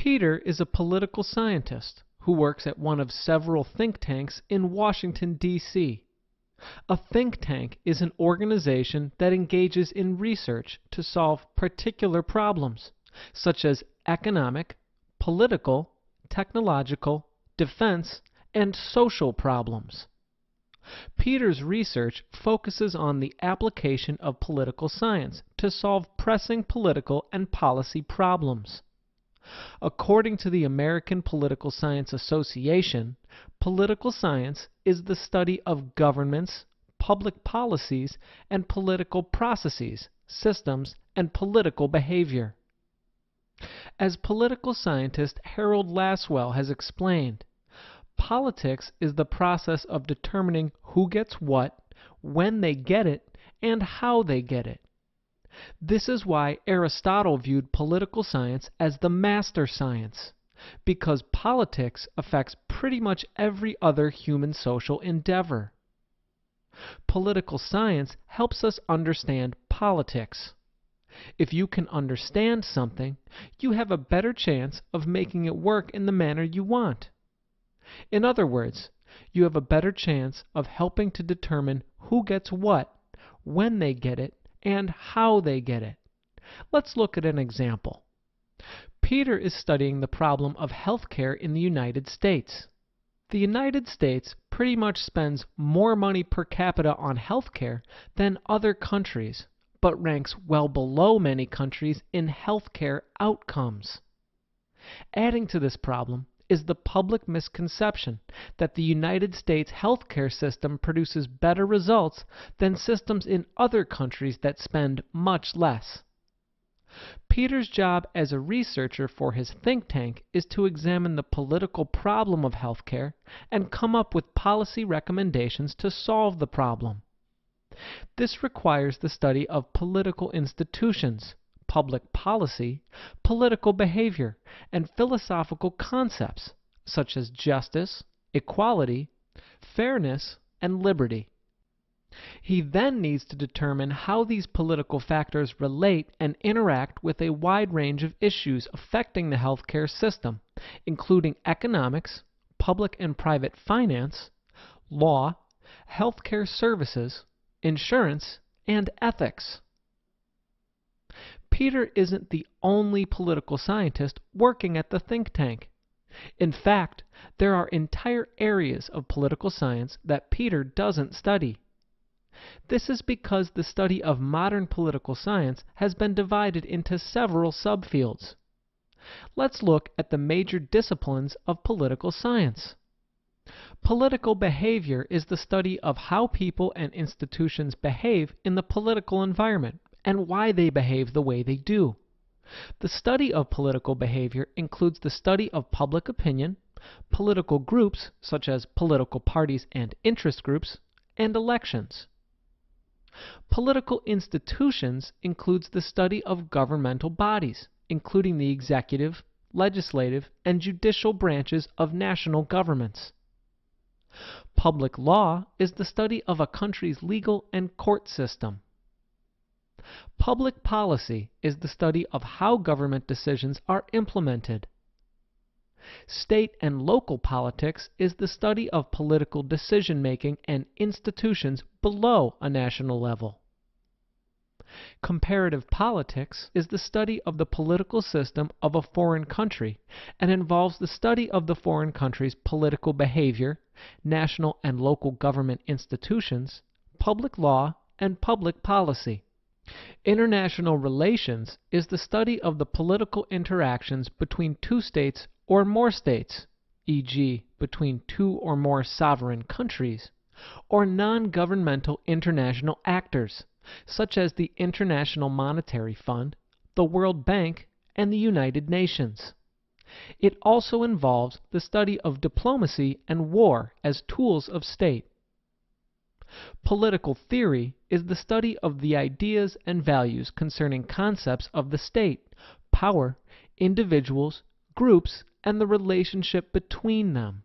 Peter is a political scientist who works at one of several think tanks in Washington, D.C. A think tank is an organization that engages in research to solve particular problems, such as economic, political, technological, defense, and social problems. Peter's research focuses on the application of political science to solve pressing political and policy problems. According to the American Political Science Association, political science is the study of governments, public policies, and political processes, systems, and political behavior. As political scientist Harold Lasswell has explained, politics is the process of determining who gets what, when they get it, and how they get it. This is why Aristotle viewed political science as the master science, because politics affects pretty much every other human social endeavor. Political science helps us understand politics. If you can understand something, you have a better chance of making it work in the manner you want. In other words, you have a better chance of helping to determine who gets what, when they get it, and how they get it. Let's look at an example. Peter is studying the problem of healthcare in the United States. The United States pretty much spends more money per capita on healthcare than other countries, but ranks well below many countries in healthcare outcomes. Adding to this problem is the public misconception that the United States healthcare system produces better results than systems in other countries that spend much less. Peter's job as a researcher for his think tank is to examine the political problem of healthcare and come up with policy recommendations to solve the problem. This requires the study of political institutions, public policy, political behavior, and philosophical concepts such as justice, equality, fairness, and liberty. He then needs to determine how these political factors relate and interact with a wide range of issues affecting the healthcare system, including economics, public and private finance, law, healthcare services, insurance, and ethics. Peter isn't the only political scientist working at the think tank. In fact, there are entire areas of political science that Peter doesn't study. This is because the study of modern political science has been divided into several subfields. Let's look at the major disciplines of political science. Political behavior is the study of how people and institutions behave in the political environment and why they behave the way they do. The study of political behavior includes the study of public opinion, political groups such as political parties and interest groups, and elections. Political institutions includes the study of governmental bodies, including the executive, legislative, and judicial branches of national governments. Public law is the study of a country's legal and court system. Public policy is the study of how government decisions are implemented. State and local politics is the study of political decision-making and institutions below a national level. Comparative politics is the study of the political system of a foreign country and involves the study of the foreign country's political behavior, national and local government institutions, public law, and public policy. International relations is the study of the political interactions between two states or more states, e.g., between two or more sovereign countries, or non-governmental international actors, such as the International Monetary Fund, the World Bank, and the United Nations. It also involves the study of diplomacy and war as tools of state. Political theory is the study of the ideas and values concerning concepts of the state, power, individuals, groups, and the relationship between them.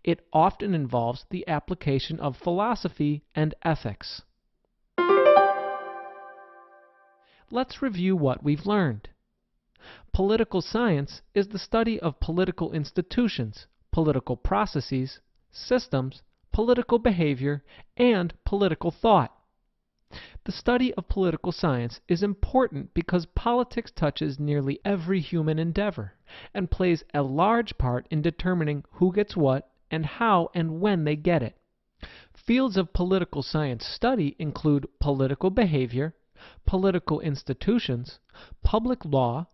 It often involves the application of philosophy and ethics. Let's review what we've learned. Political science is the study of political institutions, political processes, systems, political behavior, and political thought. The study of political science is important because politics touches nearly every human endeavor and plays a large part in determining who gets what and how and when they get it. Fields of political science study include political behavior, political institutions, public law,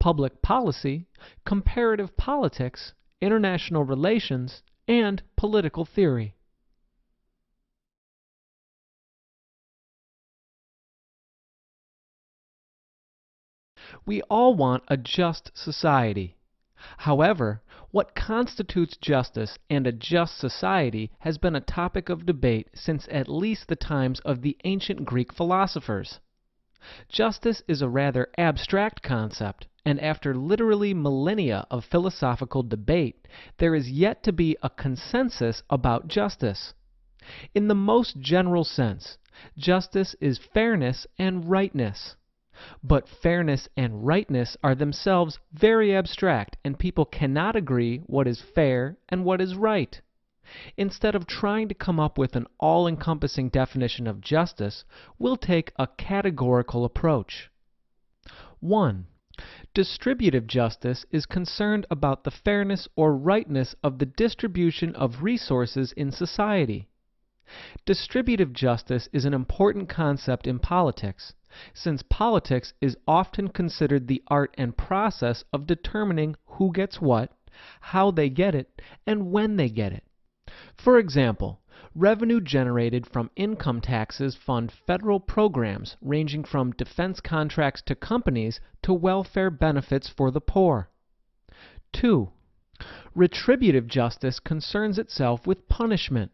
public policy, comparative politics, international relations, and political theory. We all want a just society. However, what constitutes justice and a just society has been a topic of debate since at least the times of the ancient Greek philosophers. Justice is a rather abstract concept, and after literally millennia of philosophical debate, there is yet to be a consensus about justice. In the most general sense, justice is fairness and rightness. But fairness and rightness are themselves very abstract, and people cannot agree what is fair and what is right. Instead of trying to come up with an all-encompassing definition of justice, we'll take a categorical approach. 1. Distributive justice is concerned about the fairness or rightness of the distribution of resources in society. Distributive justice is an important concept in politics, since politics is often considered the art and process of determining who gets what, how they get it, and when they get it. For example, revenue generated from income taxes fund federal programs ranging from defense contracts to companies to welfare benefits for the poor. 2. Retributive justice concerns itself with punishment.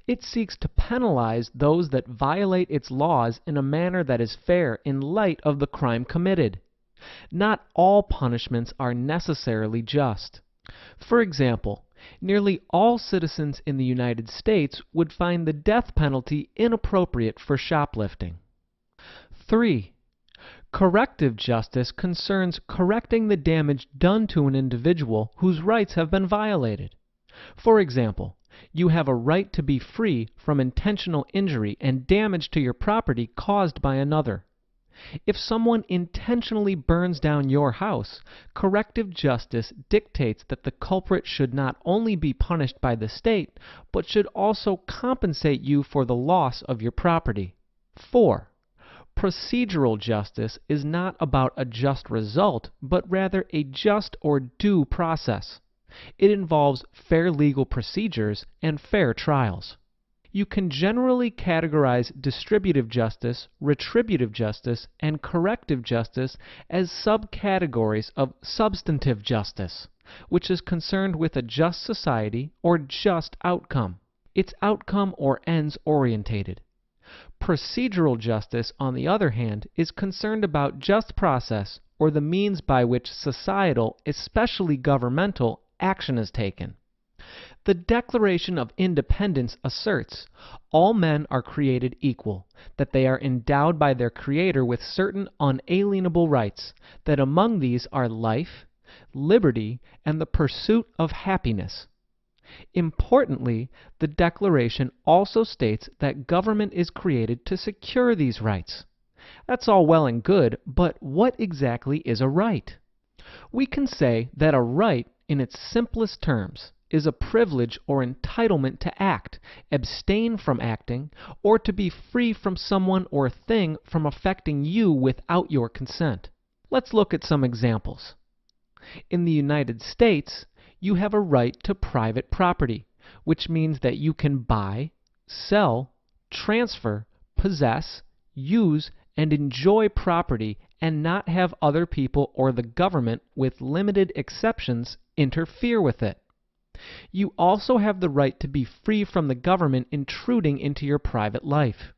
It seeks to penalize those that violate its laws in a manner that is fair in light of the crime committed. Not all punishments are necessarily just. For example, nearly all citizens in the United States would find the death penalty inappropriate for shoplifting. 3. Corrective justice concerns correcting the damage done to an individual whose rights have been violated. For example, you have a right to be free from intentional injury and damage to your property caused by another. If someone intentionally burns down your house, corrective justice dictates that the culprit should not only be punished by the state, but should also compensate you for the loss of your property. 4. Procedural justice is not about a just result, but rather a just or due process. It involves fair legal procedures and fair trials. You can generally categorize distributive justice, retributive justice, and corrective justice as subcategories of substantive justice, which is concerned with a just society or just outcome. It's outcome or ends orientated. Procedural justice, on the other hand, is concerned about just process or the means by which societal, especially governmental, action is taken. The Declaration of Independence asserts, all men are created equal, that they are endowed by their Creator with certain unalienable rights, that among these are life, liberty, and the pursuit of happiness. Importantly, the Declaration also states that government is created to secure these rights. That's all well and good, but what exactly is a right? We can say that a right, in its simplest terms, is a privilege or entitlement to act, abstain from acting, or to be free from someone or thing from affecting you without your consent. Let's look at some examples. In the United States, you have a right to private property, which means that you can buy, sell, transfer, possess, use, and enjoy property and not have other people or the government, with limited exceptions, interfere with it. You also have the right to be free from the government intruding into your private life.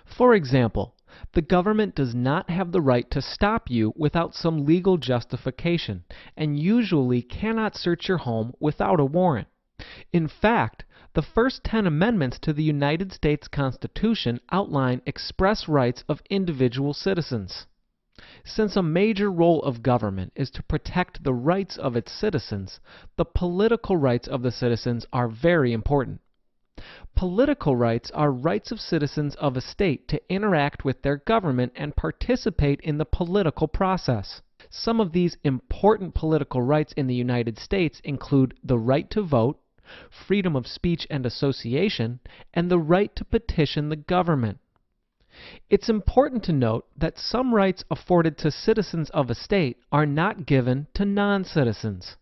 For example, the government does not have the right to stop you without some legal justification, and usually cannot search your home without a warrant. In fact, the first 10 amendments to the United States Constitution outline express rights of individual citizens. Since a major role of government is to protect the rights of its citizens, the political rights of the citizens are very important. Political rights are rights of citizens of a state to interact with their government and participate in the political process. Some of these important political rights in the United States include the right to vote, freedom of speech and association, and the right to petition the government. It's important to note that some rights afforded to citizens of a state are not given to non-citizens.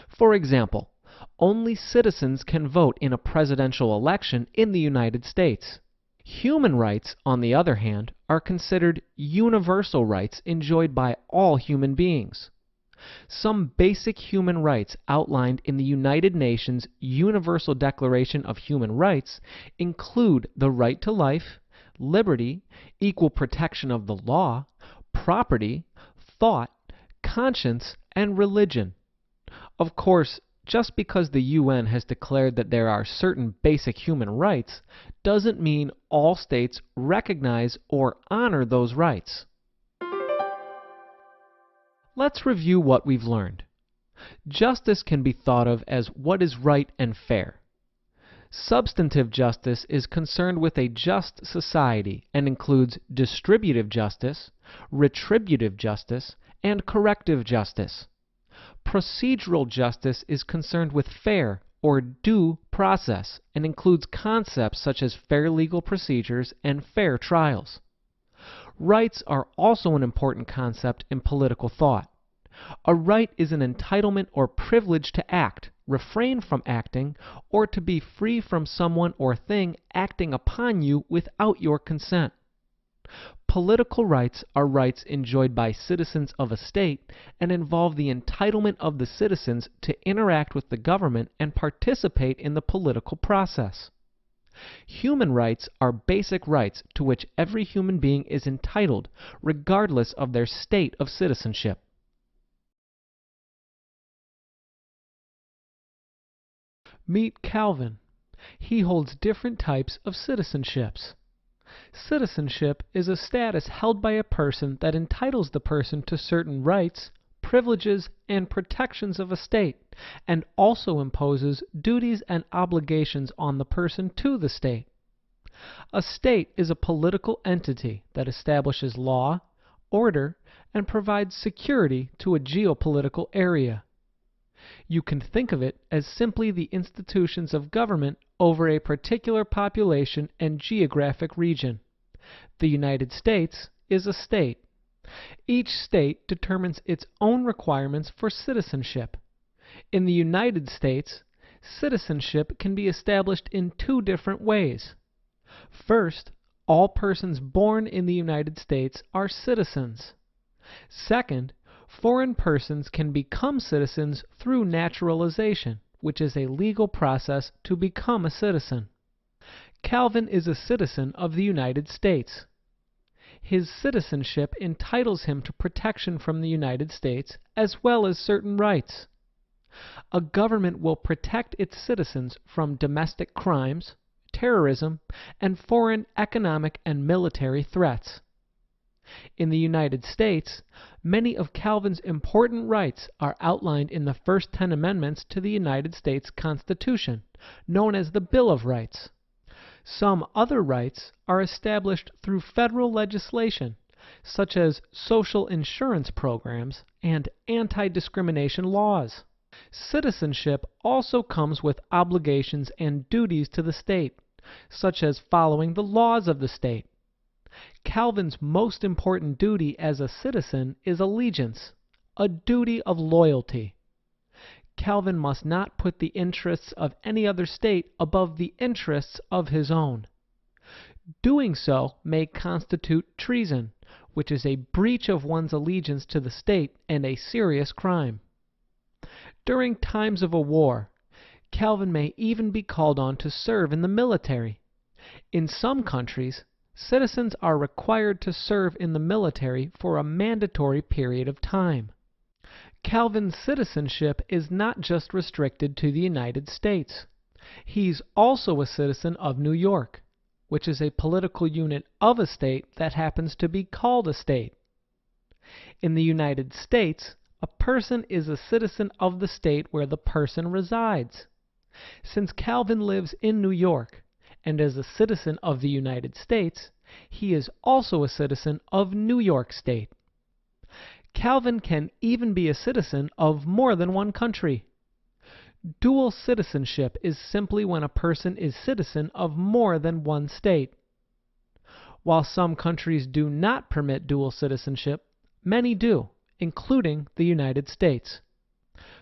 For example, only citizens can vote in a presidential election in the United States. Human rights, on the other hand, are considered universal rights enjoyed by all human beings. Some basic human rights outlined in the United Nations Universal Declaration of Human Rights include the right to life, liberty, equal protection of the law, property, thought, conscience, and religion. Of course, just because the UN has declared that there are certain basic human rights doesn't mean all states recognize or honor those rights. Let's review what we've learned. Justice can be thought of as what is right and fair. Substantive justice is concerned with a just society and includes distributive justice, retributive justice, and corrective justice. Procedural justice is concerned with fair or due process and includes concepts such as fair legal procedures and fair trials. Rights are also an important concept in political thought. A right is an entitlement or privilege to act, refrain from acting, or to be free from someone or thing acting upon you without your consent. Political rights are rights enjoyed by citizens of a state and involve the entitlement of the citizens to interact with the government and participate in the political process. Human rights are basic rights to which every human being is entitled, regardless of their state of citizenship. Meet Calvin. He holds different types of citizenships. Citizenship is a status held by a person that entitles the person to certain rights, privileges, and protections of a state, and also imposes duties and obligations on the person to the state. A state is a political entity that establishes law, order, and provides security to a geopolitical area. You can think of it as simply the institutions of government over a particular population and geographic region. The United States is a state. Each state determines its own requirements for citizenship. In the United States, citizenship can be established in two different ways. First, all persons born in the United States are citizens. Second, foreign persons can become citizens through naturalization, which is a legal process to become a citizen. Calvin is a citizen of the United States. His citizenship entitles him to protection from the United States as well as certain rights. A government will protect its citizens from domestic crimes, terrorism, and foreign economic and military threats. In the United States, many of Calvin's important rights are outlined in the first 10 amendments to the United States Constitution, known as the Bill of Rights. Some other rights are established through federal legislation, such as social insurance programs and anti-discrimination laws. Citizenship also comes with obligations and duties to the state, such as following the laws of the state. Calvin's most important duty as a citizen is allegiance, a duty of loyalty. Calvin must not put the interests of any other state above the interests of his own. Doing so may constitute treason, which is a breach of one's allegiance to the state and a serious crime. During times of a war, Calvin may even be called on to serve in the military. In some countries, citizens are required to serve in the military for a mandatory period of time. Calvin's citizenship is not just restricted to the United States. He's also a citizen of New York, which is a political unit of a state that happens to be called a state. In the United States, a person is a citizen of the state where the person resides. Since Calvin lives in New York and is a citizen of the United States, he is also a citizen of New York State. Calvin can even be a citizen of more than one country. Dual citizenship is simply when a person is citizen of more than one state. While some countries do not permit dual citizenship, many do, including the United States.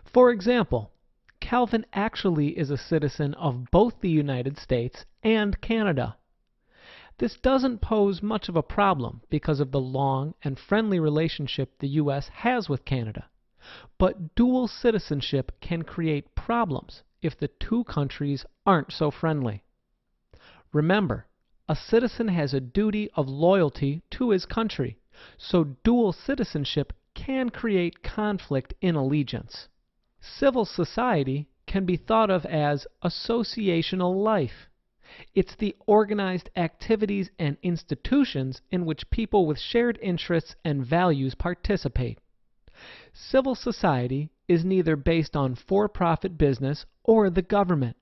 For example, Calvin actually is a citizen of both the United States and Canada. This doesn't pose much of a problem because of the long and friendly relationship the U.S. has with Canada, but dual citizenship can create problems if the two countries aren't so friendly. Remember, a citizen has a duty of loyalty to his country, so dual citizenship can create conflict in allegiance. Civil society can be thought of as associational life. It's the organized activities and institutions in which people with shared interests and values participate. Civil society is neither based on for-profit business or the government.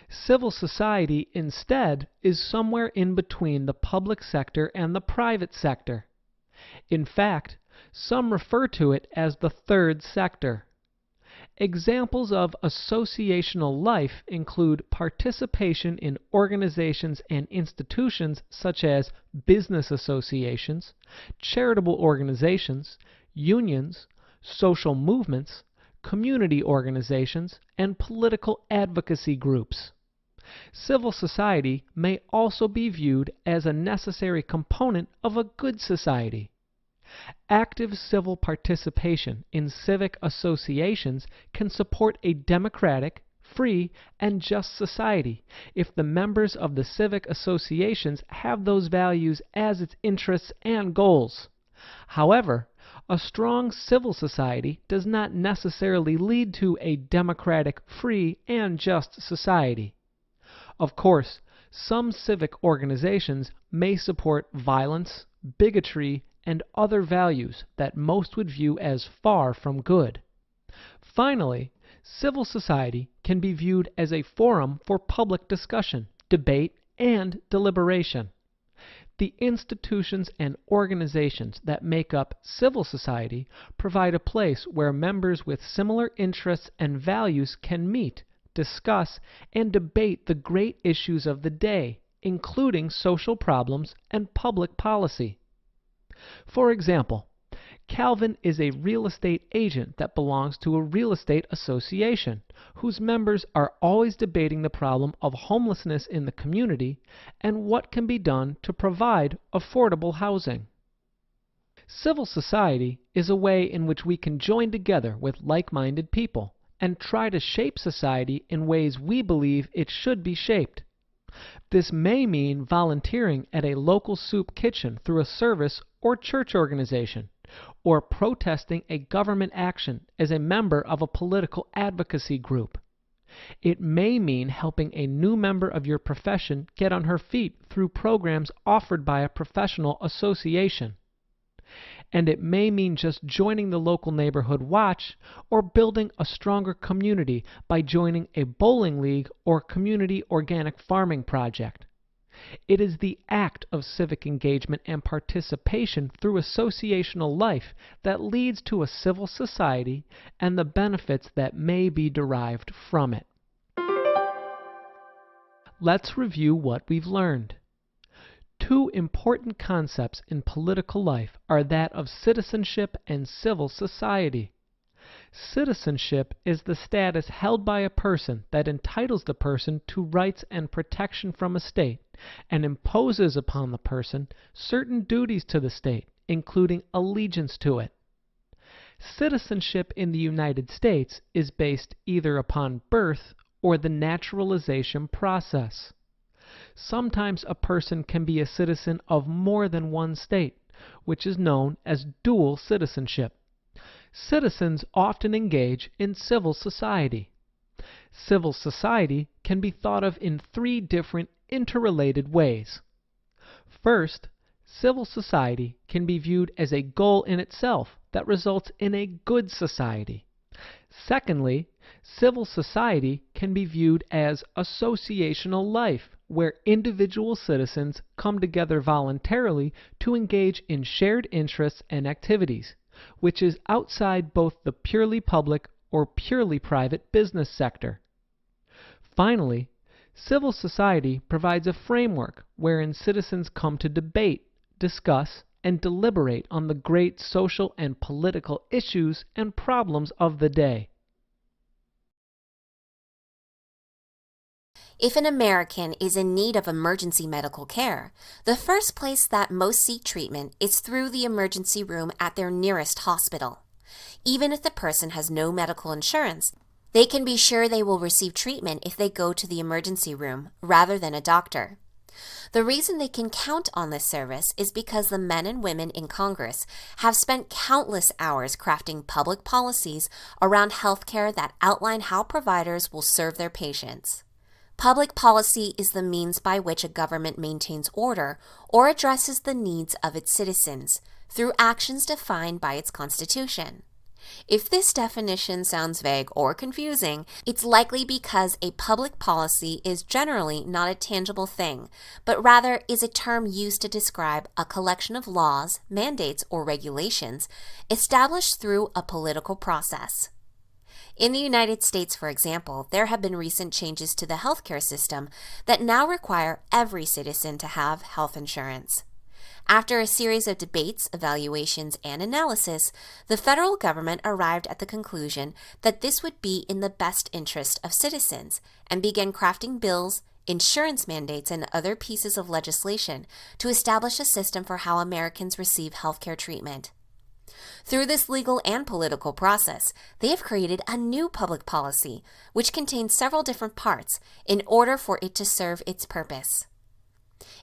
Civil society instead is somewhere in between the public sector and the private sector. In fact, some refer to it as the third sector. Examples of associational life include participation in organizations and institutions such as business associations, charitable organizations, unions, social movements, community organizations, and political advocacy groups. Civil society may also be viewed as a necessary component of a good society. Active civil participation in civic associations can support a democratic, free, and just society if the members of the civic associations have those values as its interests and goals. However, a strong civil society does not necessarily lead to a democratic, free, and just society. Of course, some civic organizations may support violence, bigotry, and other values that most would view as far from good. Finally, civil society can be viewed as a forum for public discussion, debate, and deliberation. The institutions and organizations that make up civil society provide a place where members with similar interests and values can meet, discuss, and debate the great issues of the day, including social problems and public policy. For example, Calvin is a real estate agent that belongs to a real estate association, whose members are always debating the problem of homelessness in the community and what can be done to provide affordable housing. Civil society is a way in which we can join together with like-minded people and try to shape society in ways we believe it should be shaped. This may mean volunteering at a local soup kitchen through a service or church organization, or protesting a government action as a member of a political advocacy group. It may mean helping a new member of your profession get on her feet through programs offered by a professional association. And it may mean just joining the local neighborhood watch or building a stronger community by joining a bowling league or community organic farming project. It is the act of civic engagement and participation through associational life that leads to a civil society and the benefits that may be derived from it. Let's review what we've learned. Two important concepts in political life are that of citizenship and civil society. Citizenship is the status held by a person that entitles the person to rights and protection from a state and imposes upon the person certain duties to the state, including allegiance to it. Citizenship in the United States is based either upon birth or the naturalization process. Sometimes a person can be a citizen of more than one state, which is known as dual citizenship. Citizens often engage in civil society. Civil society can be thought of in three different interrelated ways. First, civil society can be viewed as a goal in itself that results in a good society. Secondly, civil society can be viewed as associational life, where individual citizens come together voluntarily to engage in shared interests and activities, which is outside both the purely public or purely private business sector. Finally, civil society provides a framework wherein citizens come to debate, discuss, and deliberate on the great social and political issues and problems of the day. If an American is in need of emergency medical care, the first place that most seek treatment is through the emergency room at their nearest hospital. Even if the person has no medical insurance, they can be sure they will receive treatment if they go to the emergency room rather than a doctor. The reason they can count on this service is because the men and women in Congress have spent countless hours crafting public policies around healthcare that outline how providers will serve their patients. Public policy is the means by which a government maintains order or addresses the needs of its citizens through actions defined by its Constitution. If this definition sounds vague or confusing, it's likely because a public policy is generally not a tangible thing, but rather is a term used to describe a collection of laws, mandates, or regulations established through a political process. In the United States, for example, there have been recent changes to the healthcare system that now require every citizen to have health insurance. After a series of debates, evaluations, and analysis, the federal government arrived at the conclusion that this would be in the best interest of citizens and began crafting bills, insurance mandates, and other pieces of legislation to establish a system for how Americans receive healthcare treatment. Through this legal and political process, they have created a new public policy, which contains several different parts in order for it to serve its purpose.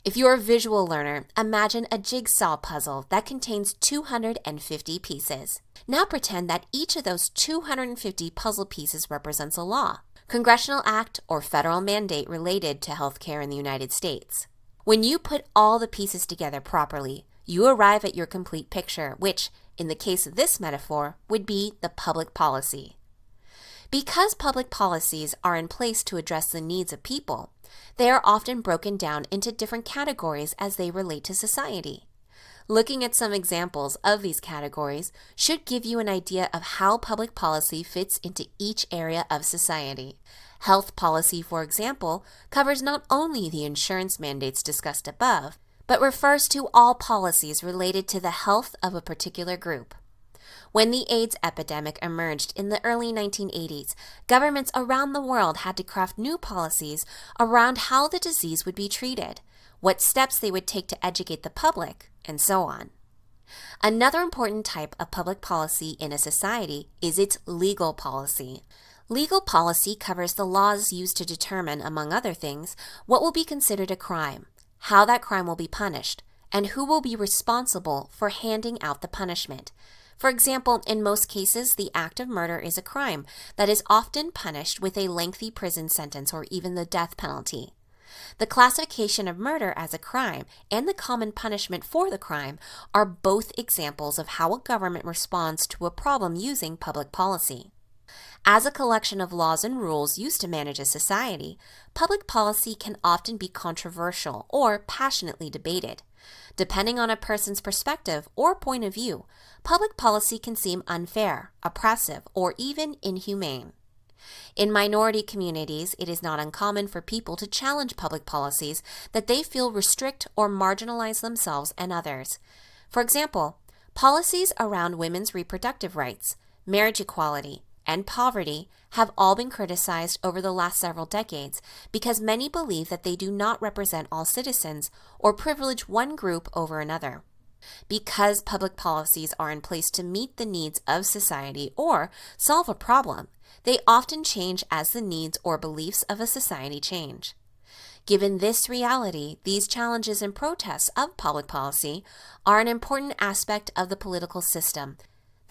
If you're a visual learner, imagine a jigsaw puzzle that contains 250 pieces. Now pretend that each of those 250 puzzle pieces represents a law, congressional act, or federal mandate related to healthcare in the United States. When you put all the pieces together properly, you arrive at your complete picture, which, in the case of this metaphor, would be the public policy. Because public policies are in place to address the needs of people, they are often broken down into different categories as they relate to society. Looking at some examples of these categories should give you an idea of how public policy fits into each area of society. Health policy, for example, covers not only the insurance mandates discussed above, but refers to all policies related to the health of a particular group. When the AIDS epidemic emerged in the early 1980s, governments around the world had to craft new policies around how the disease would be treated, what steps they would take to educate the public, and so on. Another important type of public policy in a society is its legal policy. Legal policy covers the laws used to determine, among other things, what will be considered a crime, how that crime will be punished, and who will be responsible for handing out the punishment. For example, in most cases, the act of murder is a crime that is often punished with a lengthy prison sentence or even the death penalty. The classification of murder as a crime and the common punishment for the crime are both examples of how a government responds to a problem using public policy. As a collection of laws and rules used to manage a society, public policy can often be controversial or passionately debated. Depending on a person's perspective or point of view, public policy can seem unfair, oppressive, or even inhumane. In minority communities, it is not uncommon for people to challenge public policies that they feel restrict or marginalize themselves and others. For example, policies around women's reproductive rights, marriage equality, and poverty have all been criticized over the last several decades because many believe that they do not represent all citizens or privilege one group over another. Because public policies are in place to meet the needs of society or solve a problem, they often change as the needs or beliefs of a society change. Given this reality, these challenges and protests of public policy are an important aspect of the political system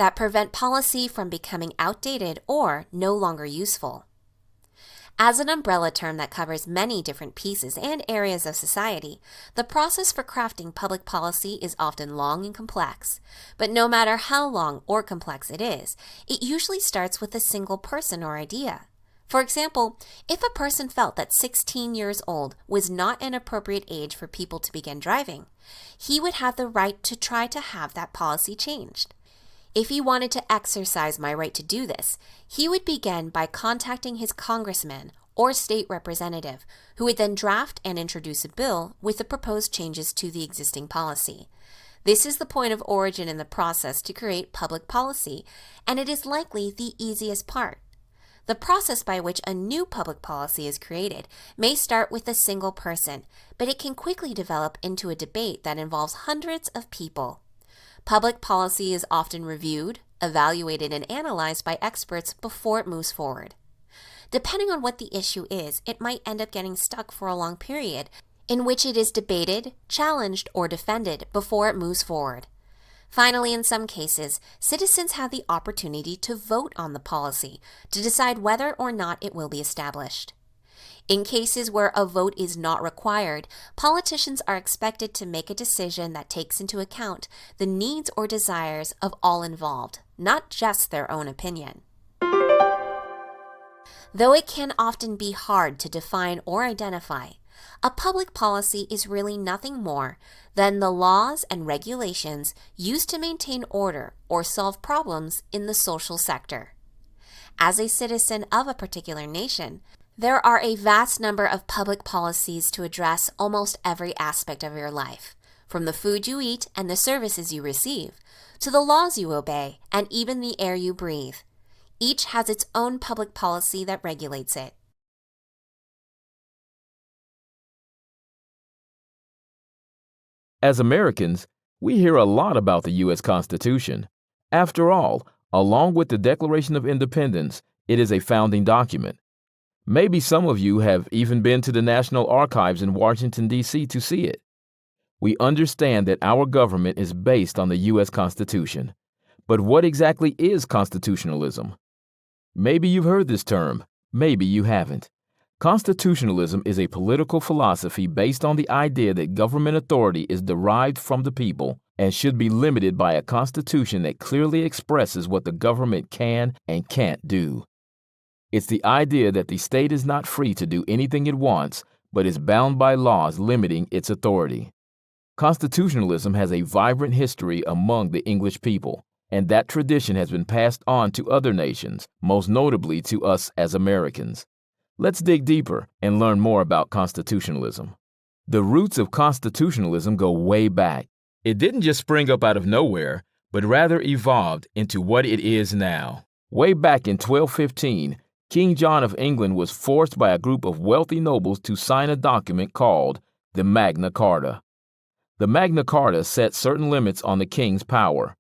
that prevent policy from becoming outdated or no longer useful. As an umbrella term that covers many different pieces and areas of society, the process for crafting public policy is often long and complex. But no matter how long or complex it is, it usually starts with a single person or idea. For example, if a person felt that 16 years old was not an appropriate age for people to begin driving, he would have the right to try to have that policy changed. If he wanted to exercise my right to do this, he would begin by contacting his congressman or state representative, who would then draft and introduce a bill with the proposed changes to the existing policy. This is the point of origin in the process to create public policy, and it is likely the easiest part. The process by which a new public policy is created may start with a single person, but it can quickly develop into a debate that involves hundreds of people. Public policy is often reviewed, evaluated, and analyzed by experts before it moves forward. Depending on what the issue is, it might end up getting stuck for a long period in which it is debated, challenged, or defended before it moves forward. Finally, in some cases, citizens have the opportunity to vote on the policy to decide whether or not it will be established. In cases where a vote is not required, politicians are expected to make a decision that takes into account the needs or desires of all involved, not just their own opinion. Though it can often be hard to define or identify, a public policy is really nothing more than the laws and regulations used to maintain order or solve problems in the social sector. As a citizen of a particular nation, there are a vast number of public policies to address almost every aspect of your life, from the food you eat and the services you receive, to the laws you obey and even the air you breathe. Each has its own public policy that regulates it. As Americans, we hear a lot about the U.S. Constitution. After all, along with the Declaration of Independence, it is a founding document. Maybe some of you have even been to the National Archives in Washington, D.C. to see it. We understand that our government is based on the U.S. Constitution. But what exactly is constitutionalism? Maybe you've heard this term, maybe you haven't. Constitutionalism is a political philosophy based on the idea that government authority is derived from the people and should be limited by a constitution that clearly expresses what the government can and can't do. It's the idea that the state is not free to do anything it wants, but is bound by laws limiting its authority. Constitutionalism has a vibrant history among the English people, and that tradition has been passed on to other nations, most notably to us as Americans. Let's dig deeper and learn more about constitutionalism. The roots of constitutionalism go way back. It didn't just spring up out of nowhere, but rather evolved into what it is now. Way back in 1215, King John of England was forced by a group of wealthy nobles to sign a document called the Magna Carta. The Magna Carta set certain limits on the king's power.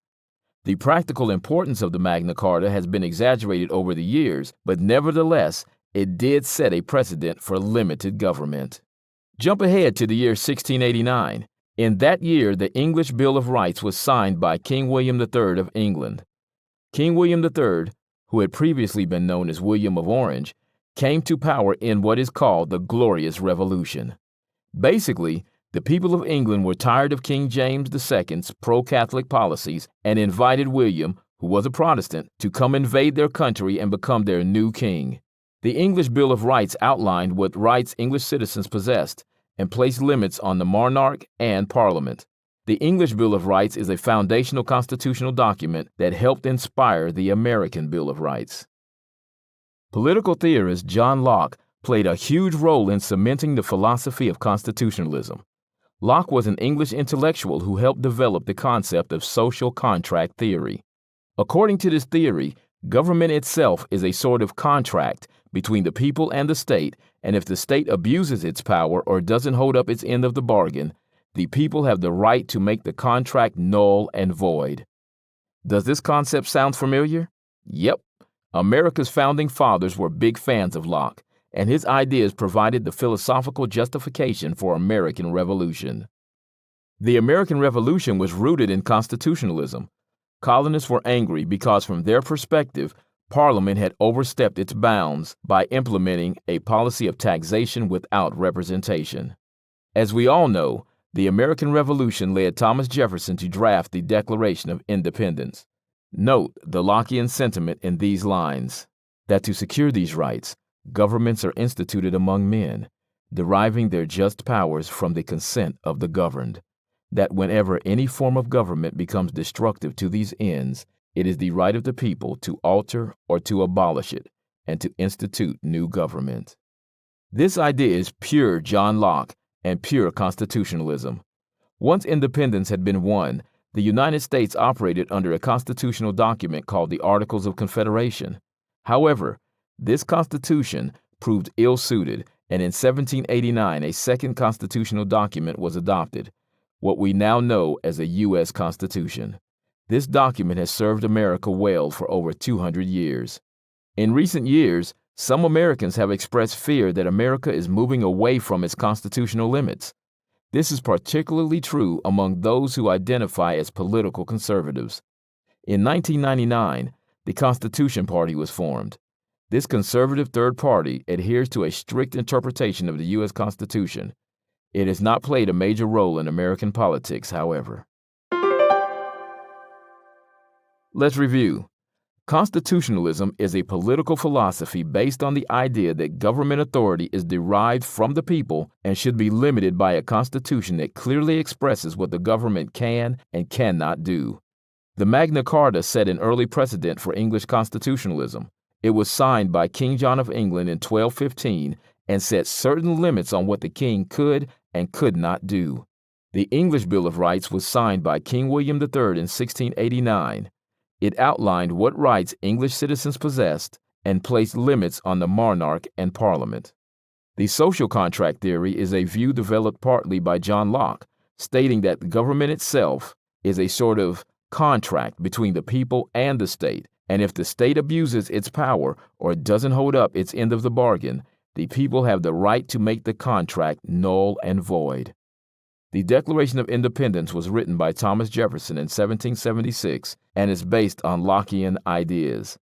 The practical importance of the Magna Carta has been exaggerated over the years, but nevertheless, it did set a precedent for limited government. Jump ahead to the year 1689. In that year, the English Bill of Rights was signed by King William III of England. King William III, who had previously been known as William of Orange, came to power in what is called the Glorious Revolution. Basically, the people of England were tired of King James II's pro-Catholic policies and invited William, who was a Protestant, to come invade their country and become their new king. The English Bill of Rights outlined what rights English citizens possessed and placed limits on the monarch and Parliament. The English Bill of Rights is a foundational constitutional document that helped inspire the American Bill of Rights. Political theorist John Locke played a huge role in cementing the philosophy of constitutionalism. Locke was an English intellectual who helped develop the concept of social contract theory. According to this theory, government itself is a sort of contract between the people and the state, and if the state abuses its power or doesn't hold up its end of the bargain, the people have the right to make the contract null and void. Does this concept sound familiar? Yep. America's founding fathers were big fans of Locke, and his ideas provided the philosophical justification for American Revolution. The American Revolution was rooted in constitutionalism. Colonists were angry because, from their perspective, Parliament had overstepped its bounds by implementing a policy of taxation without representation. As we all know, the American Revolution led Thomas Jefferson to draft the Declaration of Independence. Note the Lockean sentiment in these lines, that to secure these rights, governments are instituted among men, deriving their just powers from the consent of the governed, that whenever any form of government becomes destructive to these ends, it is the right of the people to alter or to abolish it, and to institute new government. This idea is pure John Locke and pure constitutionalism. Once independence had been won, the United States operated under a constitutional document called the Articles of Confederation. However, this constitution proved ill-suited, and in 1789 a second constitutional document was adopted, what we now know as a U.S. Constitution. This document has served America well for over 200 years. In recent years, some Americans have expressed fear that America is moving away from its constitutional limits. This is particularly true among those who identify as political conservatives. In 1999, the Constitution Party was formed. This conservative third party adheres to a strict interpretation of the U.S. Constitution. It has not played a major role in American politics, however. Let's review. Constitutionalism is a political philosophy based on the idea that government authority is derived from the people and should be limited by a constitution that clearly expresses what the government can and cannot do. The Magna Carta set an early precedent for English constitutionalism. It was signed by King John of England in 1215 and set certain limits on what the king could and could not do. The English Bill of Rights was signed by King William III in 1689. It outlined what rights English citizens possessed and placed limits on the monarch and parliament. The social contract theory is a view developed partly by John Locke, stating that the government itself is a sort of contract between the people and the state, and if the state abuses its power or doesn't hold up its end of the bargain, the people have the right to make the contract null and void. The Declaration of Independence was written by Thomas Jefferson in 1776 and is based on Lockean ideas.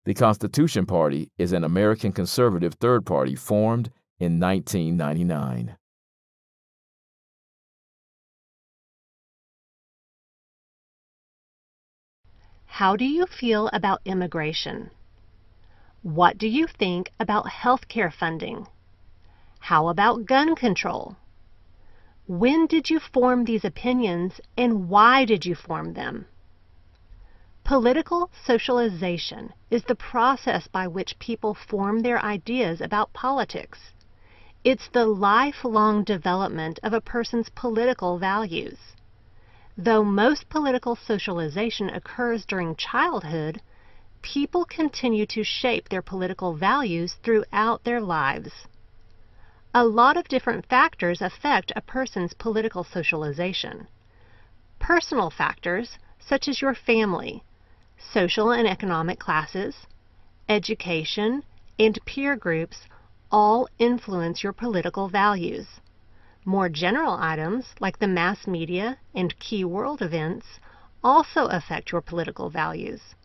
The Constitution Party is an American conservative third party formed in 1999. How do you feel about immigration? What do you think about health care funding? How about gun control? When did you form these opinions, and why did you form them? Political socialization is the process by which people form their ideas about politics. It's the lifelong development of a person's political values. Though most political socialization occurs during childhood, people continue to shape their political values throughout their lives. A lot of different factors affect a person's political socialization. Personal factors, such as your family, social and economic classes, education, and peer groups, all influence your political values. More general items, like the mass media and key world events, also affect your political values.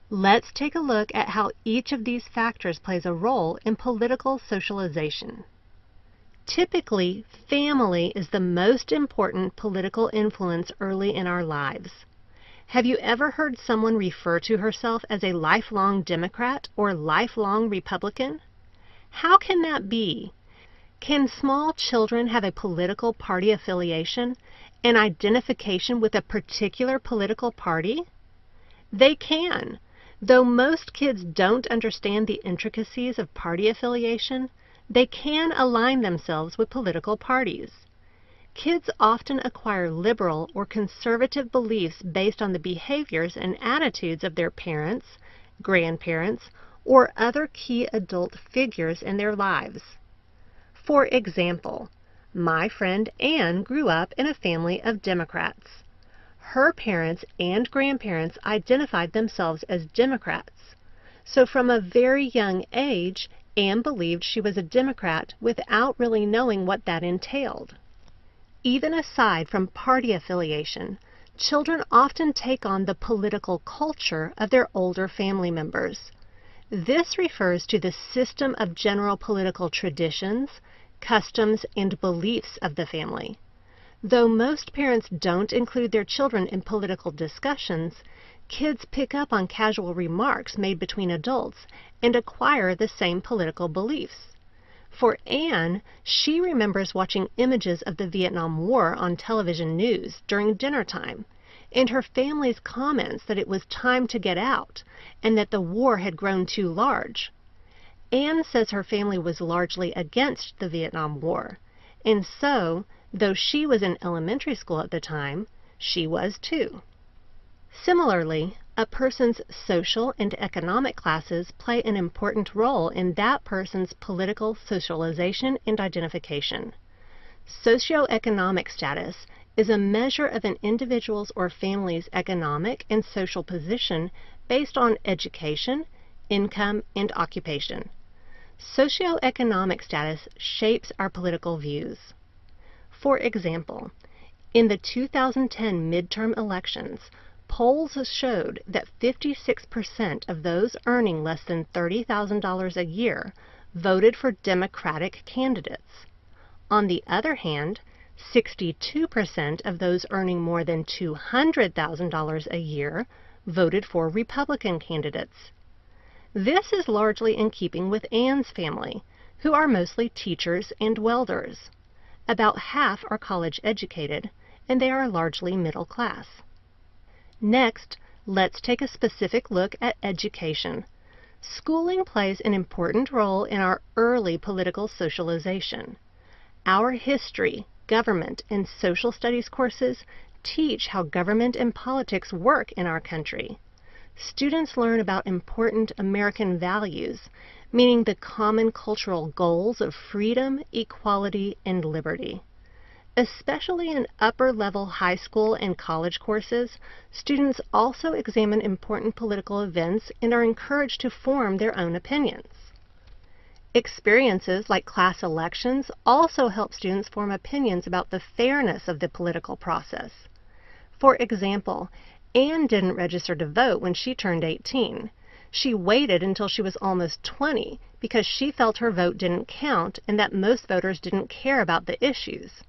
Let's take a look at how each of these factors plays a role in political socialization. Typically, family is the most important political influence early in our lives. Have you ever heard someone refer to herself as a lifelong Democrat or lifelong Republican? How can that be? Can small children have a political party affiliation, an identification with a particular political party? They can. Though most kids don't understand the intricacies of party affiliation, they can align themselves with political parties. Kids often acquire liberal or conservative beliefs based on the behaviors and attitudes of their parents, grandparents, or other key adult figures in their lives. For example, my friend Anne grew up in a family of Democrats. Her parents and grandparents identified themselves as Democrats. So from a very young age, Anne believed she was a Democrat without really knowing what that entailed. Even aside from party affiliation, children often take on the political culture of their older family members. This refers to the system of general political traditions, customs, and beliefs of the family. Though most parents don't include their children in political discussions, kids pick up on casual remarks made between adults and acquire the same political beliefs. For Anne, she remembers watching images of the Vietnam War on television news during dinner time, and her family's comments that it was time to get out and that the war had grown too large. Anne says her family was largely against the Vietnam War, and so, though she was in elementary school at the time, she was too. Similarly, a person's social and economic classes play an important role in that person's political socialization and identification. Socioeconomic status is a measure of an individual's or family's economic and social position based on education, income, and occupation. Socioeconomic status shapes our political views. For example, in the 2010 midterm elections, polls showed that 56% of those earning less than $30,000 a year voted for Democratic candidates. On the other hand, 62% of those earning more than $200,000 a year voted for Republican candidates. This is largely in keeping with Anne's family, who are mostly teachers and welders. About half are college educated, and they are largely middle class. Next, let's take a specific look at education. Schooling plays an important role in our early political socialization. Our history, government, and social studies courses teach how government and politics work in our country. Students learn about important American values, meaning the common cultural goals of freedom, equality, and liberty. Especially in upper-level high school and college courses, students also examine important political events and are encouraged to form their own opinions. Experiences like class elections also help students form opinions about the fairness of the political process. For example, Anne didn't register to vote when she turned 18. She waited until she was almost 20 because she felt her vote didn't count and that most voters didn't care about the issues.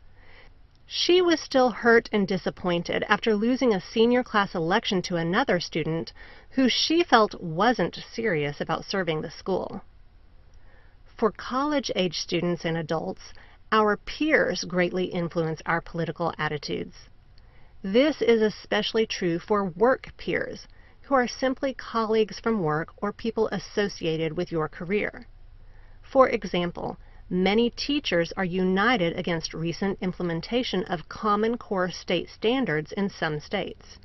She was still hurt and disappointed after losing a senior class election to another student who she felt wasn't serious about serving the school. For college-age students and adults, our peers greatly influence our political attitudes. This is especially true for work peers, who are simply colleagues from work or people associated with your career. For example, many teachers are united against recent implementation of Common Core state standards in some states.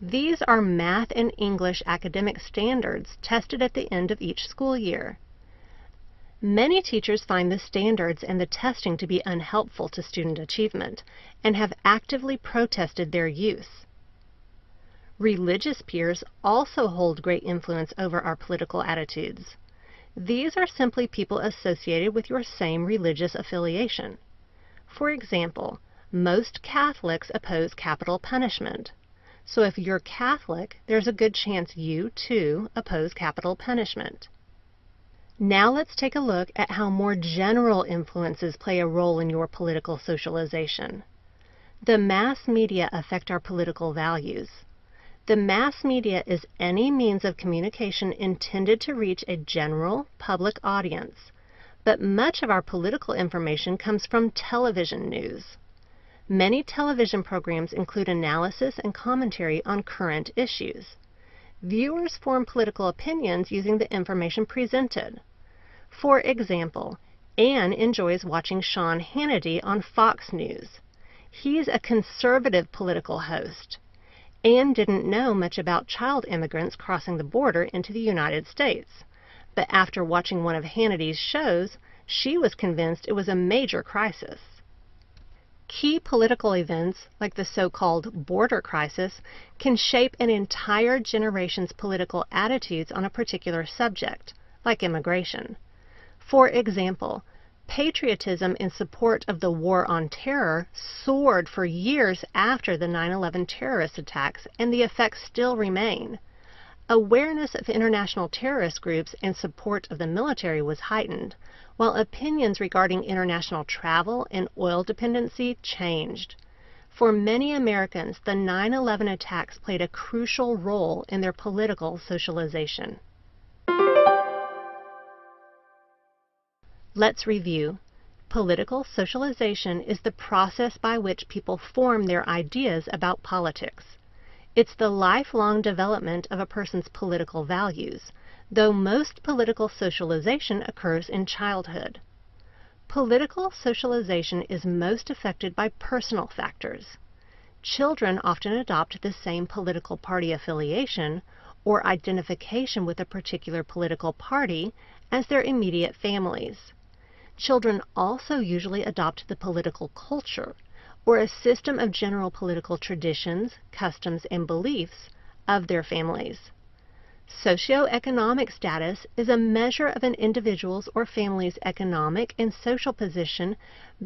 These are math and English academic standards tested at the end of each school year. Many teachers find the standards and the testing to be unhelpful to student achievement and have actively protested their use. Religious peers also hold great influence over our political attitudes. These are simply people associated with your same religious affiliation. For example, most Catholics oppose capital punishment. So if you're Catholic, there's a good chance you, too, oppose capital punishment. Now let's take a look at how more general influences play a role in your political socialization. The mass media affect our political values. The mass media is any means of communication intended to reach a general, public audience, but much of our political information comes from television news. Many television programs include analysis and commentary on current issues. Viewers form political opinions using the information presented. For example, Anne enjoys watching Sean Hannity on Fox News. He's a conservative political host. Anne didn't know much about child immigrants crossing the border into the United States, but after watching one of Hannity's shows, she was convinced it was a major crisis. Key political events, like the so-called border crisis, can shape an entire generation's political attitudes on a particular subject, like immigration. For example, Patriotism in support of the war on terror soared for years after the 9/11 terrorist attacks, and the effects still remain. Awareness of international terrorist groups and support of the military was heightened, while opinions regarding international travel and oil dependency changed. For many Americans, the 9/11 attacks played a crucial role in their political socialization. Let's review. Political socialization is the process by which people form their ideas about politics. It's the lifelong development of a person's political values, though most political socialization occurs in childhood. Political socialization is most affected by personal factors. Children often adopt the same political party affiliation or identification with a particular political party as their immediate families. Children also usually adopt the political culture, or a system of general political traditions, customs, and beliefs of their families. Socioeconomic status is a measure of an individual's or family's economic and social position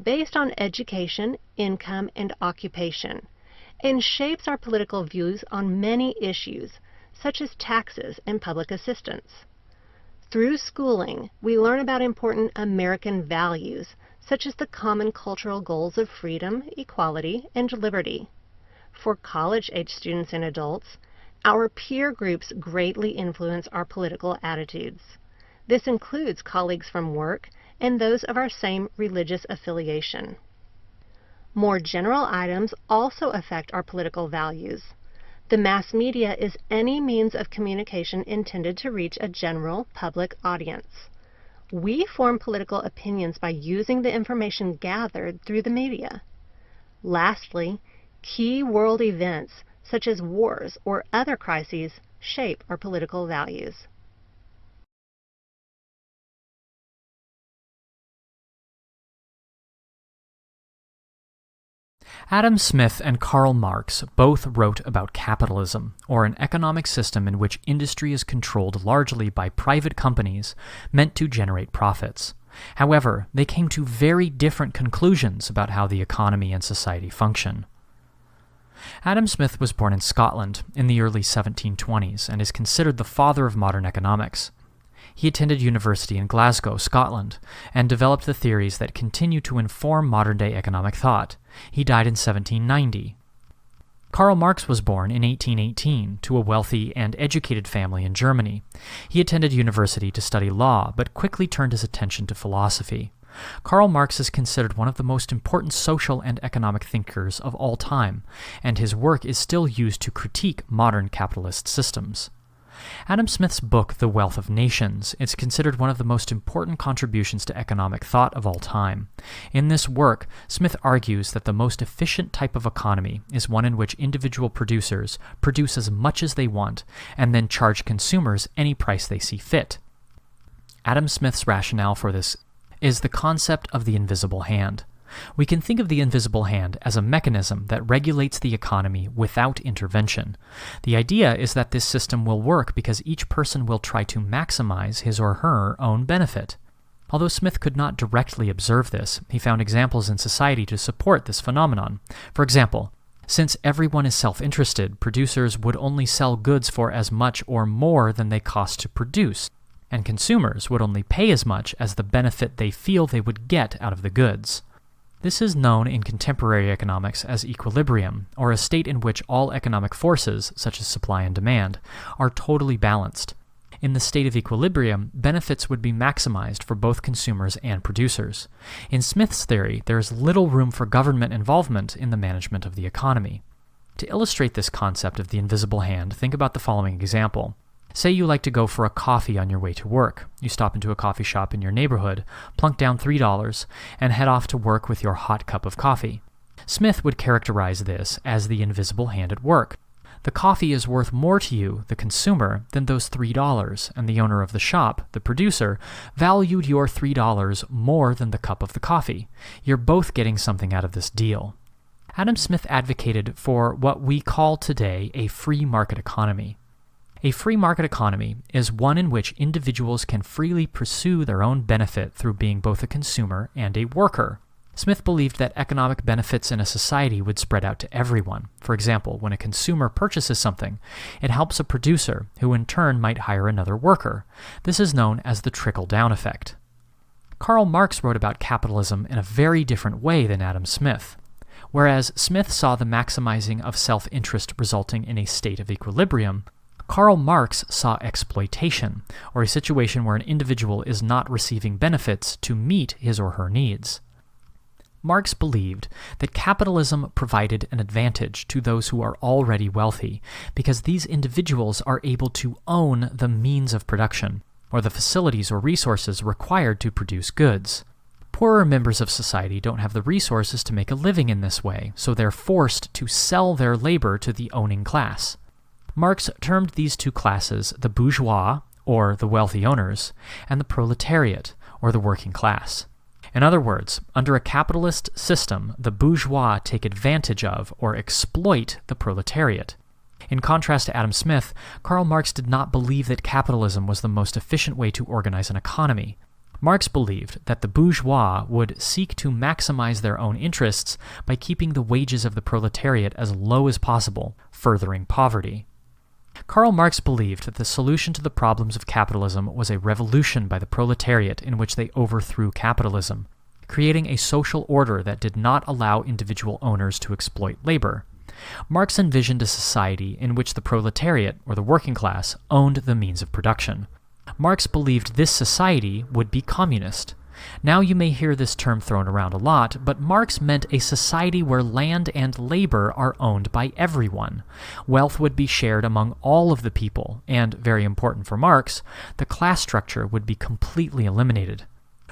based on education, income, and occupation, and shapes our political views on many issues, such as taxes and public assistance. Through schooling, we learn about important American values, such as the common cultural goals of freedom, equality, and liberty. For college-age students and adults, our peer groups greatly influence our political attitudes. This includes colleagues from work and those of our same religious affiliation. More general items also affect our political values. The mass media is any means of communication intended to reach a general public audience. We form political opinions by using the information gathered through the media. Lastly, key world events such as wars or other crises shape our political values. Adam Smith and Karl Marx both wrote about capitalism, or an economic system in which industry is controlled largely by private companies meant to generate profits. However, they came to very different conclusions about how the economy and society function. Adam Smith was born in Scotland in the early 1720s and is considered the father of modern economics. He attended university in Glasgow, Scotland, and developed the theories that continue to inform modern-day economic thought. He died in 1790. Karl Marx was born in 1818 to a wealthy and educated family in Germany. He attended university to study law, but quickly turned his attention to philosophy. Karl Marx is considered one of the most important social and economic thinkers of all time, and his work is still used to critique modern capitalist systems. Adam Smith's book, The Wealth of Nations, is considered one of the most important contributions to economic thought of all time. In this work, Smith argues that the most efficient type of economy is one in which individual producers produce as much as they want and then charge consumers any price they see fit. Adam Smith's rationale for this is the concept of the invisible hand. We can think of the invisible hand as a mechanism that regulates the economy without intervention. The idea is that this system will work because each person will try to maximize his or her own benefit. Although Smith could not directly observe this, he found examples in society to support this phenomenon. For example, since everyone is self-interested, producers would only sell goods for as much or more than they cost to produce, and consumers would only pay as much as the benefit they feel they would get out of the goods. This is known in contemporary economics as equilibrium, or a state in which all economic forces, such as supply and demand, are totally balanced. In the state of equilibrium, benefits would be maximized for both consumers and producers. In Smith's theory, there is little room for government involvement in the management of the economy. To illustrate this concept of the invisible hand, think about the following example. Say you like to go for a coffee on your way to work. You stop into a coffee shop in your neighborhood, plunk down $3, and head off to work with your hot cup of coffee. Smith would characterize this as the invisible hand at work. The coffee is worth more to you, the consumer, than those $3, and the owner of the shop, the producer, valued your $3 more than the cup of the coffee. You're both getting something out of this deal. Adam Smith advocated for what we call today a free market economy. A free market economy is one in which individuals can freely pursue their own benefit through being both a consumer and a worker. Smith believed that economic benefits in a society would spread out to everyone. For example, when a consumer purchases something, it helps a producer, who in turn might hire another worker. This is known as the trickle-down effect. Karl Marx wrote about capitalism in a very different way than Adam Smith. Whereas Smith saw the maximizing of self-interest resulting in a state of equilibrium, Karl Marx saw exploitation, or a situation where an individual is not receiving benefits to meet his or her needs. Marx believed that capitalism provided an advantage to those who are already wealthy because these individuals are able to own the means of production, or the facilities or resources required to produce goods. Poorer members of society don't have the resources to make a living in this way, so they're forced to sell their labor to the owning class. Marx termed these two classes the bourgeois, or the wealthy owners, and the proletariat, or the working class. In other words, under a capitalist system, the bourgeois take advantage of or exploit the proletariat. In contrast to Adam Smith, Karl Marx did not believe that capitalism was the most efficient way to organize an economy. Marx believed that the bourgeois would seek to maximize their own interests by keeping the wages of the proletariat as low as possible, furthering poverty. Karl Marx believed that the solution to the problems of capitalism was a revolution by the proletariat in which they overthrew capitalism, creating a social order that did not allow individual owners to exploit labor. Marx envisioned a society in which the proletariat, or the working class, owned the means of production. Marx believed this society would be communist. Now you may hear this term thrown around a lot, but Marx meant a society where land and labor are owned by everyone. Wealth would be shared among all of the people, and, very important for Marx, the class structure would be completely eliminated.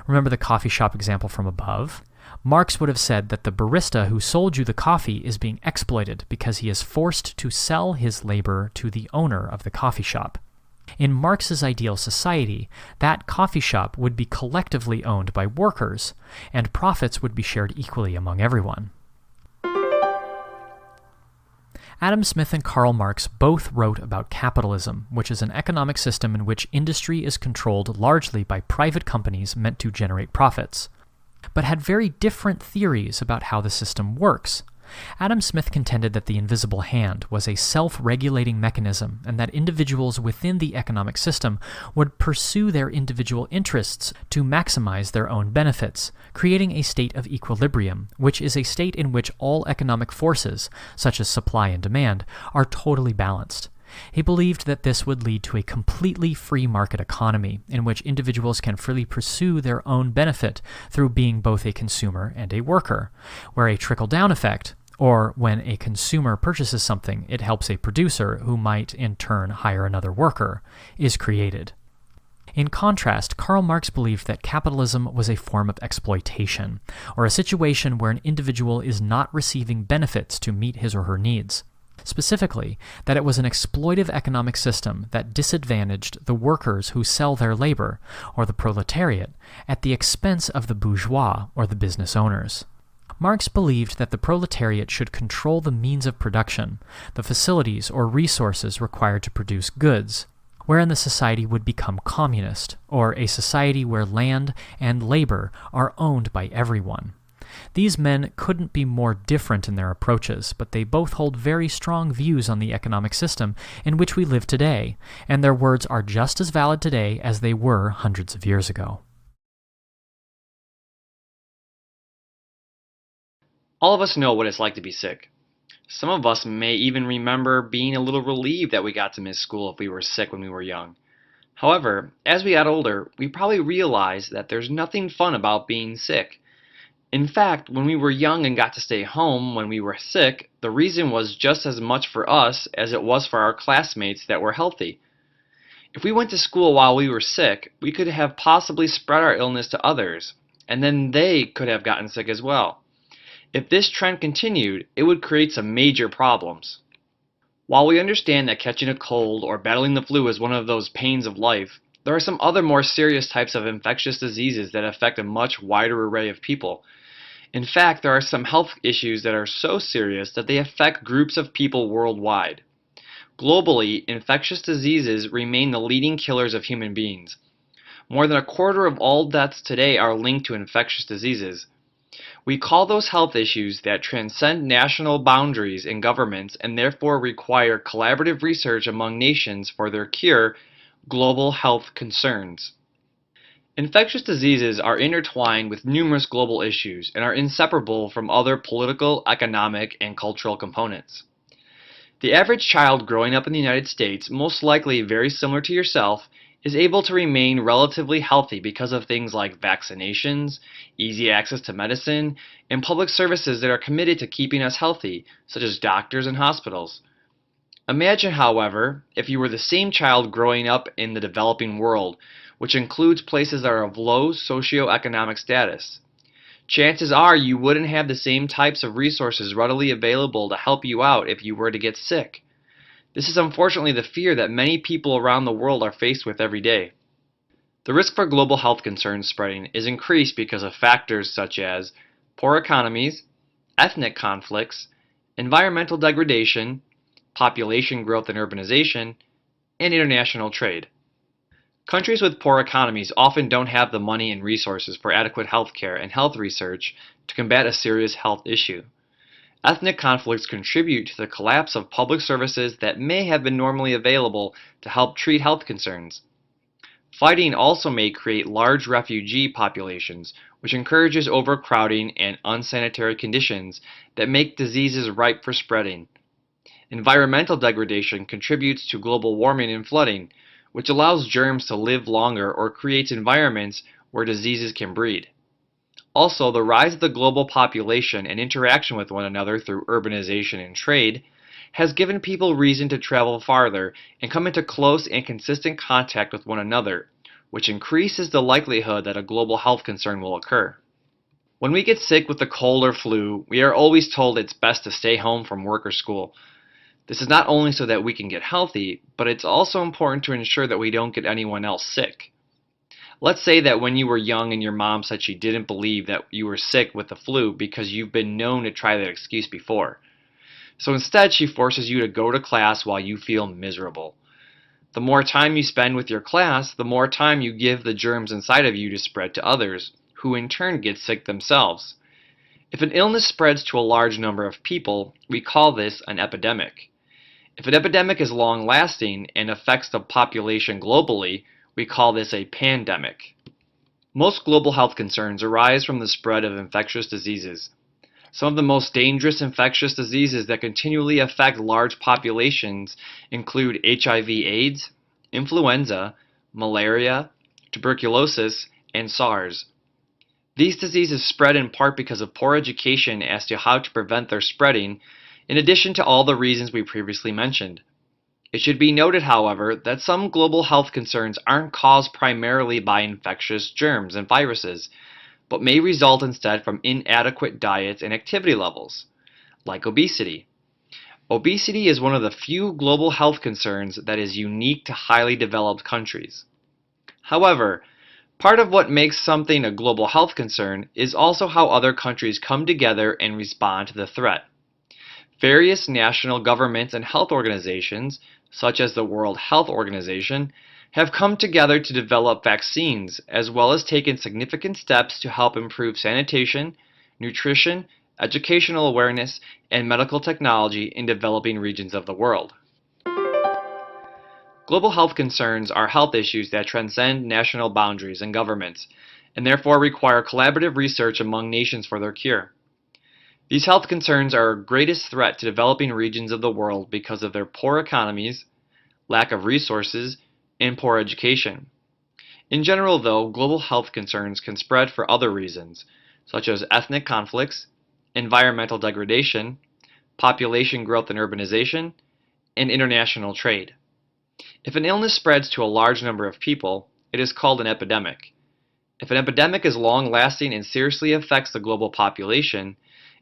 Remember the coffee shop example from above? Marx would have said that the barista who sold you the coffee is being exploited because he is forced to sell his labor to the owner of the coffee shop. In Marx's ideal society, that coffee shop would be collectively owned by workers, and profits would be shared equally among everyone. Adam Smith and Karl Marx both wrote about capitalism, which is an economic system in which industry is controlled largely by private companies meant to generate profits, but had very different theories about how the system works. Adam Smith contended that the invisible hand was a self-regulating mechanism and that individuals within the economic system would pursue their individual interests to maximize their own benefits, creating a state of equilibrium, which is a state in which all economic forces, such as supply and demand, are totally balanced. He believed that this would lead to a completely free market economy in which individuals can freely pursue their own benefit through being both a consumer and a worker, where a trickle-down effect, or when a consumer purchases something, it helps a producer who might in turn hire another worker, is created. In contrast, Karl Marx believed that capitalism was a form of exploitation, or a situation where an individual is not receiving benefits to meet his or her needs. Specifically, that it was an exploitive economic system that disadvantaged the workers who sell their labor, or the proletariat, at the expense of the bourgeois, or the business owners. Marx believed that the proletariat should control the means of production, the facilities or resources required to produce goods, wherein the society would become communist, or a society where land and labor are owned by everyone. These men couldn't be more different in their approaches, but they both hold very strong views on the economic system in which we live today, and their words are just as valid today as they were hundreds of years ago. All of us know what it's like to be sick. Some of us may even remember being a little relieved that we got to miss school if we were sick when we were young. However, as we got older, we probably realized that there's nothing fun about being sick. In fact, when we were young and got to stay home when we were sick, the reason was just as much for us as it was for our classmates that were healthy. If we went to school while we were sick, we could have possibly spread our illness to others, and then they could have gotten sick as well. If this trend continued, it would create some major problems. While we understand that catching a cold or battling the flu is one of those pains of life, there are some other more serious types of infectious diseases that affect a much wider array of people. In fact, there are some health issues that are so serious that they affect groups of people worldwide. Globally, infectious diseases remain the leading killers of human beings. More than a quarter of all deaths today are linked to infectious diseases. We call those health issues that transcend national boundaries and governments and therefore require collaborative research among nations for their cure global health concerns. Infectious diseases are intertwined with numerous global issues and are inseparable from other political, economic, and cultural components. The average child growing up in the United States, most likely very similar to yourself, is able to remain relatively healthy because of things like vaccinations, easy access to medicine, and public services that are committed to keeping us healthy, such as doctors and hospitals. Imagine, however, if you were the same child growing up in the developing world, which includes places that are of low socioeconomic status. Chances are you wouldn't have the same types of resources readily available to help you out if you were to get sick. This is unfortunately the fear that many people around the world are faced with every day. The risk for global health concerns spreading is increased because of factors such as poor economies, ethnic conflicts, environmental degradation, population growth and urbanization, and international trade. Countries with poor economies often don't have the money and resources for adequate health care and health research to combat a serious health issue. Ethnic conflicts contribute to the collapse of public services that may have been normally available to help treat health concerns. Fighting also may create large refugee populations, which encourages overcrowding and unsanitary conditions that make diseases ripe for spreading. Environmental degradation contributes to global warming and flooding, which allows germs to live longer or creates environments where diseases can breed. Also, the rise of the global population and interaction with one another through urbanization and trade has given people reason to travel farther and come into close and consistent contact with one another, which increases the likelihood that a global health concern will occur. When we get sick with a cold or flu, we are always told it's best to stay home from work or school. This is not only so that we can get healthy, but it's also important to ensure that we don't get anyone else sick. Let's say that when you were young and your mom said she didn't believe that you were sick with the flu because you've been known to try that excuse before. So instead, she forces you to go to class while you feel miserable. The more time you spend with your class, the more time you give the germs inside of you to spread to others, who in turn get sick themselves. If an illness spreads to a large number of people, we call this an epidemic. If an epidemic is long-lasting and affects the population globally, we call this a pandemic. Most global health concerns arise from the spread of infectious diseases. Some of the most dangerous infectious diseases that continually affect large populations include HIV/AIDS, influenza, malaria, tuberculosis, and SARS. These diseases spread in part because of poor education as to how to prevent their spreading, in addition to all the reasons we previously mentioned. It should be noted, however, that some global health concerns aren't caused primarily by infectious germs and viruses, but may result instead from inadequate diets and activity levels, like obesity. Obesity is one of the few global health concerns that is unique to highly developed countries. However, part of what makes something a global health concern is also how other countries come together and respond to the threat. Various national governments and health organizations, such as the World Health Organization, have come together to develop vaccines, as well as taken significant steps to help improve sanitation, nutrition, educational awareness, and medical technology in developing regions of the world. Global health concerns are health issues that transcend national boundaries and governments, and therefore require collaborative research among nations for their cure. These health concerns are our greatest threat to developing regions of the world because of their poor economies, lack of resources, and poor education. In general, though, global health concerns can spread for other reasons, such as ethnic conflicts, environmental degradation, population growth and urbanization, and international trade. If an illness spreads to a large number of people, it is called an epidemic. If an epidemic is long-lasting and seriously affects the global population,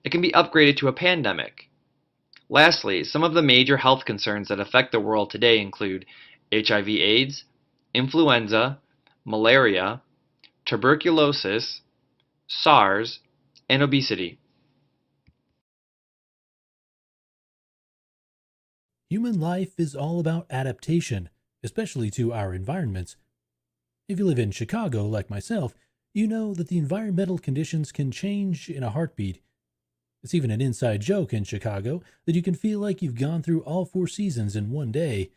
it can be upgraded to a pandemic. Lastly, some of the major health concerns that affect the world today include HIV/AIDS, influenza, malaria, tuberculosis, SARS, and obesity. Human life is all about adaptation, especially to our environments. If you live in Chicago, like myself, you know that the environmental conditions can change in a heartbeat. It's even an inside joke in Chicago that you can feel like you've gone through all 4 seasons in one day.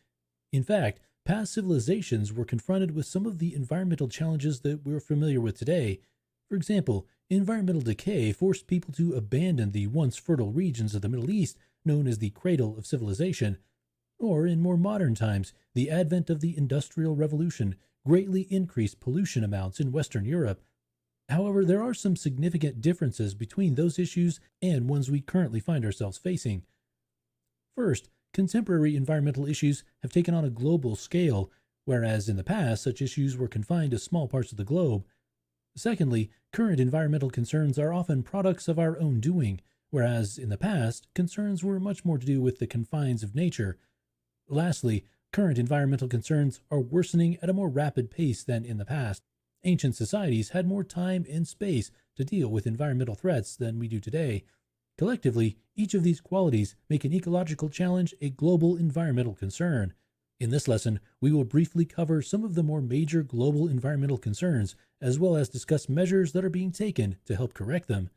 In fact, past civilizations were confronted with some of the environmental challenges that we're familiar with today. For example, environmental decay forced people to abandon the once fertile regions of the Middle East known as the cradle of civilization. Or in more modern times, the advent of the Industrial Revolution greatly increased pollution amounts in Western Europe. However, there are some significant differences between those issues and ones we currently find ourselves facing. First, contemporary environmental issues have taken on a global scale, whereas in the past such issues were confined to small parts of the globe. Secondly, current environmental concerns are often products of our own doing, whereas in the past, concerns were much more to do with the confines of nature. Lastly, current environmental concerns are worsening at a more rapid pace than in the past. Ancient societies had more time and space to deal with environmental threats than we do today. Collectively, each of these qualities make an ecological challenge a global environmental concern. In this lesson, we will briefly cover some of the more major global environmental concerns, as well as discuss measures that are being taken to help correct them.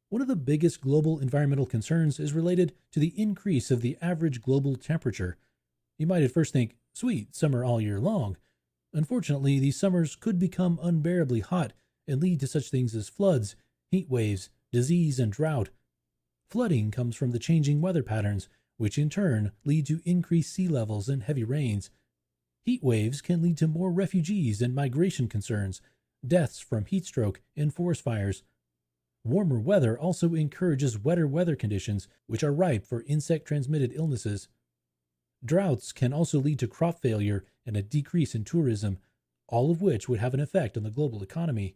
One of the biggest global environmental concerns is related to the increase of the average global temperature. You might at first think, sweet, summer all year long. Unfortunately, these summers could become unbearably hot and lead to such things as floods, heat waves, disease, and drought. Flooding comes from the changing weather patterns, which in turn lead to increased sea levels and heavy rains. Heat waves can lead to more refugees and migration concerns, deaths from heat stroke and forest fires. Warmer weather also encourages wetter weather conditions, which are ripe for insect-transmitted illnesses. Droughts can also lead to crop failure and a decrease in tourism, all of which would have an effect on the global economy.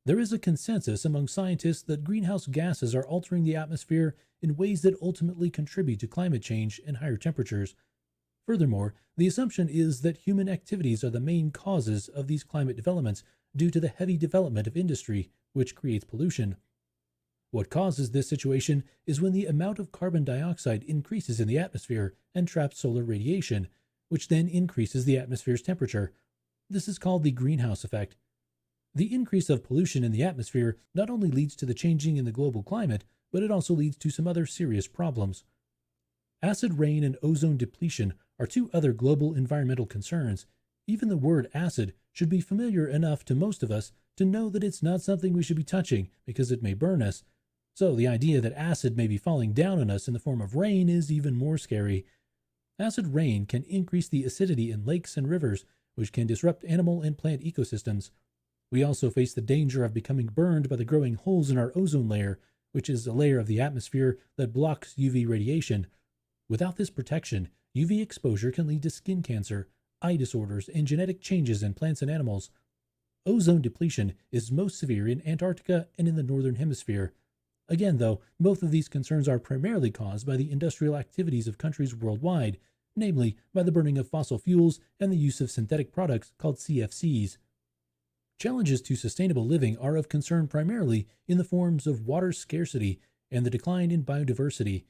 There is a consensus among scientists that greenhouse gases are altering the atmosphere in ways that ultimately contribute to climate change and higher temperatures. Furthermore, the assumption is that human activities are the main causes of these climate developments due to the heavy development of industry, which creates pollution. What causes this situation is when the amount of carbon dioxide increases in the atmosphere and traps solar radiation, which then increases the atmosphere's temperature. This is called the greenhouse effect. The increase of pollution in the atmosphere not only leads to the changing in the global climate, but it also leads to some other serious problems. Acid rain and ozone depletion are two other global environmental concerns. Even the word acid should be familiar enough to most of us to know that it's not something we should be touching because it may burn us. So the idea that acid may be falling down on us in the form of rain is even more scary. Acid rain can increase the acidity in lakes and rivers, which can disrupt animal and plant ecosystems. We also face the danger of becoming burned by the growing holes in our ozone layer, which is a layer of the atmosphere that blocks UV radiation. Without this protection, UV exposure can lead to skin cancer, eye disorders, and genetic changes in plants and animals. Ozone depletion is most severe in Antarctica and in the northern hemisphere. Again, though, both of these concerns are primarily caused by the industrial activities of countries worldwide, namely by the burning of fossil fuels and the use of synthetic products called CFCs. Challenges to sustainable living are of concern primarily in the forms of water scarcity and the decline in biodiversity.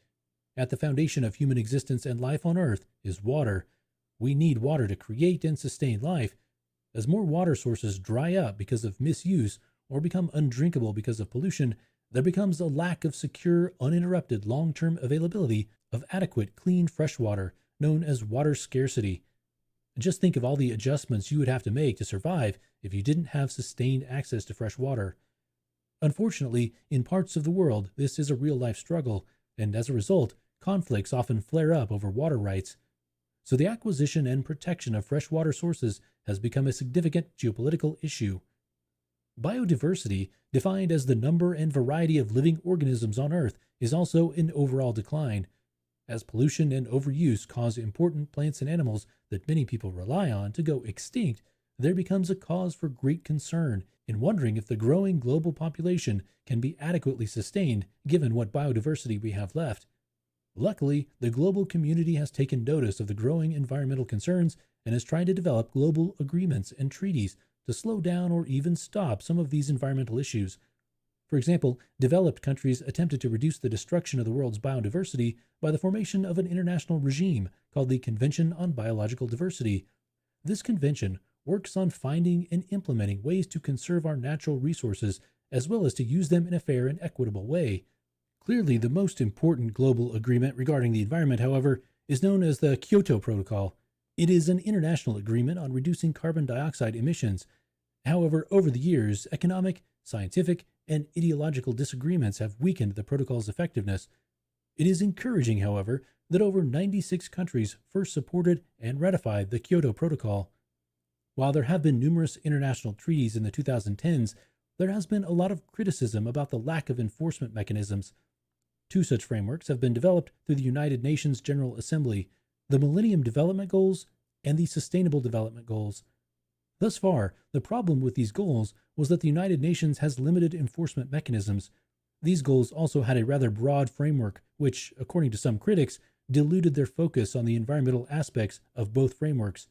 At the foundation of human existence and life on Earth is water. We need water to create and sustain life. As more water sources dry up because of misuse or become undrinkable because of pollution, there becomes a lack of secure, uninterrupted long-term availability of adequate, clean, fresh water, known as water scarcity. Just think of all the adjustments you would have to make to survive if you didn't have sustained access to fresh water. Unfortunately, in parts of the world, this is a real-life struggle, and as a result, conflicts often flare up over water rights. So the acquisition and protection of freshwater sources has become a significant geopolitical issue. Biodiversity, defined as the number and variety of living organisms on Earth, is also in overall decline. As pollution and overuse cause important plants and animals that many people rely on to go extinct, there becomes a cause for great concern in wondering if the growing global population can be adequately sustained given what biodiversity we have left. Luckily, the global community has taken notice of the growing environmental concerns and has tried to develop global agreements and treaties to slow down or even stop some of these environmental issues. For example, developed countries attempted to reduce the destruction of the world's biodiversity by the formation of an international regime called the Convention on Biological Diversity. This convention works on finding and implementing ways to conserve our natural resources as well as to use them in a fair and equitable way. Clearly, the most important global agreement regarding the environment, however, is known as the Kyoto Protocol. It is an international agreement on reducing carbon dioxide emissions. However, over the years, economic, scientific, and ideological disagreements have weakened the protocol's effectiveness. It is encouraging, however, that over 96 countries first supported and ratified the Kyoto Protocol. While there have been numerous international treaties in the 2010s, there has been a lot of criticism about the lack of enforcement mechanisms. Two such frameworks have been developed through the United Nations General Assembly, the Millennium Development Goals and the Sustainable Development Goals. Thus far, the problem with these goals was that the United Nations has limited enforcement mechanisms. These goals also had a rather broad framework, which, according to some critics, diluted their focus on the environmental aspects of both frameworks.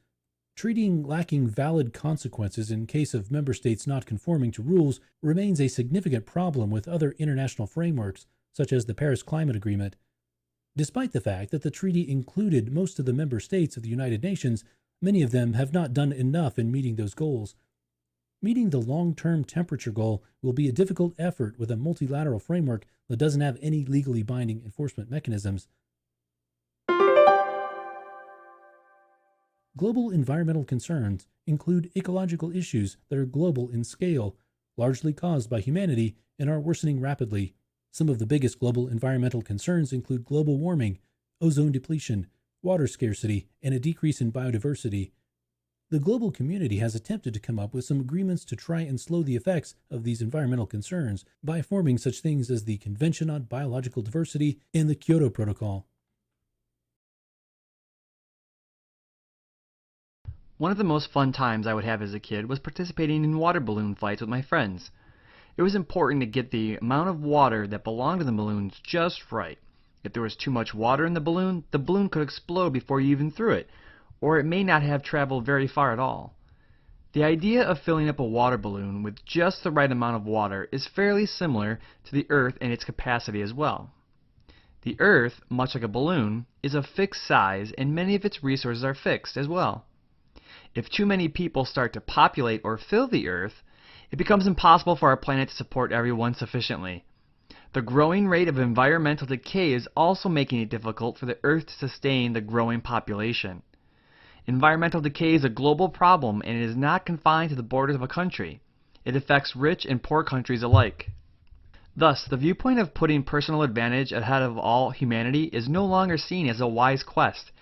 Treating lacking valid consequences in case of member states not conforming to rules remains a significant problem with other international frameworks, such as the Paris Climate Agreement. Despite the fact that the treaty included most of the member states of the United Nations, many of them have not done enough in meeting those goals. Meeting the long-term temperature goal will be a difficult effort with a multilateral framework that doesn't have any legally binding enforcement mechanisms. Global environmental concerns include ecological issues that are global in scale, largely caused by humanity, and are worsening rapidly. Some of the biggest global environmental concerns include global warming, ozone depletion, water scarcity, and a decrease in biodiversity. The global community has attempted to come up with some agreements to try and slow the effects of these environmental concerns by forming such things as the Convention on Biological Diversity and the Kyoto Protocol. One of the most fun times I would have as a kid was participating in water balloon fights with my friends. It was important to get the amount of water that belonged to the balloons just right. If there was too much water in the balloon could explode before you even threw it, or it may not have traveled very far at all. The idea of filling up a water balloon with just the right amount of water is fairly similar to the Earth and its capacity as well. The Earth, much like a balloon, is of fixed size and many of its resources are fixed as well. If too many people start to populate or fill the Earth, it becomes impossible for our planet to support everyone sufficiently. The growing rate of environmental decay is also making it difficult for the Earth to sustain the growing population. Environmental decay is a global problem and it is not confined to the borders of a country. It affects rich and poor countries alike. Thus, the viewpoint of putting personal advantage ahead of all humanity is no longer seen as a wise quest,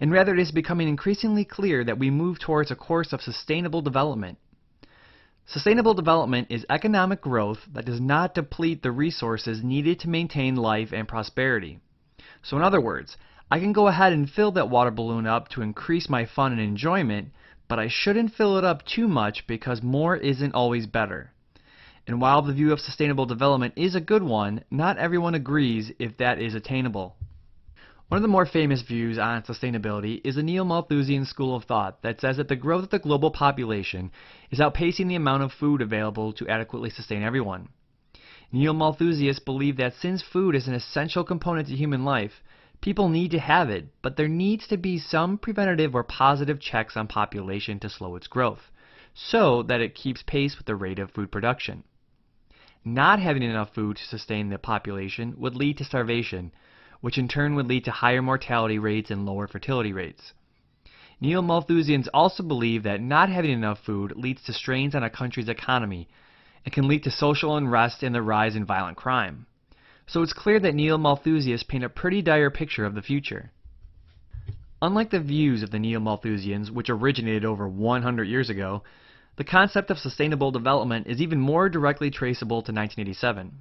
and rather it is becoming increasingly clear that we move towards a course of sustainable development. Sustainable development is economic growth that does not deplete the resources needed to maintain life and prosperity. So in other words, I can go ahead and fill that water balloon up to increase my fun and enjoyment, but I shouldn't fill it up too much because more isn't always better. And while the view of sustainable development is a good one, not everyone agrees if that is attainable. One of the more famous views on sustainability is the Neo-Malthusian school of thought that says that the growth of the global population is outpacing the amount of food available to adequately sustain everyone. Neo-Malthusians believe that since food is an essential component to human life, people need to have it, but there needs to be some preventative or positive checks on population to slow its growth, so that it keeps pace with the rate of food production. Not having enough food to sustain the population would lead to starvation, which in turn would lead to higher mortality rates and lower fertility rates. Neo-Malthusians also believe that not having enough food leads to strains on a country's economy and can lead to social unrest and the rise in violent crime. So it's clear that Neo-Malthusians paint a pretty dire picture of the future. Unlike the views of the Neo-Malthusians, which originated over 100 years ago, the concept of sustainable development is even more directly traceable to 1987.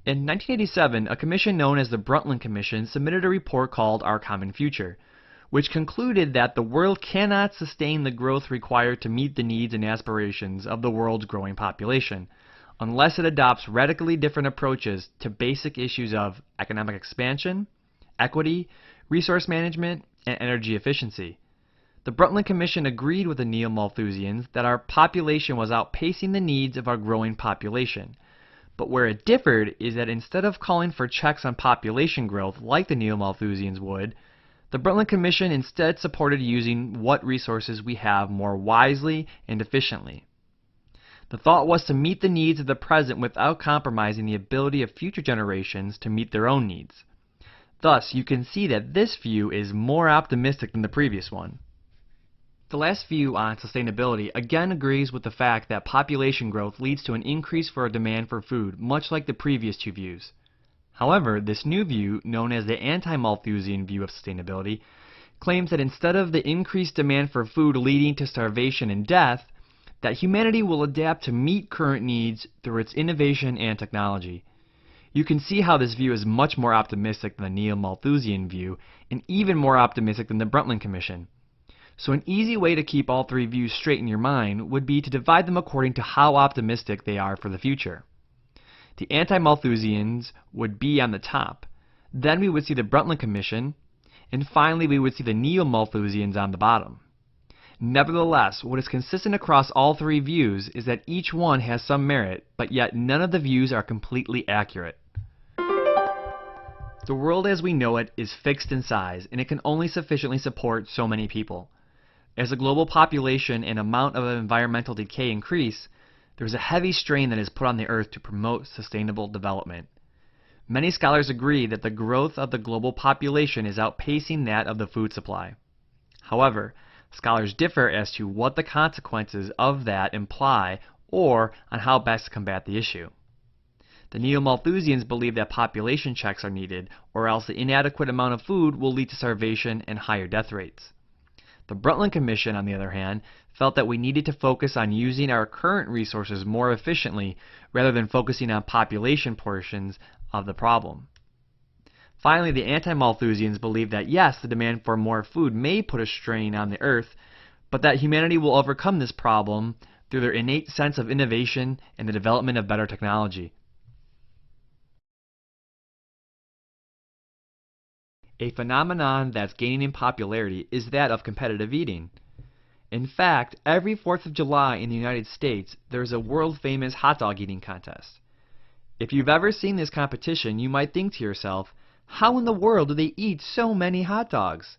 In 1987, a commission known as the Brundtland Commission submitted a report called Our Common Future, which concluded that the world cannot sustain the growth required to meet the needs and aspirations of the world's growing population, unless it adopts radically different approaches to basic issues of economic expansion, equity, resource management, and energy efficiency. The Brundtland Commission agreed with the Neo-Malthusians that our population was outpacing the needs of our growing population, But where it differed is that instead of calling for checks on population growth like the Neo-Malthusians would, the Brundtland Commission instead supported using what resources we have more wisely and efficiently. The thought was to meet the needs of the present without compromising the ability of future generations to meet their own needs. Thus, you can see that this view is more optimistic than the previous one. The last view on sustainability again agrees with the fact that population growth leads to an increase for a demand for food, much like the previous two views. However, this new view, known as the anti-Malthusian view of sustainability, claims that instead of the increased demand for food leading to starvation and death, that humanity will adapt to meet current needs through its innovation and technology. You can see how this view is much more optimistic than the Neo-Malthusian view, and even more optimistic than the Brundtland Commission. So an easy way to keep all three views straight in your mind would be to divide them according to how optimistic they are for the future. The anti-Malthusians would be on the top, then we would see the Brundtland Commission, and finally we would see the Neo-Malthusians on the bottom. Nevertheless, what is consistent across all three views is that each one has some merit, but yet none of the views are completely accurate. The world as we know it is fixed in size, and it can only sufficiently support so many people. As the global population and amount of environmental decay increase, there is a heavy strain that is put on the Earth to promote sustainable development. Many scholars agree that the growth of the global population is outpacing that of the food supply. However, scholars differ as to what the consequences of that imply or on how best to combat the issue. The Neo-Malthusians believe that population checks are needed, or else the inadequate amount of food will lead to starvation and higher death rates. The Brundtland Commission, on the other hand, felt that we needed to focus on using our current resources more efficiently rather than focusing on population portions of the problem. Finally, the anti-Malthusians believe that yes, the demand for more food may put a strain on the Earth, but that humanity will overcome this problem through their innate sense of innovation and the development of better technology. A phenomenon that's gaining in popularity is that of competitive eating. In fact, every 4th of July in the United States, there's a world-famous hot dog eating contest. If you've ever seen this competition, you might think to yourself, how in the world do they eat so many hot dogs?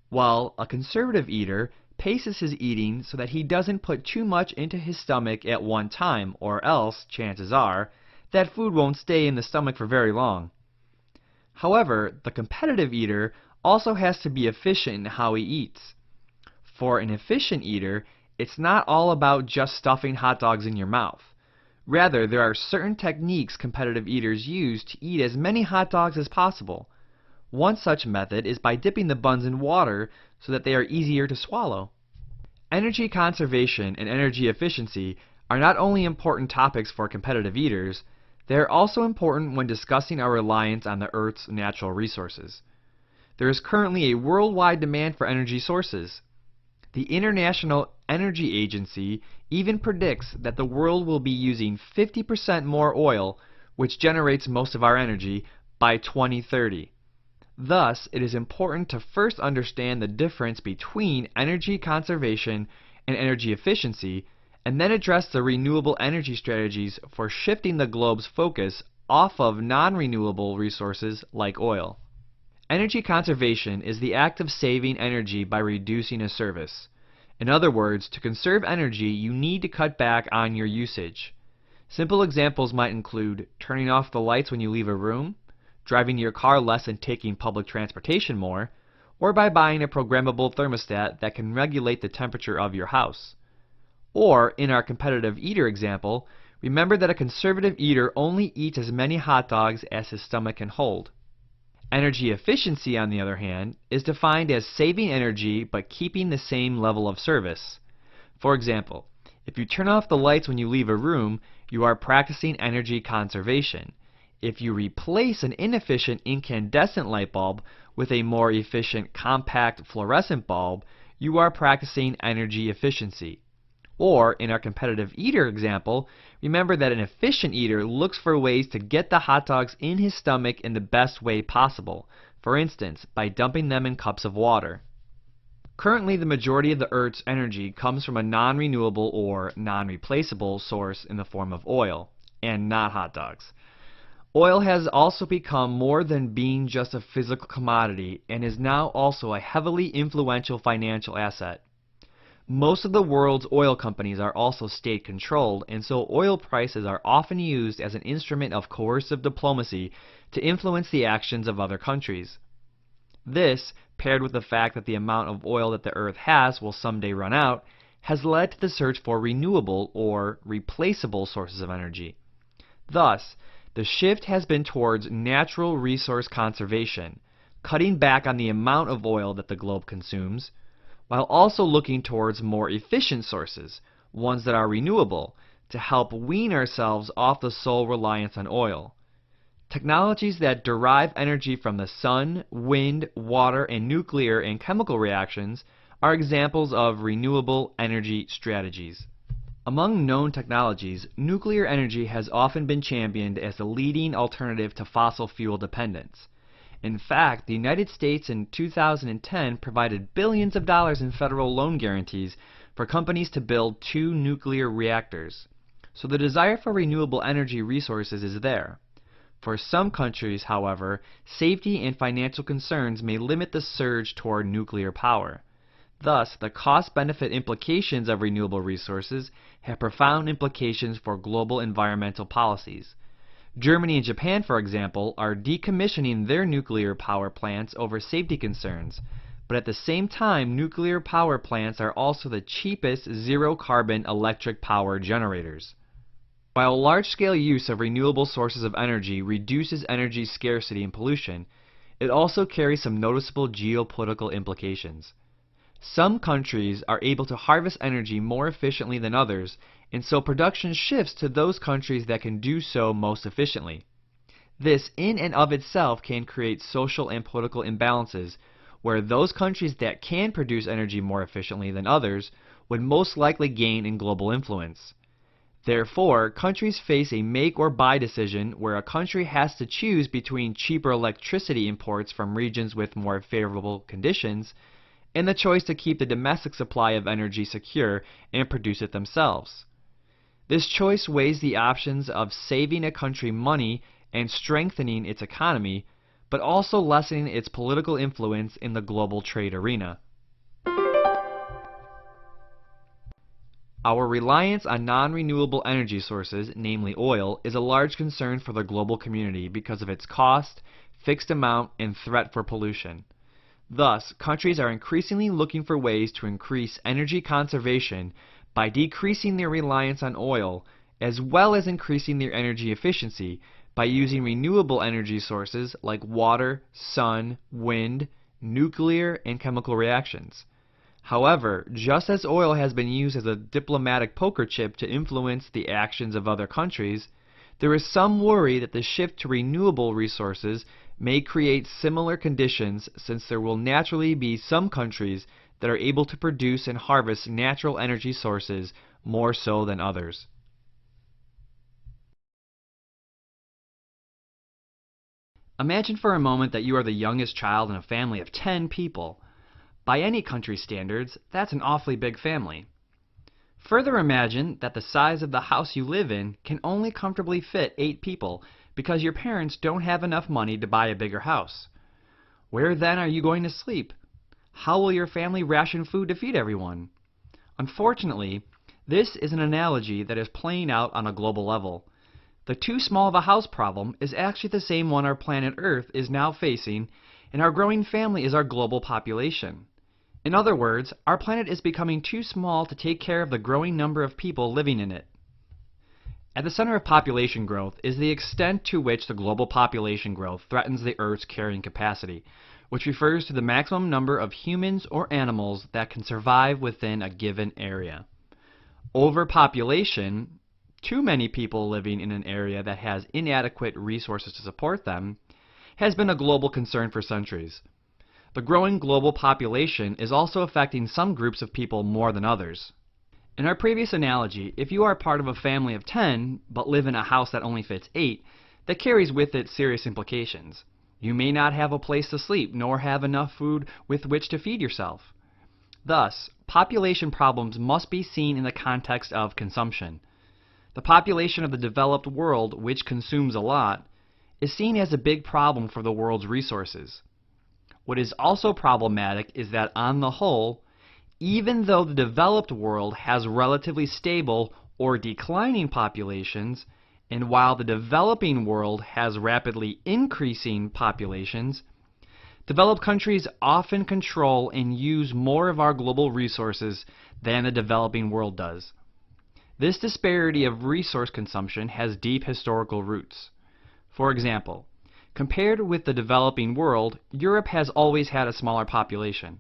Well, a conservative eater paces his eating so that he doesn't put too much into his stomach at one time, or else, chances are, that food won't stay in the stomach for very long. However, the competitive eater also has to be efficient in how he eats. For an efficient eater, it's not all about just stuffing hot dogs in your mouth. Rather, there are certain techniques competitive eaters use to eat as many hot dogs as possible. One such method is by dipping the buns in water so that they are easier to swallow. Energy conservation and energy efficiency are not only important topics for competitive eaters, they are also important when discussing our reliance on the Earth's natural resources. There is currently a worldwide demand for energy sources. The International Energy Agency even predicts that the world will be using 50% more oil, which generates most of our energy, by 2030. Thus, it is important to first understand the difference between energy conservation and energy efficiency, and then address the renewable energy strategies for shifting the globe's focus off of non-renewable resources like oil. Energy conservation is the act of saving energy by reducing a service. In other words, to conserve energy, you need to cut back on your usage. Simple examples might include turning off the lights when you leave a room, driving your car less and taking public transportation more, or by buying a programmable thermostat that can regulate the temperature of your house. Or, in our competitive eater example, remember that a conservative eater only eats as many hot dogs as his stomach can hold. Energy efficiency, on the other hand, is defined as saving energy but keeping the same level of service. For example, if you turn off the lights when you leave a room, you are practicing energy conservation. If you replace an inefficient incandescent light bulb with a more efficient compact fluorescent bulb, you are practicing energy efficiency. Or, in our competitive eater example, remember that an efficient eater looks for ways to get the hot dogs in his stomach in the best way possible, for instance, by dumping them in cups of water. Currently, the majority of the Earth's energy comes from a non-renewable or non-replaceable source in the form of oil. and not hot dogs. Oil has also become more than being just a physical commodity and is now also a heavily influential financial asset. Most of the world's oil companies are also state-controlled, and so oil prices are often used as an instrument of coercive diplomacy to influence the actions of other countries. This, paired with the fact that the amount of oil that the Earth has will someday run out, has led to the search for renewable or replaceable sources of energy. Thus, the shift has been towards natural resource conservation, cutting back on the amount of oil that the globe consumes, while also looking towards more efficient sources, ones that are renewable, to help wean ourselves off the sole reliance on oil. Technologies that derive energy from the sun, wind, water, and nuclear and chemical reactions are examples of renewable energy strategies. Among known technologies, nuclear energy has often been championed as the leading alternative to fossil fuel dependence. In fact, the United States in 2010 provided billions of dollars in federal loan guarantees for companies to build 2 nuclear reactors. So the desire for renewable energy resources is there. For some countries, however, safety and financial concerns may limit the surge toward nuclear power. Thus, the cost-benefit implications of renewable resources have profound implications for global environmental policies. Germany and Japan, for example, are decommissioning their nuclear power plants over safety concerns, but at the same time, nuclear power plants are also the cheapest zero-carbon electric power generators. While large-scale use of renewable sources of energy reduces energy scarcity and pollution, it also carries some noticeable geopolitical implications. Some countries are able to harvest energy more efficiently than others, and so production shifts to those countries that can do so most efficiently. This in and of itself can create social and political imbalances, where those countries that can produce energy more efficiently than others would most likely gain in global influence. Therefore, countries face a make or buy decision where a country has to choose between cheaper electricity imports from regions with more favorable conditions and the choice to keep the domestic supply of energy secure and produce it themselves. This choice weighs the options of saving a country money and strengthening its economy, but also lessening its political influence in the global trade arena. Our reliance on non-renewable energy sources, namely oil, is a large concern for the global community because of its cost, fixed amount, and threat for pollution. Thus, countries are increasingly looking for ways to increase energy conservation by decreasing their reliance on oil, as well as increasing their energy efficiency by using renewable energy sources like water, sun, wind, nuclear, and chemical reactions. However, just as oil has been used as a diplomatic poker chip to influence the actions of other countries, there is some worry that the shift to renewable resources may create similar conditions, since there will naturally be some countries that are able to produce and harvest natural energy sources more so than others. Imagine for a moment that you are the youngest child in a family of 10 people. By any country's standards, that's an awfully big family. Further, imagine that the size of the house you live in can only comfortably fit 8 people because your parents don't have enough money to buy a bigger house. Where then are you going to sleep? How will your family ration food to feed everyone? Unfortunately, this is an analogy that is playing out on a global level. The too small of a house problem is actually the same one our planet Earth is now facing, and our growing family is our global population. In other words, our planet is becoming too small to take care of the growing number of people living in it. At the center of population growth is the extent to which the global population growth threatens the Earth's carrying capacity, which refers to the maximum number of humans or animals that can survive within a given area. Overpopulation, too many people living in an area that has inadequate resources to support them, has been a global concern for centuries. The growing global population is also affecting some groups of people more than others. In our previous analogy, if you are part of a family of 10 but live in a house that only fits 8, that carries with it serious implications. You may not have a place to sleep, nor have enough food with which to feed yourself. Thus, population problems must be seen in the context of consumption. The population of the developed world, which consumes a lot, is seen as a big problem for the world's resources. What is also problematic is that on the whole, even though the developed world has relatively stable or declining populations, and while the developing world has rapidly increasing populations, developed countries often control and use more of our global resources than the developing world does. This disparity of resource consumption has deep historical roots. For example, compared with the developing world, Europe has always had a smaller population.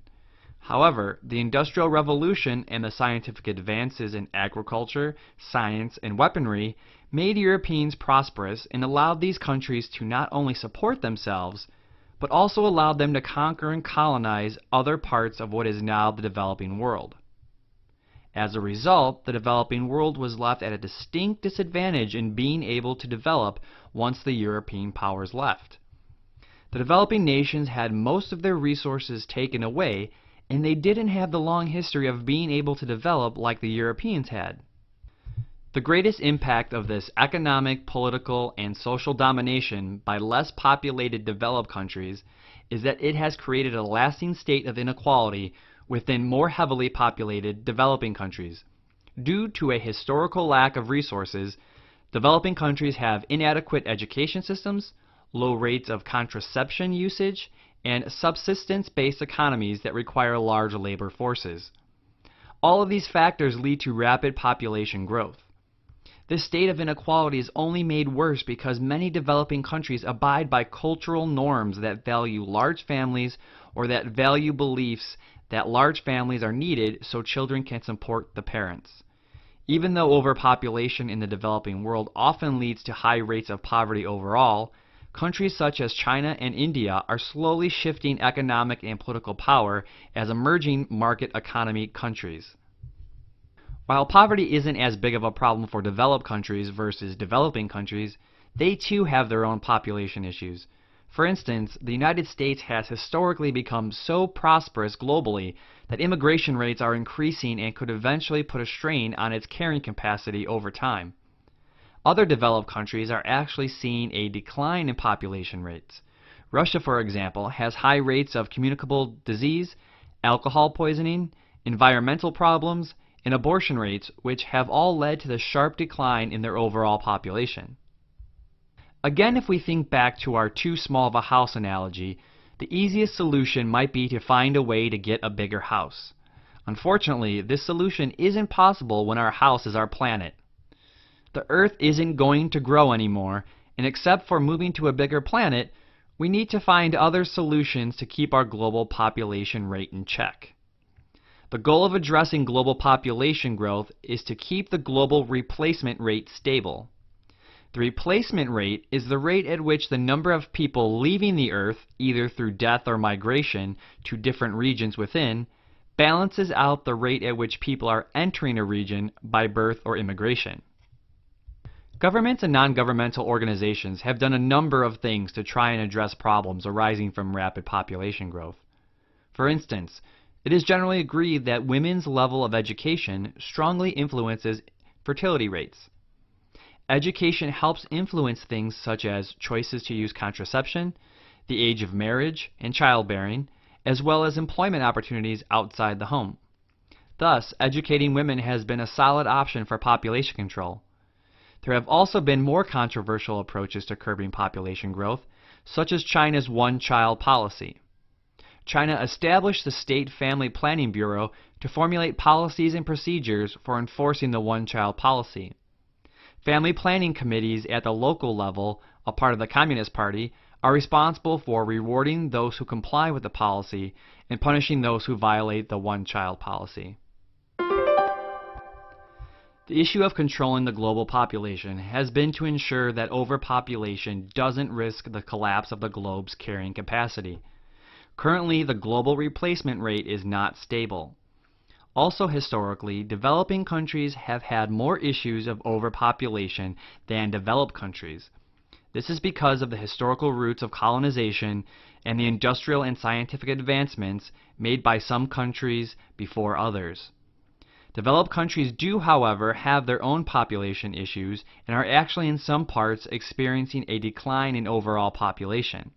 However, the Industrial Revolution and the scientific advances in agriculture, science, and weaponry made Europeans prosperous and allowed these countries to not only support themselves, but also allowed them to conquer and colonize other parts of what is now the developing world. As a result, the developing world was left at a distinct disadvantage in being able to develop once the European powers left. The developing nations had most of their resources taken away, and they didn't have the long history of being able to develop like the Europeans had. The greatest impact of this economic, political, and social domination by less populated developed countries is that it has created a lasting state of inequality within more heavily populated developing countries. Due to a historical lack of resources, developing countries have inadequate education systems, low rates of contraception usage, and subsistence-based economies that require large labor forces. All of these factors lead to rapid population growth. This state of inequality is only made worse because many developing countries abide by cultural norms that value large families or that value beliefs that large families are needed so children can support the parents. Even though overpopulation in the developing world often leads to high rates of poverty overall, countries such as China and India are slowly shifting economic and political power as emerging market economy countries. While poverty isn't as big of a problem for developed countries versus developing countries, they too have their own population issues. For instance, the United States has historically become so prosperous globally that immigration rates are increasing and could eventually put a strain on its carrying capacity over time. Other developed countries are actually seeing a decline in population rates. Russia, for example, has high rates of communicable disease, alcohol poisoning, environmental problems, and abortion rates, which have all led to the sharp decline in their overall population. Again, if we think back to our too small of a house analogy, the easiest solution might be to find a way to get a bigger house. Unfortunately, this solution isn't possible when our house is our planet. The Earth isn't going to grow anymore, and except for moving to a bigger planet, we need to find other solutions to keep our global population rate in check. The goal of addressing global population growth is to keep the global replacement rate stable. The replacement rate is the rate at which the number of people leaving the Earth, either through death or migration to different regions within, balances out the rate at which people are entering a region by birth or immigration. Governments and non-governmental organizations have done a number of things to try and address problems arising from rapid population growth. For instance, it is generally agreed that women's level of education strongly influences fertility rates. Education helps influence things such as choices to use contraception, the age of marriage and childbearing, as well as employment opportunities outside the home. Thus, educating women has been a solid option for population control. There have also been more controversial approaches to curbing population growth, such as China's one-child policy. China established the State Family Planning Bureau to formulate policies and procedures for enforcing the one-child policy. Family planning committees at the local level, a part of the Communist Party, are responsible for rewarding those who comply with the policy and punishing those who violate the one-child policy. The issue of controlling the global population has been to ensure that overpopulation doesn't risk the collapse of the globe's carrying capacity. Currently, the global replacement rate is not stable. Also historically, developing countries have had more issues of overpopulation than developed countries. This is because of the historical roots of colonization and the industrial and scientific advancements made by some countries before others. Developed countries do, however, have their own population issues and are actually in some parts experiencing a decline in overall population.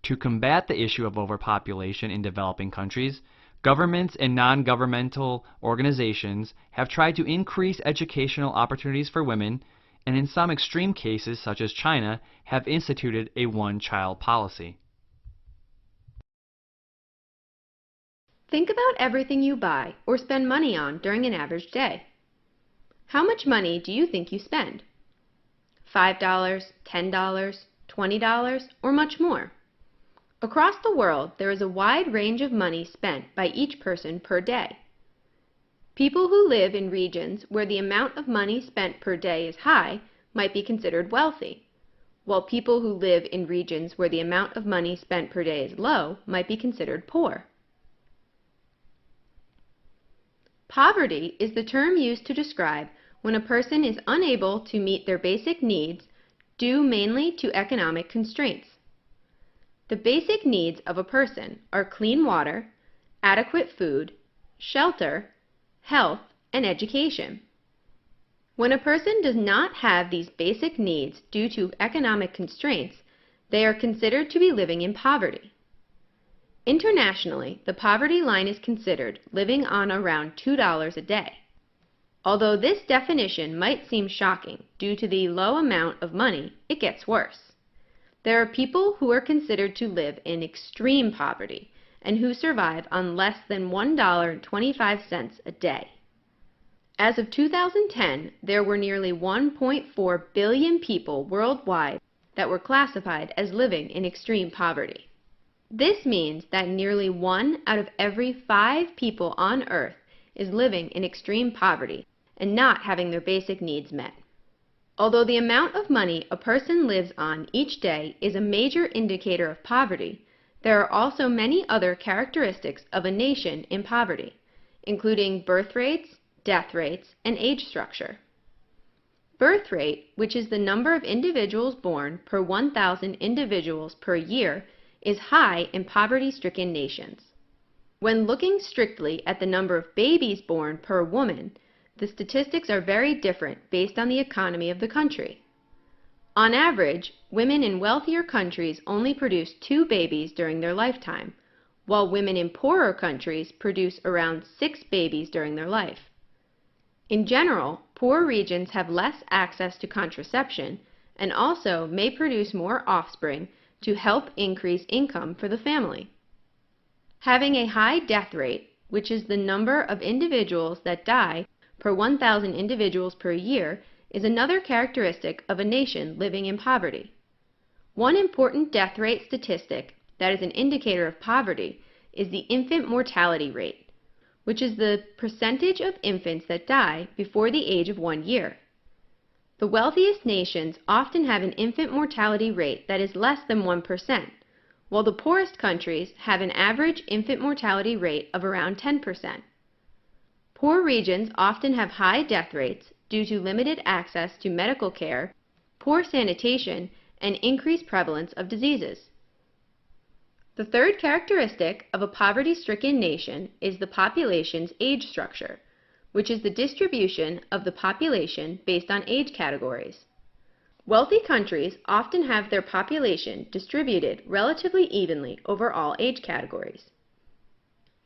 To combat the issue of overpopulation in developing countries, governments and non-governmental organizations have tried to increase educational opportunities for women, and in some extreme cases, such as China, have instituted a one-child policy. Think about everything you buy or spend money on during an average day. How much money do you think you spend? $5, $10, $20, or much more? Across the world, there is a wide range of money spent by each person per day. People who live in regions where the amount of money spent per day is high might be considered wealthy, while people who live in regions where the amount of money spent per day is low might be considered poor. Poverty is the term used to describe when a person is unable to meet their basic needs due mainly to economic constraints. The basic needs of a person are clean water, adequate food, shelter, health, and education. When a person does not have these basic needs due to economic constraints, they are considered to be living in poverty. Internationally, the poverty line is considered living on around $2 a day. Although this definition might seem shocking due to the low amount of money, it gets worse. There are people who are considered to live in extreme poverty and who survive on less than $1.25 a day. As of 2010, there were nearly 1.4 billion people worldwide that were classified as living in extreme poverty. This means that nearly 1 out of every 5 people on Earth is living in extreme poverty and not having their basic needs met. Although the amount of money a person lives on each day is a major indicator of poverty, there are also many other characteristics of a nation in poverty, including birth rates, death rates, and age structure. Birth rate, which is the number of individuals born per 1,000 individuals per year, is high in poverty-stricken nations. When looking strictly at the number of babies born per woman, the statistics are very different based on the economy of the country. On average, women in wealthier countries only produce 2 babies during their lifetime, while women in poorer countries produce around 6 babies during their life. In general, poor regions have less access to contraception and also may produce more offspring to help increase income for the family. Having a high death rate, which is the number of individuals that die per 1,000 individuals per year, is another characteristic of a nation living in poverty. One important death rate statistic that is an indicator of poverty is the infant mortality rate, which is the percentage of infants that die before the age of 1 year. The wealthiest nations often have an infant mortality rate that is less than 1%, while the poorest countries have an average infant mortality rate of around 10%. Poor regions often have high death rates due to limited access to medical care, poor sanitation, and increased prevalence of diseases. The third characteristic of a poverty-stricken nation is the population's age structure, which is the distribution of the population based on age categories. Wealthy countries often have their population distributed relatively evenly over all age categories.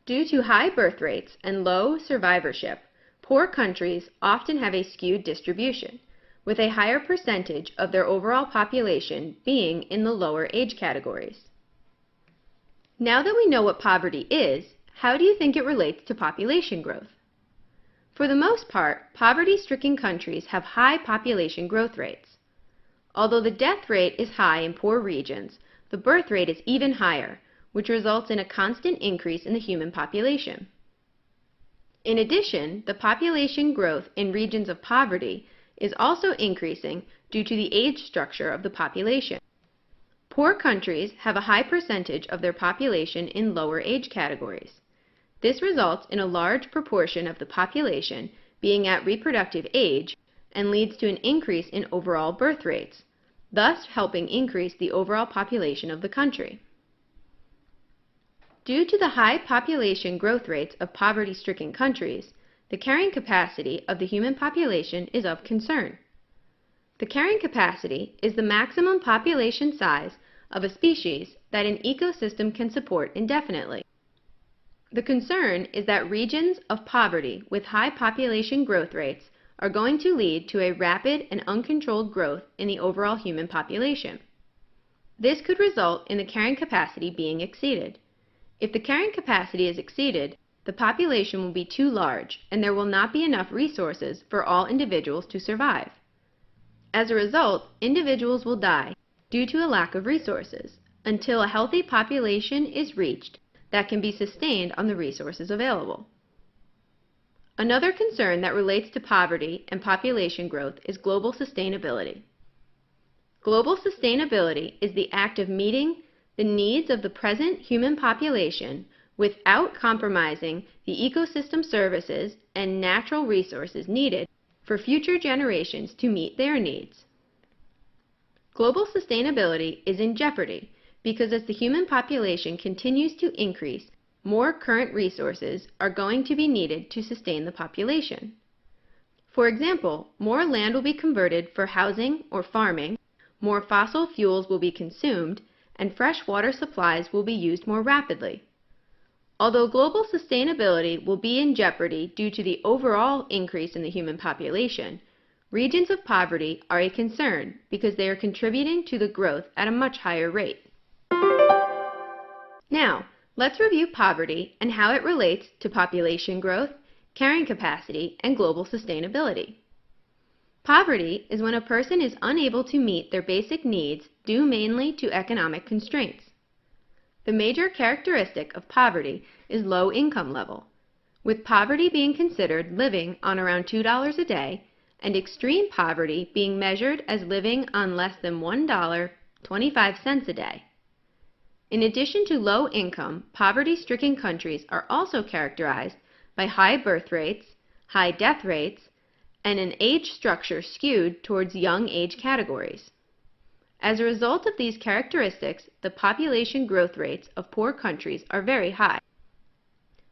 Due to high birth rates and low survivorship, poor countries often have a skewed distribution, with a higher percentage of their overall population being in the lower age categories. Now that we know what poverty is, how do you think it relates to population growth? For the most part, poverty-stricken countries have high population growth rates. Although the death rate is high in poor regions, the birth rate is even higher, which results in a constant increase in the human population. In addition, the population growth in regions of poverty is also increasing due to the age structure of the population. Poor countries have a high percentage of their population in lower age categories. This results in a large proportion of the population being at reproductive age and leads to an increase in overall birth rates, thus helping increase the overall population of the country. Due to the high population growth rates of poverty-stricken countries, the carrying capacity of the human population is of concern. The carrying capacity is the maximum population size of a species that an ecosystem can support indefinitely. The concern is that regions of poverty with high population growth rates are going to lead to a rapid and uncontrolled growth in the overall human population. This could result in the carrying capacity being exceeded. If the carrying capacity is exceeded, the population will be too large and there will not be enough resources for all individuals to survive. As a result, individuals will die due to a lack of resources until a healthy population is reached that can be sustained on the resources available. Another concern that relates to poverty and population growth is global sustainability. Global sustainability is the act of meeting the needs of the present human population without compromising the ecosystem services and natural resources needed for future generations to meet their needs. Global sustainability is in jeopardy because as the human population continues to increase, more current resources are going to be needed to sustain the population. For example, more land will be converted for housing or farming, more fossil fuels will be consumed, and fresh water supplies will be used more rapidly. Although global sustainability will be in jeopardy due to the overall increase in the human population, regions of poverty are a concern because they are contributing to the growth at a much higher rate. Now, let's review poverty and how it relates to population growth, carrying capacity, and global sustainability. Poverty is when a person is unable to meet their basic needs due mainly to economic constraints. The major characteristic of poverty is low income level, with poverty being considered living on around $2 a day and extreme poverty being measured as living on less than $1.25 a day. In addition to low income, poverty-stricken countries are also characterized by high birth rates, high death rates, and an age structure skewed towards young age categories. As a result of these characteristics, the population growth rates of poor countries are very high.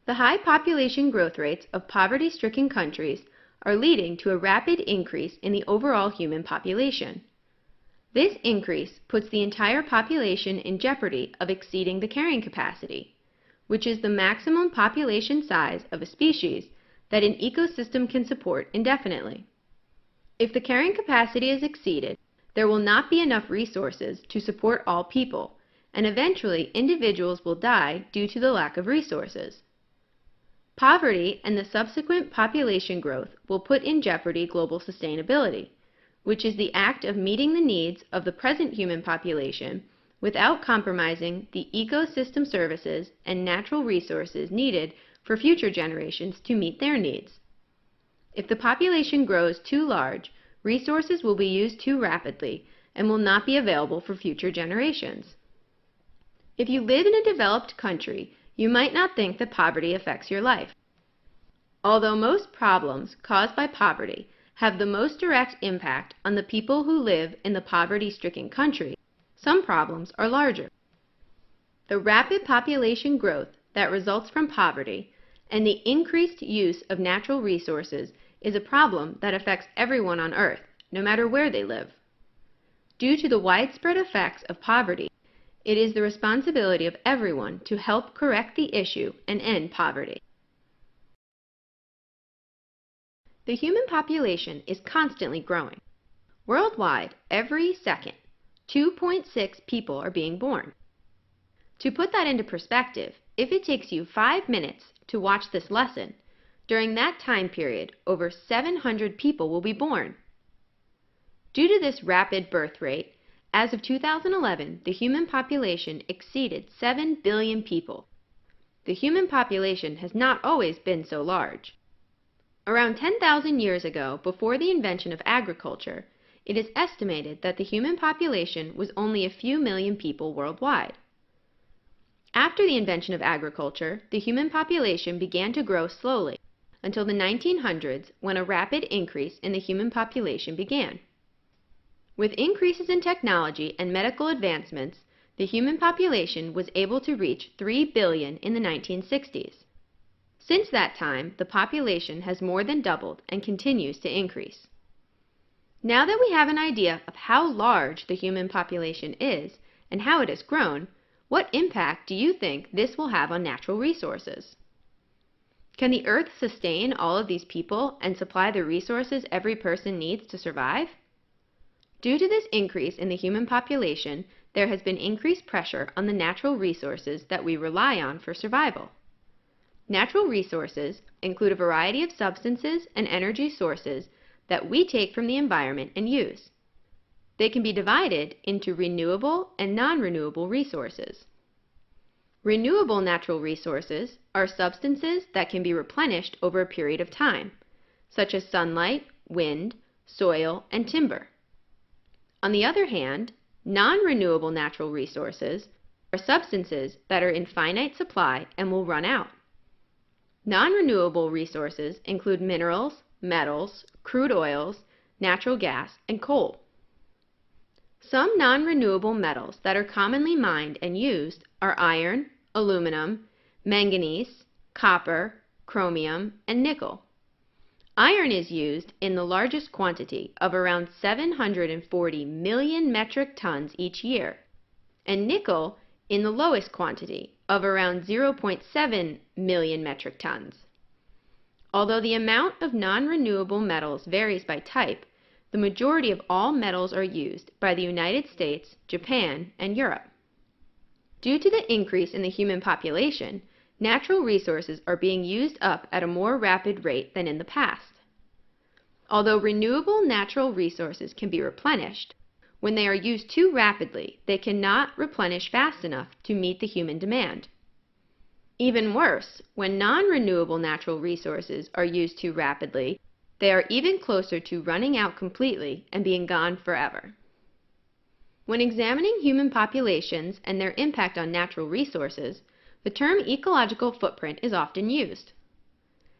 The high population growth rates of poverty-stricken countries are leading to a rapid increase in the overall human population. This increase puts the entire population in jeopardy of exceeding the carrying capacity, which is the maximum population size of a species that an ecosystem can support indefinitely. If the carrying capacity is exceeded, there will not be enough resources to support all people, and eventually individuals will die due to the lack of resources. Poverty and the subsequent population growth will put in jeopardy global sustainability, which is the act of meeting the needs of the present human population without compromising the ecosystem services and natural resources needed for future generations to meet their needs. If the population grows too large, resources will be used too rapidly and will not be available for future generations. If you live in a developed country, you might not think that poverty affects your life. Although most problems caused by poverty have the most direct impact on the people who live in the poverty-stricken country, some problems are larger. The rapid population growth that results from poverty and the increased use of natural resources is a problem that affects everyone on Earth, no matter where they live. Due to the widespread effects of poverty, it is the responsibility of everyone to help correct the issue and end poverty. The human population is constantly growing. Worldwide, every second, 2.6 people are being born. To put that into perspective, if it takes you 5 minutes to watch this lesson, during that time period, over 700 people will be born. Due to this rapid birth rate, as of 2011, the human population exceeded 7 billion people. The human population has not always been so large. Around 10,000 years ago, before the invention of agriculture, it is estimated that the human population was only a few million people worldwide. After the invention of agriculture, the human population began to grow slowly until the 1900s, when a rapid increase in the human population began. With increases in technology and medical advancements, the human population was able to reach 3 billion in the 1960s. Since that time, the population has more than doubled and continues to increase. Now that we have an idea of how large the human population is and how it has grown, what impact do you think this will have on natural resources? Can the Earth sustain all of these people and supply the resources every person needs to survive? Due to this increase in the human population, there has been increased pressure on the natural resources that we rely on for survival. Natural resources include a variety of substances and energy sources that we take from the environment and use. They can be divided into renewable and non-renewable resources. Renewable natural resources are substances that can be replenished over a period of time, such as sunlight, wind, soil, and timber. On the other hand, non-renewable natural resources are substances that are in finite supply and will run out. Non-renewable resources include minerals, metals, crude oils, natural gas, and coal. Some non-renewable metals that are commonly mined and used are iron, aluminum, manganese, copper, chromium, and nickel. Iron is used in the largest quantity of around 740 million metric tons each year, and nickel in the lowest quantity of around 0.7 million metric tons. Although the amount of non-renewable metals varies by type, the majority of all metals are used by the United States, Japan, and Europe. Due to the increase in the human population, natural resources are being used up at a more rapid rate than in the past. Although renewable natural resources can be replenished, when they are used too rapidly, they cannot replenish fast enough to meet the human demand. Even worse, when non-renewable natural resources are used too rapidly, they are even closer to running out completely and being gone forever. When examining human populations and their impact on natural resources, the term ecological footprint is often used.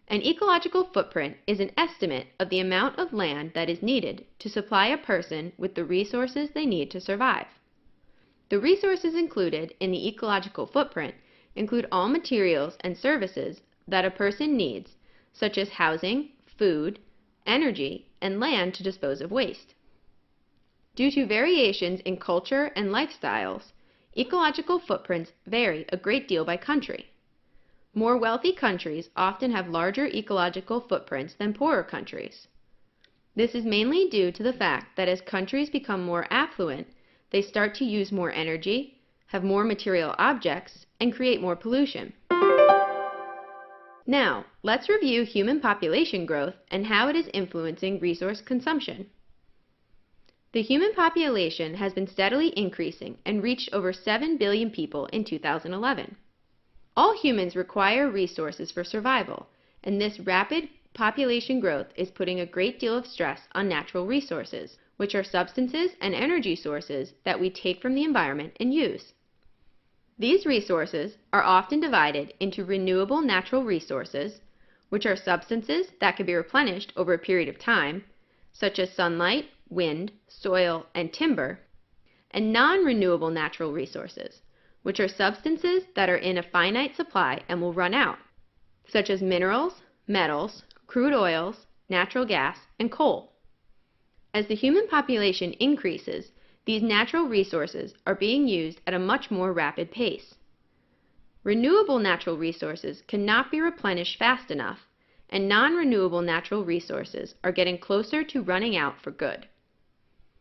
An ecological footprint is an estimate of the amount of land that is needed to supply a person with the resources they need to survive. The resources included in the ecological footprint include all materials and services that a person needs, such as housing, food, energy, and land to dispose of waste. Due to variations in culture and lifestyles, ecological footprints vary a great deal by country. More wealthy countries often have larger ecological footprints than poorer countries. This is mainly due to the fact that as countries become more affluent, they start to use more energy, have more material objects, and create more pollution. Now, let's review human population growth and how it is influencing resource consumption. The human population has been steadily increasing and reached over 7 billion people in 2011. All humans require resources for survival, and this rapid population growth is putting a great deal of stress on natural resources, which are substances and energy sources that we take from the environment and use. These resources are often divided into renewable natural resources, which are substances that can be replenished over a period of time, such as sunlight, wind, soil, and timber, and non-renewable natural resources, which are substances that are in a finite supply and will run out, such as minerals, metals, crude oils, natural gas, and coal. As the human population increases, these natural resources are being used at a much more rapid pace. Renewable natural resources cannot be replenished fast enough, and non-renewable natural resources are getting closer to running out for good.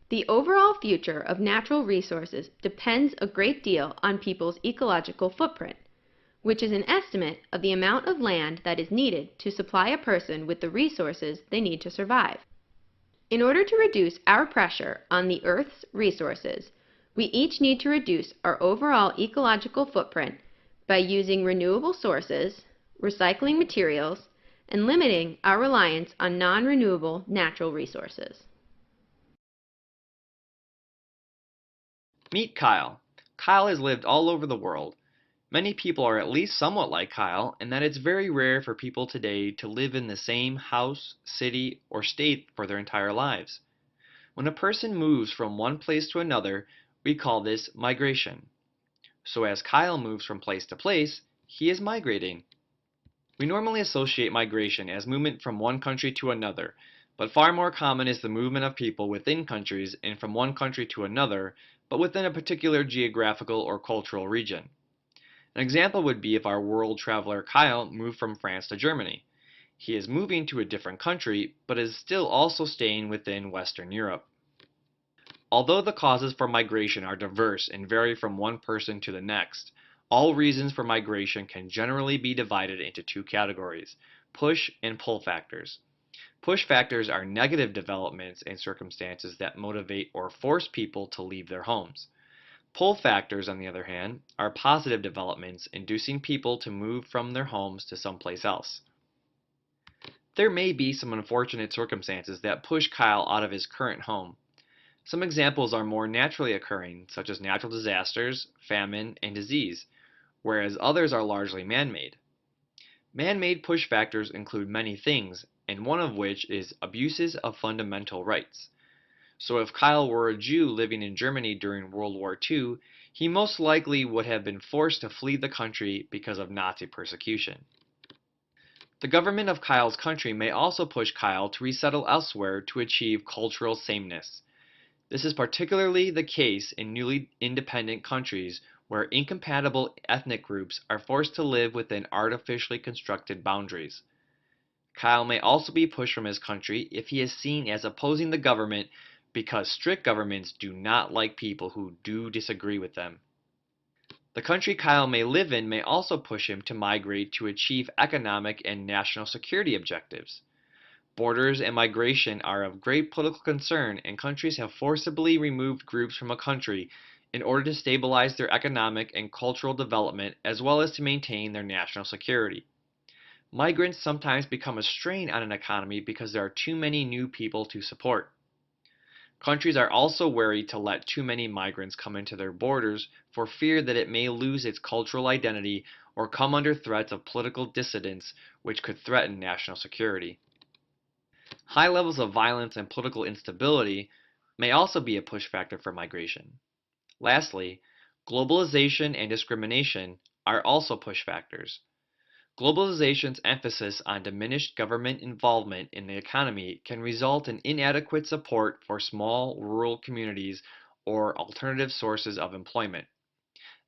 The overall future of natural resources depends a great deal on people's ecological footprint, which is an estimate of the amount of land that is needed to supply a person with the resources they need to survive. In order to reduce our pressure on the Earth's resources, we each need to reduce our overall ecological footprint by using renewable sources, recycling materials, and limiting our reliance on non-renewable natural resources. Meet Kyle. Kyle has lived all over the world. Many people are at least somewhat like Kyle, in that it's very rare for people today to live in the same house, city, or state for their entire lives. When a person moves from one place to another, we call this migration. So as Kyle moves from place to place, he is migrating. We normally associate migration as movement from one country to another, but far more common is the movement of people within countries and from one country to another, but within a particular geographical or cultural region. An example would be if our world traveler Kyle moved from France to Germany. He is moving to a different country, but is still also staying within Western Europe. Although the causes for migration are diverse and vary from one person to the next, all reasons for migration can generally be divided into two categories: push and pull factors. Push factors are negative developments and circumstances that motivate or force people to leave their homes. Pull factors, on the other hand, are positive developments inducing people to move from their homes to someplace else. There may be some unfortunate circumstances that push Kyle out of his current home. Some examples are more naturally occurring, such as natural disasters, famine, and disease, whereas others are largely man-made. Man-made push factors include many things, and one of which is abuses of fundamental rights. So if Kyle were a Jew living in Germany during World War II, he most likely would have been forced to flee the country because of Nazi persecution. The government of Kyle's country may also push Kyle to resettle elsewhere to achieve cultural sameness. This is particularly the case in newly independent countries where incompatible ethnic groups are forced to live within artificially constructed boundaries. Kyle may also be pushed from his country if he is seen as opposing the government because strict governments do not like people who do disagree with them. The country Kyle may live in may also push him to migrate to achieve economic and national security objectives. Borders and migration are of great political concern, and countries have forcibly removed groups from a country in order to stabilize their economic and cultural development as well as to maintain their national security. Migrants sometimes become a strain on an economy because there are too many new people to support. Countries are also wary to let too many migrants come into their borders for fear that it may lose its cultural identity or come under threats of political dissidence which could threaten national security. High levels of violence and political instability may also be a push factor for migration. Lastly, globalization and discrimination are also push factors. Globalization's emphasis on diminished government involvement in the economy can result in inadequate support for small rural communities or alternative sources of employment.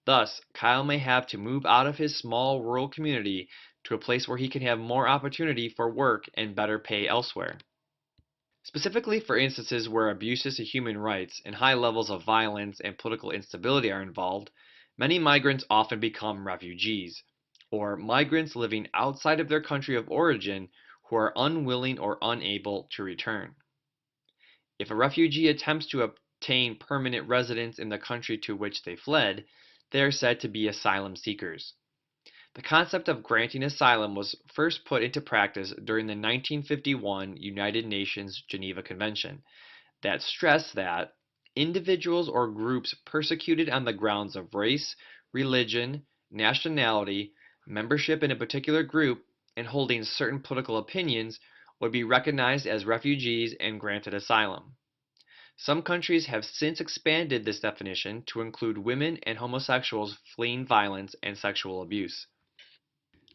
Thus, Kyle may have to move out of his small rural community to a place where he can have more opportunity for work and better pay elsewhere. Specifically for instances where abuses to human rights and high levels of violence and political instability are involved, many migrants often become refugees, or migrants living outside of their country of origin who are unwilling or unable to return. If a refugee attempts to obtain permanent residence in the country to which they fled, they are said to be asylum seekers. The concept of granting asylum was first put into practice during the 1951 United Nations Geneva Convention that stressed that individuals or groups persecuted on the grounds of race, religion, nationality, membership in a particular group, and holding certain political opinions would be recognized as refugees and granted asylum. Some countries have since expanded this definition to include women and homosexuals fleeing violence and sexual abuse.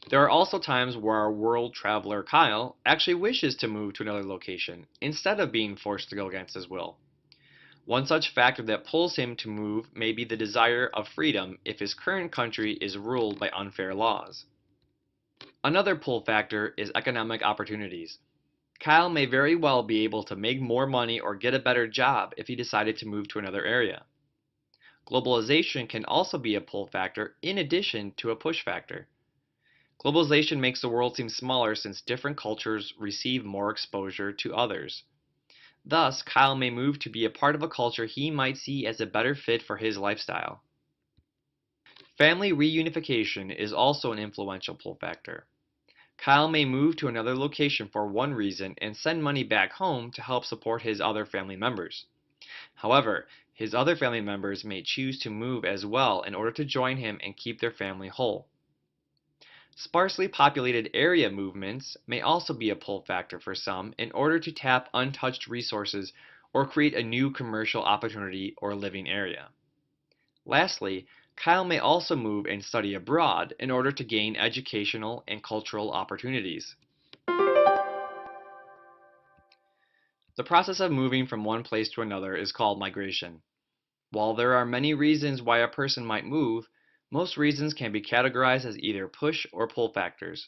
There are also times where our world traveler Kyle actually wishes to move to another location instead of being forced to go against his will. One such factor that pulls him to move may be the desire of freedom if his current country is ruled by unfair laws. Another pull factor is economic opportunities. Kyle may very well be able to make more money or get a better job if he decided to move to another area. Globalization can also be a pull factor in addition to a push factor. Globalization makes the world seem smaller since different cultures receive more exposure to others. Thus, Kyle may move to be a part of a culture he might see as a better fit for his lifestyle. Family reunification is also an influential pull factor. Kyle may move to another location for one reason and send money back home to help support his other family members. However, his other family members may choose to move as well in order to join him and keep their family whole. Sparsely populated area movements may also be a pull factor for some in order to tap untouched resources or create a new commercial opportunity or living area. Lastly, Kyle may also move and study abroad in order to gain educational and cultural opportunities. The process of moving from one place to another is called migration. While there are many reasons why a person might move, most reasons can be categorized as either push or pull factors.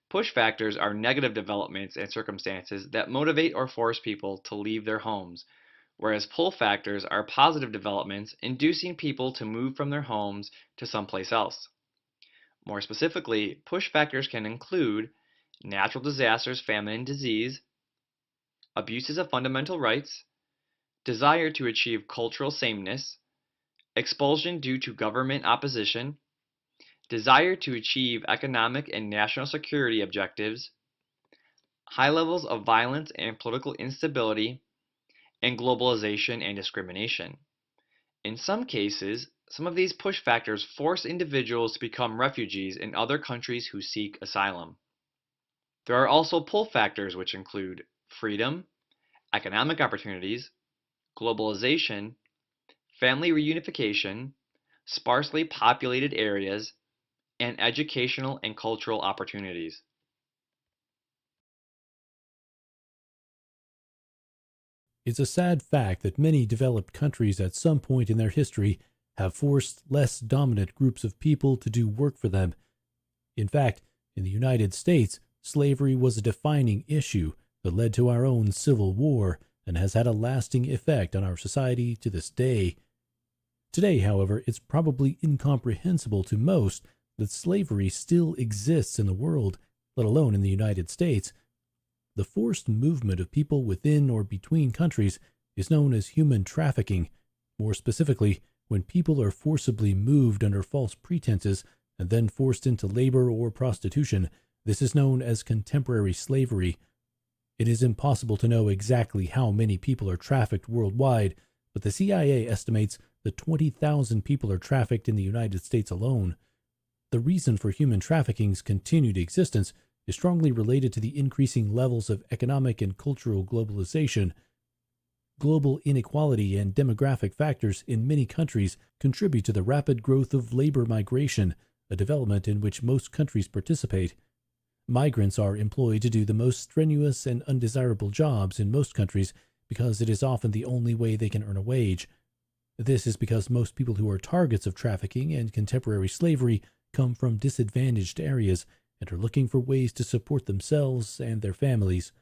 Push factors are negative developments and circumstances that motivate or force people to leave their homes, whereas pull factors are positive developments inducing people to move from their homes to someplace else. More specifically, push factors can include natural disasters, famine, and disease, abuses of fundamental rights, desire to achieve cultural sameness, expulsion due to government opposition, desire to achieve economic and national security objectives, high levels of violence and political instability, and globalization and discrimination. In some cases, some of these push factors force individuals to become refugees in other countries who seek asylum. There are also pull factors which include freedom, economic opportunities, globalization, family reunification, sparsely populated areas, and educational and cultural opportunities. It's a sad fact that many developed countries at some point in their history have forced less dominant groups of people to do work for them. In fact, in the United States, slavery was a defining issue that led to our own Civil War and has had a lasting effect on our society to this day. Today, however, it's probably incomprehensible to most that slavery still exists in the world, let alone in the United States. The forced movement of people within or between countries is known as human trafficking. More specifically, when people are forcibly moved under false pretenses and then forced into labor or prostitution, this is known as contemporary slavery. It is impossible to know exactly how many people are trafficked worldwide, but the CIA estimates that 20,000 people are trafficked in the United States alone. The reason for human trafficking's continued existence is strongly related to the increasing levels of economic and cultural globalization. Global inequality and demographic factors in many countries contribute to the rapid growth of labor migration, a development in which most countries participate. Migrants are employed to do the most strenuous and undesirable jobs in most countries because it is often the only way they can earn a wage. This is because most people who are targets of trafficking and contemporary slavery come from disadvantaged areas and are looking for ways to support themselves and their families.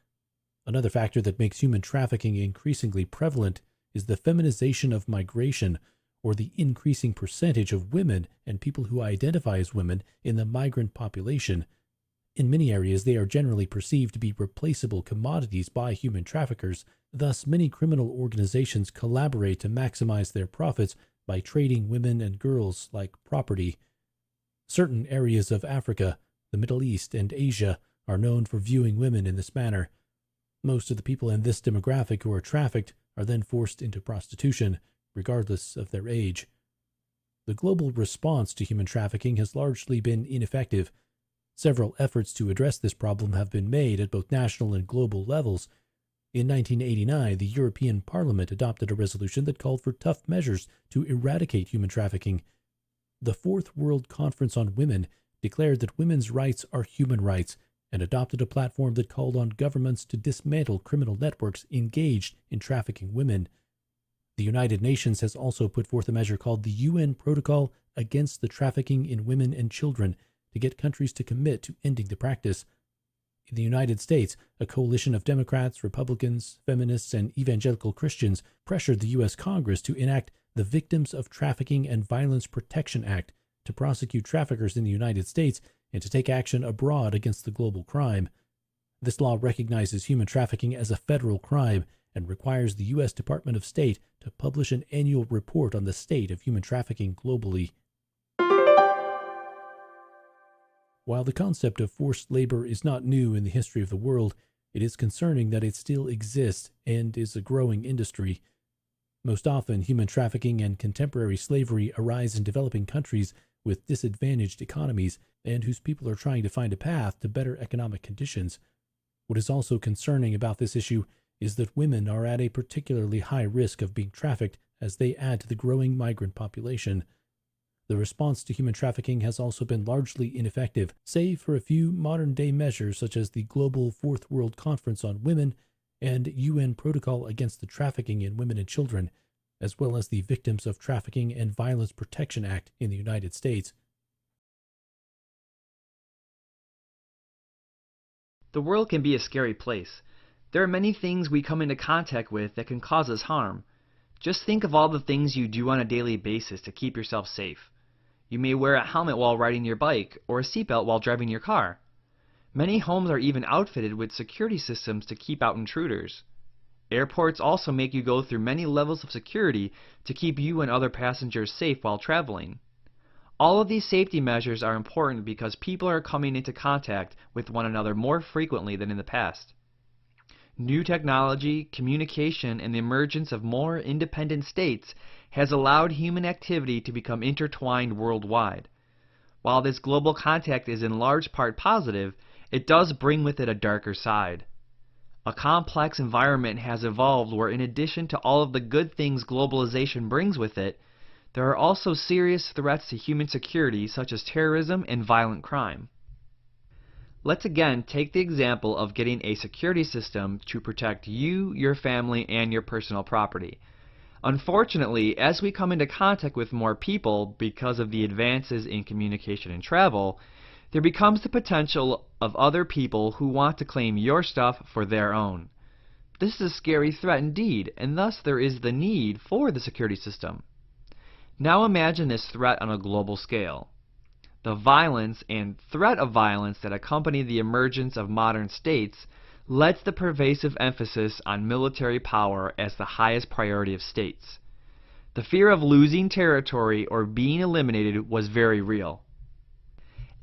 Another factor that makes human trafficking increasingly prevalent is the feminization of migration, or the increasing percentage of women and people who identify as women in the migrant population. In many areas, they are generally perceived to be replaceable commodities by human traffickers. Thus, many criminal organizations collaborate to maximize their profits by trading women and girls like property. Certain areas of Africa, the Middle East, and Asia are known for viewing women in this manner. Most of the people in this demographic who are trafficked are then forced into prostitution, regardless of their age. The global response to human trafficking has largely been ineffective. Several efforts to address this problem have been made at both national and global levels. In 1989, the European Parliament adopted a resolution that called for tough measures to eradicate human trafficking. The Fourth World Conference on Women declared that women's rights are human rights and adopted a platform that called on governments to dismantle criminal networks engaged in trafficking women. The United Nations has also put forth a measure called the UN Protocol Against the Trafficking in Women and Children to get countries to commit to ending the practice. In the United States, a coalition of Democrats, Republicans, feminists, and evangelical Christians pressured the U.S. Congress to enact the Victims of Trafficking and Violence Protection Act to prosecute traffickers in the United States and to take action abroad against the global crime. This law recognizes human trafficking as a federal crime and requires the U.S. Department of State to publish an annual report on the state of human trafficking globally. While the concept of forced labor is not new in the history of the world, it is concerning that it still exists and is a growing industry. Most often, human trafficking and contemporary slavery arise in developing countries with disadvantaged economies and whose people are trying to find a path to better economic conditions. What is also concerning about this issue is that women are at a particularly high risk of being trafficked as they add to the growing migrant population. The response to human trafficking has also been largely ineffective, save for a few modern-day measures such as the Global Fourth World Conference on Women and UN Protocol Against the Trafficking in Women and Children, as well as the Victims of Trafficking and Violence Protection Act in the United States. The world can be a scary place. There are many things we come into contact with that can cause us harm. Just think of all the things you do on a daily basis to keep yourself safe. You may wear a helmet while riding your bike or a seatbelt while driving your car. Many homes are even outfitted with security systems to keep out intruders. Airports also make you go through many levels of security to keep you and other passengers safe while traveling. All of these safety measures are important because people are coming into contact with one another more frequently than in the past. New technology, communication, and the emergence of more independent states has allowed human activity to become intertwined worldwide. While this global contact is in large part positive, it does bring with it a darker side. A complex environment has evolved where in addition to all of the good things globalization brings with it, there are also serious threats to human security such as terrorism and violent crime. Let's again take the example of getting a security system to protect you, your family, and your personal property. Unfortunately, as we come into contact with more people because of the advances in communication and travel, there becomes the potential of other people who want to claim your stuff for their own. This is a scary threat indeed, and thus there is the need for the security system. Now imagine this threat on a global scale. The violence and threat of violence that accompany the emergence of modern states led to the pervasive emphasis on military power as the highest priority of states. The fear of losing territory or being eliminated was very real.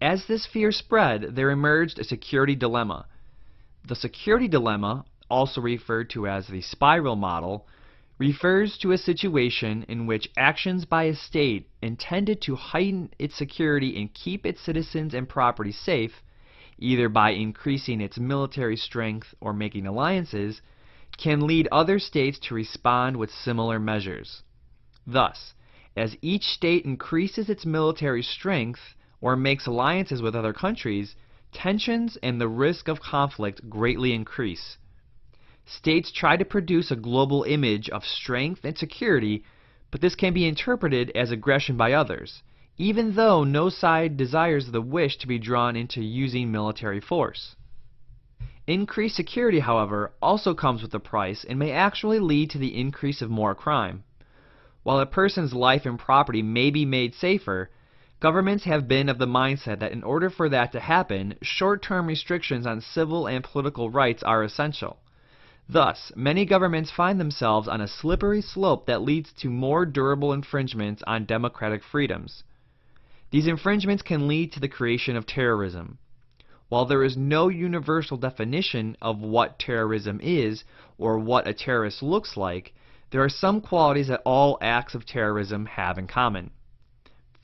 As this fear spread, there emerged a security dilemma. The security dilemma, also referred to as the spiral model, refers to a situation in which actions by a state intended to heighten its security and keep its citizens and property safe, either by increasing its military strength or making alliances, can lead other states to respond with similar measures. Thus, as each state increases its military strength or makes alliances with other countries, tensions and the risk of conflict greatly increase. States try to produce a global image of strength and security, but this can be interpreted as aggression by others, even though no side desires the wish to be drawn into using military force. Increased security, however, also comes with a price and may actually lead to the increase of more crime. While a person's life and property may be made safer, governments have been of the mindset that in order for that to happen, short-term restrictions on civil and political rights are essential. Thus, many governments find themselves on a slippery slope that leads to more durable infringements on democratic freedoms. These infringements can lead to the creation of terrorism. While there is no universal definition of what terrorism is or what a terrorist looks like, there are some qualities that all acts of terrorism have in common.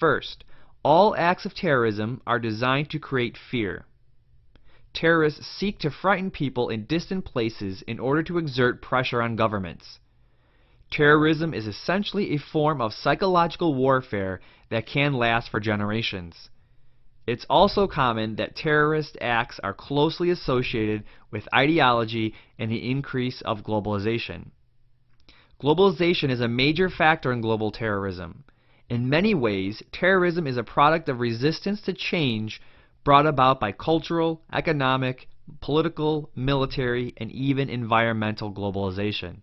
First, all acts of terrorism are designed to create fear. Terrorists seek to frighten people in distant places in order to exert pressure on governments. Terrorism is essentially a form of psychological warfare that can last for generations. It's also common that terrorist acts are closely associated with ideology and the increase of globalization. Globalization is a major factor in global terrorism. In many ways, terrorism is a product of resistance to change brought about by cultural, economic, political, military, and even environmental globalization.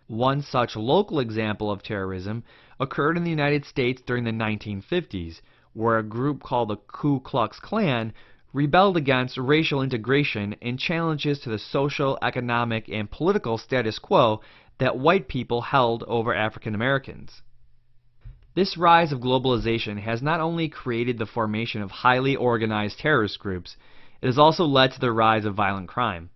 One such local example of terrorism occurred in the United States during the 1950s, where a group called the Ku Klux Klan rebelled against racial integration and challenges to the social, economic, and political status quo that white people held over African Americans. This rise of globalization has not only created the formation of highly organized terrorist groups, it has also led to the rise of violent crime.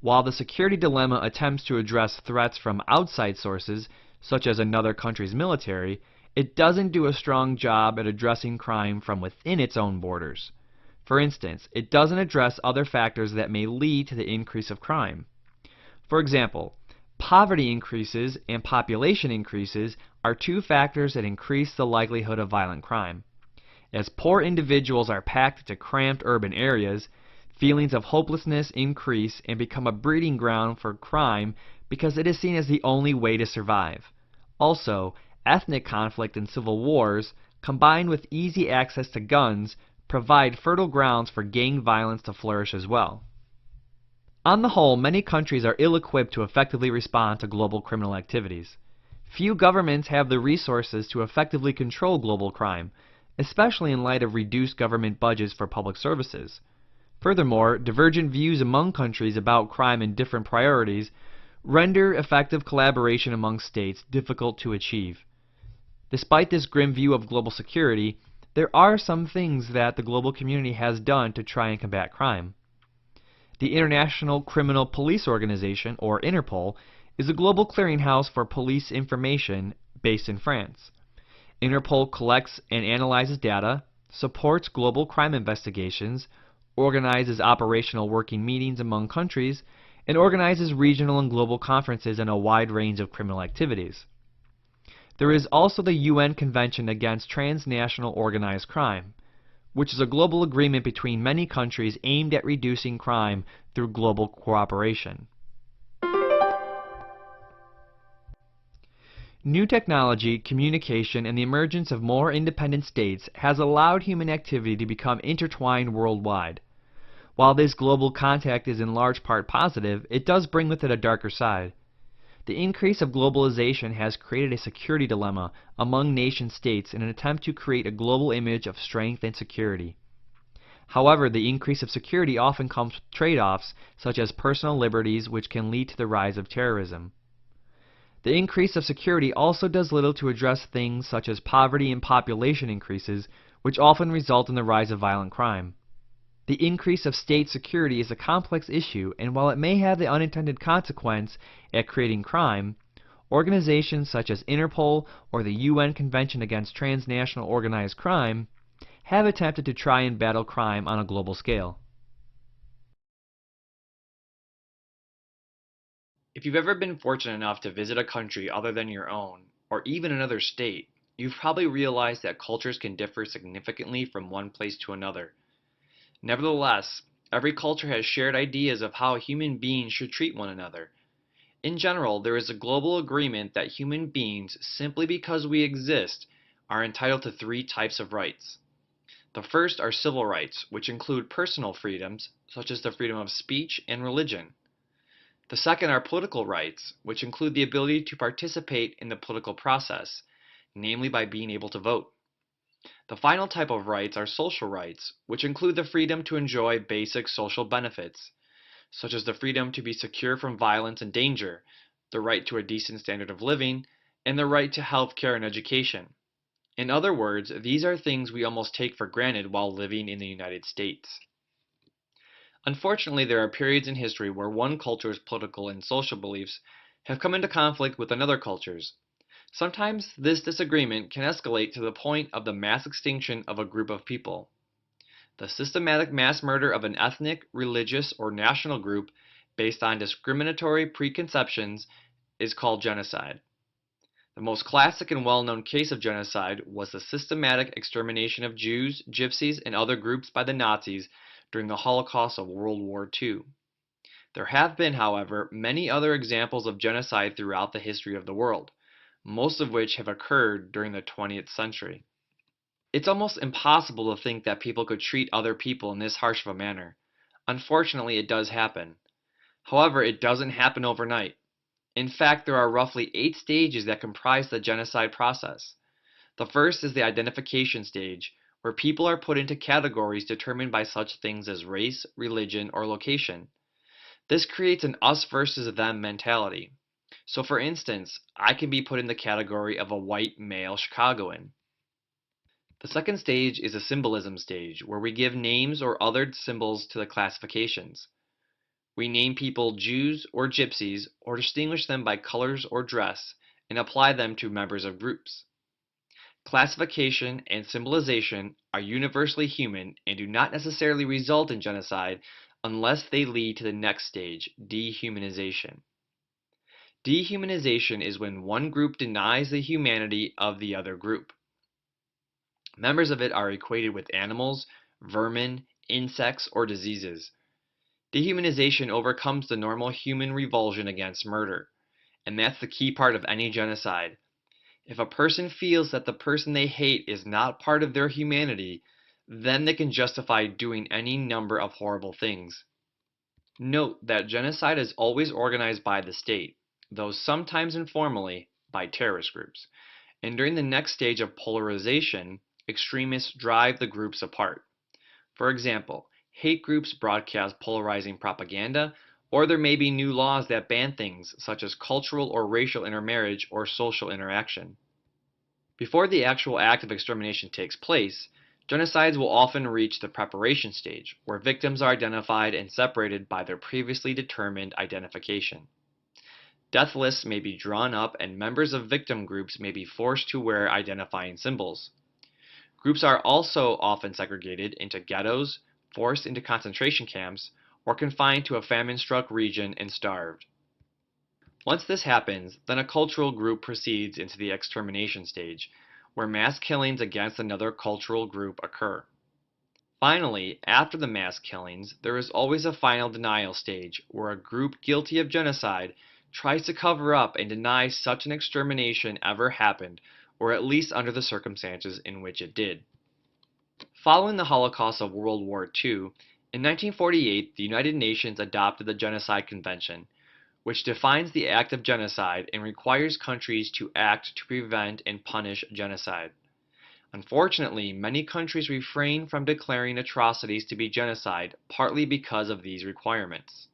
While the security dilemma attempts to address threats from outside sources, such as another country's military, it doesn't do a strong job at addressing crime from within its own borders. For instance, it doesn't address other factors that may lead to the increase of crime. For example, Poverty increases and population increases are two factors that increase the likelihood of violent crime. As poor individuals are packed into cramped urban areas, feelings of hopelessness increase and become a breeding ground for crime because it is seen as the only way to survive. Also, ethnic conflict and civil wars, combined with easy access to guns, provide fertile grounds for gang violence to flourish as well. On the whole, many countries are ill-equipped to effectively respond to global criminal activities. Few governments have the resources to effectively control global crime, especially in light of reduced government budgets for public services. Furthermore, divergent views among countries about crime and different priorities render effective collaboration among states difficult to achieve. Despite this grim view of global security, there are some things that the global community has done to try and combat crime. The International Criminal Police Organization, or Interpol, is a global clearinghouse for police information based in France. Interpol collects and analyzes data, supports global crime investigations, organizes operational working meetings among countries, and organizes regional and global conferences in a wide range of criminal activities. There is also the UN Convention Against Transnational Organized Crime, which is a global agreement between many countries aimed at reducing crime through global cooperation. New technology, communication, and the emergence of more independent states has allowed human activity to become intertwined worldwide. While this global contact is in large part positive, it does bring with it a darker side. The increase of globalization has created a security dilemma among nation-states in an attempt to create a global image of strength and security. However, the increase of security often comes with trade-offs, such as personal liberties, which can lead to the rise of terrorism. The increase of security also does little to address things such as poverty and population increases, which often result in the rise of violent crime. The increase of state security is a complex issue, and while it may have the unintended consequence at creating crime, organizations such as Interpol or the UN Convention Against Transnational Organized Crime have attempted to try and battle crime on a global scale. If you've ever been fortunate enough to visit a country other than your own, or even another state, you've probably realized that cultures can differ significantly from one place to another. Nevertheless, every culture has shared ideas of how human beings should treat one another. In general, there is a global agreement that human beings, simply because we exist, are entitled to three types of rights. The first are civil rights, which include personal freedoms, such as the freedom of speech and religion. The second are political rights, which include the ability to participate in the political process, namely by being able to vote. The final type of rights are social rights, which include the freedom to enjoy basic social benefits, such as the freedom to be secure from violence and danger, the right to a decent standard of living, and the right to health care and education. In other words, these are things we almost take for granted while living in the United States. Unfortunately, there are periods in history where one culture's political and social beliefs have come into conflict with another culture's. Sometimes this disagreement can escalate to the point of the mass extinction of a group of people. The systematic mass murder of an ethnic, religious, or national group based on discriminatory preconceptions is called genocide. The most classic and well-known case of genocide was the systematic extermination of Jews, Gypsies, and other groups by the Nazis during the Holocaust of World War II. There have been, however, many other examples of genocide throughout the history of the world, most of which have occurred during the 20th century. It's almost impossible to think that people could treat other people in this harsh of a manner. Unfortunately, it does happen. However, it doesn't happen overnight. In fact, there are roughly 8 stages that comprise the genocide process. The first is the identification stage, where people are put into categories determined by such things as race, religion, or location. This creates an us versus them mentality. So for instance, I can be put in the category of a white male Chicagoan. The second stage is a symbolism stage, where we give names or other symbols to the classifications. We name people Jews or Gypsies, or distinguish them by colors or dress, and apply them to members of groups. Classification and symbolization are universally human and do not necessarily result in genocide unless they lead to the next stage, dehumanization. Dehumanization is when one group denies the humanity of the other group. Members of it are equated with animals, vermin, insects, or diseases. Dehumanization overcomes the normal human revulsion against murder, and that's the key part of any genocide. If a person feels that the person they hate is not part of their humanity, then they can justify doing any number of horrible things. Note that genocide is always organized by the state, though sometimes informally by terrorist groups. And during the next stage of polarization, extremists drive the groups apart. For example, hate groups broadcast polarizing propaganda, or there may be new laws that ban things such as cultural or racial intermarriage or social interaction. Before the actual act of extermination takes place, genocides will often reach the preparation stage, where victims are identified and separated by their previously determined identification. Death lists may be drawn up and members of victim groups may be forced to wear identifying symbols. Groups are also often segregated into ghettos, forced into concentration camps, or confined to a famine-struck region and starved. Once this happens, then a cultural group proceeds into the extermination stage, where mass killings against another cultural group occur. Finally, after the mass killings, there is always a final denial stage, where a group guilty of genocide tries to cover up and deny such an extermination ever happened, or at least under the circumstances in which it did. Following the Holocaust of World War II, in 1948 the United Nations adopted the Genocide Convention, which defines the act of genocide and requires countries to act to prevent and punish genocide. Unfortunately, many countries refrain from declaring atrocities to be genocide, partly because of these requirements.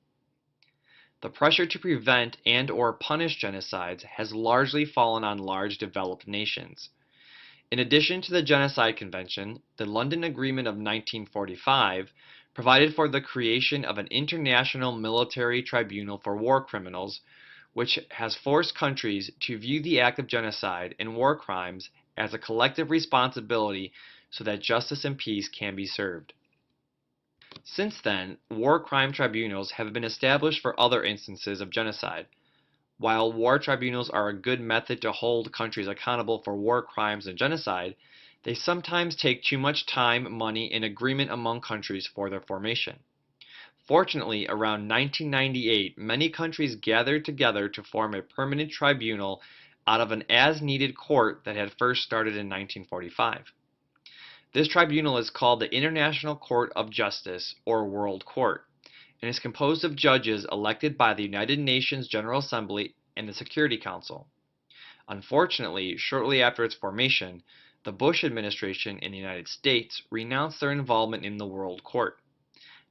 The pressure to prevent and/or punish genocides has largely fallen on large developed nations. In addition to the Genocide Convention, the London Agreement of 1945 provided for the creation of an international military tribunal for war criminals, which has forced countries to view the act of genocide and war crimes as a collective responsibility so that justice and peace can be served. Since then, war crime tribunals have been established for other instances of genocide. While war tribunals are a good method to hold countries accountable for war crimes and genocide, they sometimes take too much time, money, and agreement among countries for their formation. Fortunately, around 1998, many countries gathered together to form a permanent tribunal out of an as-needed court that had first started in 1945. This tribunal is called the International Court of Justice, or World Court, and is composed of judges elected by the United Nations General Assembly and the Security Council. Unfortunately, shortly after its formation, the Bush administration in the United States renounced their involvement in the World Court.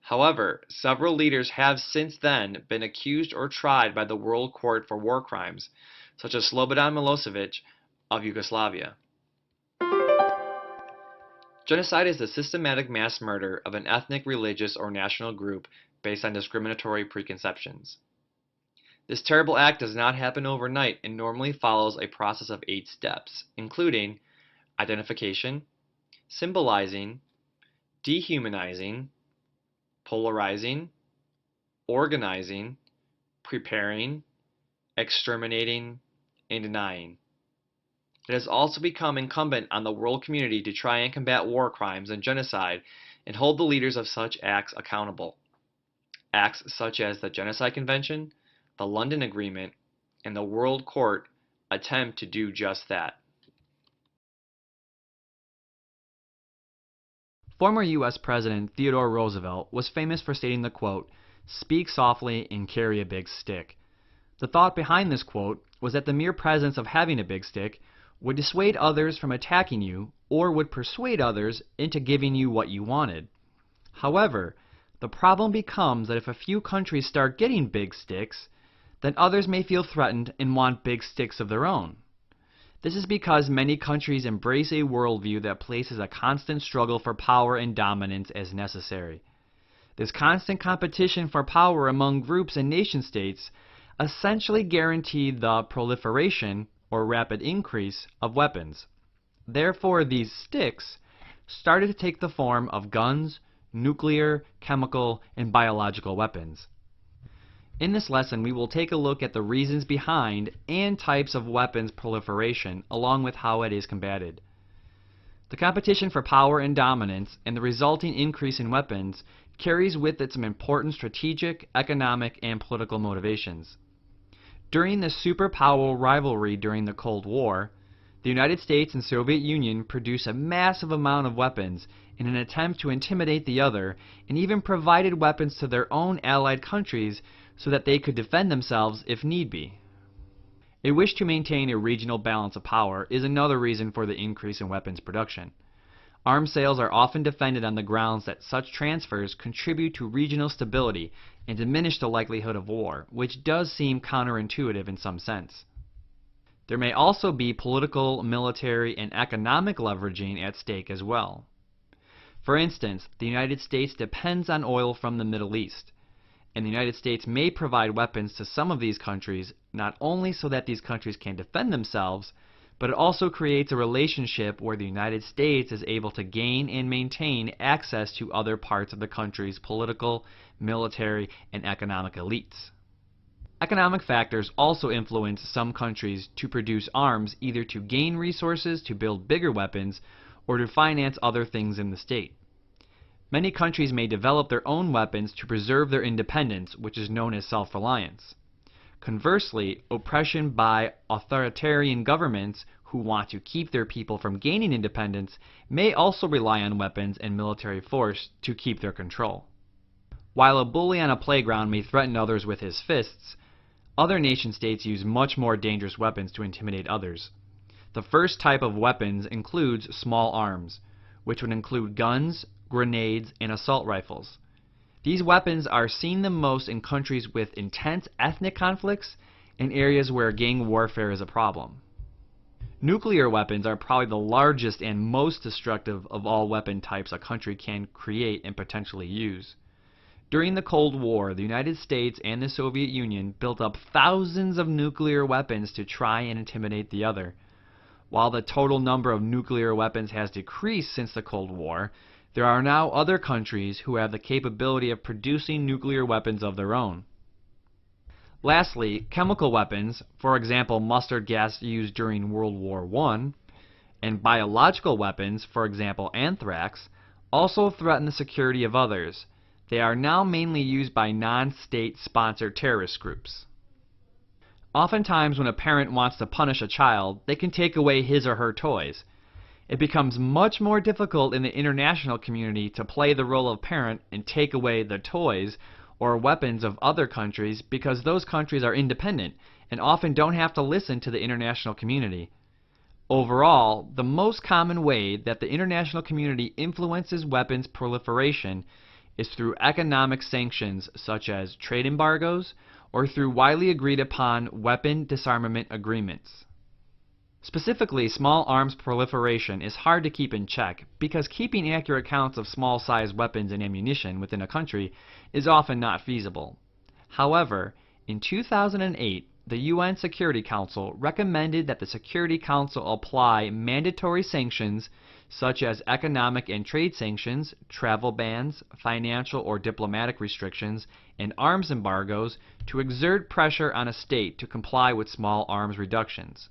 However, several leaders have since then been accused or tried by the World Court for war crimes, such as Slobodan Milosevic of Yugoslavia. Genocide is the systematic mass murder of an ethnic, religious, or national group based on discriminatory preconceptions. This terrible act does not happen overnight and normally follows a process of 8 steps, including identification, symbolizing, dehumanizing, polarizing, organizing, preparing, exterminating, and denying. It has also become incumbent on the world community to try and combat war crimes and genocide and hold the leaders of such acts accountable. Acts such as the Genocide Convention, the London Agreement, and the World Court attempt to do just that. Former U.S. President Theodore Roosevelt was famous for stating the quote, "Speak softly and carry a big stick." The thought behind this quote was that the mere presence of having a big stick would dissuade others from attacking you or would persuade others into giving you what you wanted. However, the problem becomes that if a few countries start getting big sticks, then others may feel threatened and want big sticks of their own. This is because many countries embrace a worldview that places a constant struggle for power and dominance as necessary. This constant competition for power among groups and nation-states essentially guaranteed the proliferation or rapid increase of weapons. Therefore, these sticks started to take the form of guns, nuclear, chemical, and biological weapons. In this lesson, we will take a look at the reasons behind and types of weapons proliferation, along with how it is combated. The competition for power and dominance and the resulting increase in weapons carries with it some important strategic, economic, and political motivations. During the superpower rivalry during the Cold War, the United States and Soviet Union produced a massive amount of weapons in an attempt to intimidate the other, and even provided weapons to their own allied countries so that they could defend themselves if need be. A wish to maintain a regional balance of power is another reason for the increase in weapons production. Arms sales are often defended on the grounds that such transfers contribute to regional stability and diminish the likelihood of war, which does seem counterintuitive in some sense. There may also be political, military, and economic leveraging at stake as well. For instance, the United States depends on oil from the Middle East, and the United States may provide weapons to some of these countries not only so that these countries can defend themselves, but it also creates a relationship where the United States is able to gain and maintain access to other parts of the country's political, military, and economic elites. Economic factors also influence some countries to produce arms either to gain resources to build bigger weapons or to finance other things in the state. Many countries may develop their own weapons to preserve their independence, which is known as self-reliance. Conversely, oppression by authoritarian governments who want to keep their people from gaining independence may also rely on weapons and military force to keep their control. While a bully on a playground may threaten others with his fists, other nation-states use much more dangerous weapons to intimidate others. The first type of weapons includes small arms, which would include guns, grenades, and assault rifles. These weapons are seen the most in countries with intense ethnic conflicts and areas where gang warfare is a problem. Nuclear weapons are probably the largest and most destructive of all weapon types a country can create and potentially use. During the Cold War, the United States and the Soviet Union built up thousands of nuclear weapons to try and intimidate the other. While the total number of nuclear weapons has decreased since the Cold War, there are now other countries who have the capability of producing nuclear weapons of their own. Lastly, chemical weapons, for example mustard gas used during World War I, and biological weapons, for example anthrax, also threaten the security of others. They are now mainly used by non-state sponsored terrorist groups. Oftentimes when a parent wants to punish a child, they can take away his or her toys. It becomes much more difficult in the international community to play the role of parent and take away the toys or weapons of other countries because those countries are independent and often don't have to listen to the international community. Overall, the most common way that the international community influences weapons proliferation is through economic sanctions such as trade embargoes or through widely agreed upon weapon disarmament agreements. Specifically, small arms proliferation is hard to keep in check because keeping accurate counts of small-sized weapons and ammunition within a country is often not feasible. However, in 2008, the UN Security Council recommended that the Security Council apply mandatory sanctions such as economic and trade sanctions, travel bans, financial or diplomatic restrictions, and arms embargoes to exert pressure on a state to comply with small arms reductions.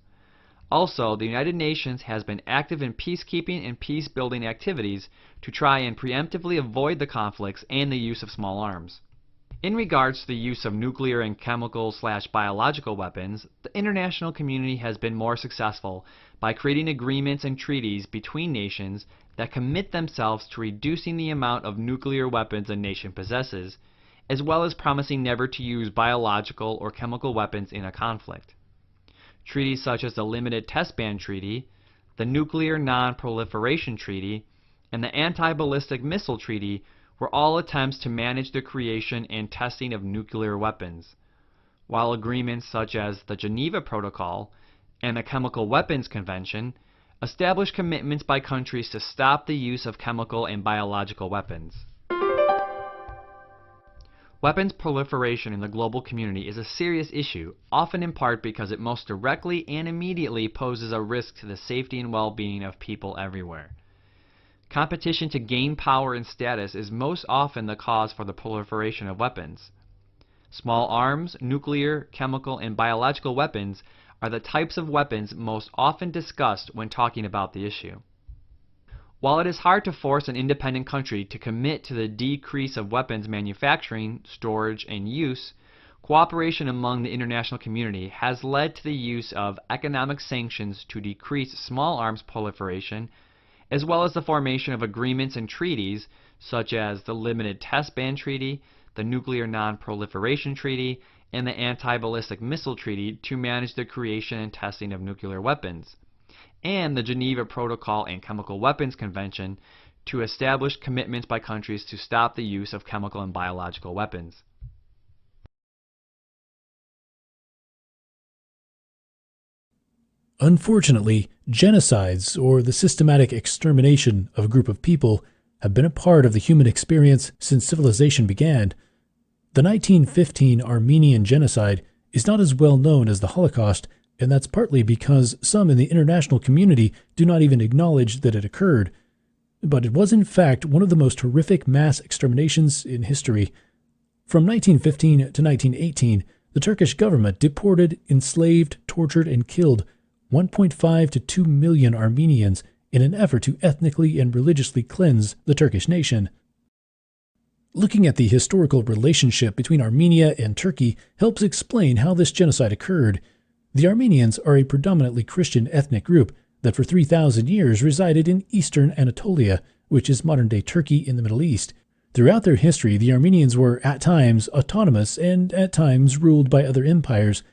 Also, the United Nations has been active in peacekeeping and peace-building activities to try and preemptively avoid the conflicts and the use of small arms. In regards to the use of nuclear and chemical/biological weapons, the international community has been more successful by creating agreements and treaties between nations that commit themselves to reducing the amount of nuclear weapons a nation possesses, as well as promising never to use biological or chemical weapons in a conflict. Treaties such as the Limited Test Ban Treaty, the Nuclear Non-Proliferation Treaty, and the Anti-Ballistic Missile Treaty were all attempts to manage the creation and testing of nuclear weapons, while agreements such as the Geneva Protocol and the Chemical Weapons Convention established commitments by countries to stop the use of chemical and biological weapons. Weapons proliferation in the global community is a serious issue, often in part because it most directly and immediately poses a risk to the safety and well-being of people everywhere. Competition to gain power and status is most often the cause for the proliferation of weapons. Small arms, nuclear, chemical, and biological weapons are the types of weapons most often discussed when talking about the issue. While it is hard to force an independent country to commit to the decrease of weapons manufacturing, storage, and use, cooperation among the international community has led to the use of economic sanctions to decrease small arms proliferation, as well as the formation of agreements and treaties such as the Limited Test Ban Treaty, the Nuclear Non-Proliferation Treaty, and the Anti-Ballistic Missile Treaty to manage the creation and testing of nuclear weapons, and the Geneva Protocol and Chemical Weapons Convention to establish commitments by countries to stop the use of chemical and biological weapons. Unfortunately, genocides, or the systematic extermination of a group of people, have been a part of the human experience since civilization began. The 1915 Armenian genocide is not as well known as the Holocaust, and that's partly because some in the international community do not even acknowledge that it occurred. But it was in fact one of the most horrific mass exterminations in history. From 1915 to 1918, the Turkish government deported, enslaved, tortured, and killed 1.5 to 2 million Armenians in an effort to ethnically and religiously cleanse the Turkish nation. Looking at the historical relationship between Armenia and Turkey helps explain how this genocide occurred. The Armenians are a predominantly Christian ethnic group that for 3,000 years resided in eastern Anatolia, which is modern-day Turkey in the Middle East. Throughout their history, the Armenians were at times autonomous and at times ruled by other empires.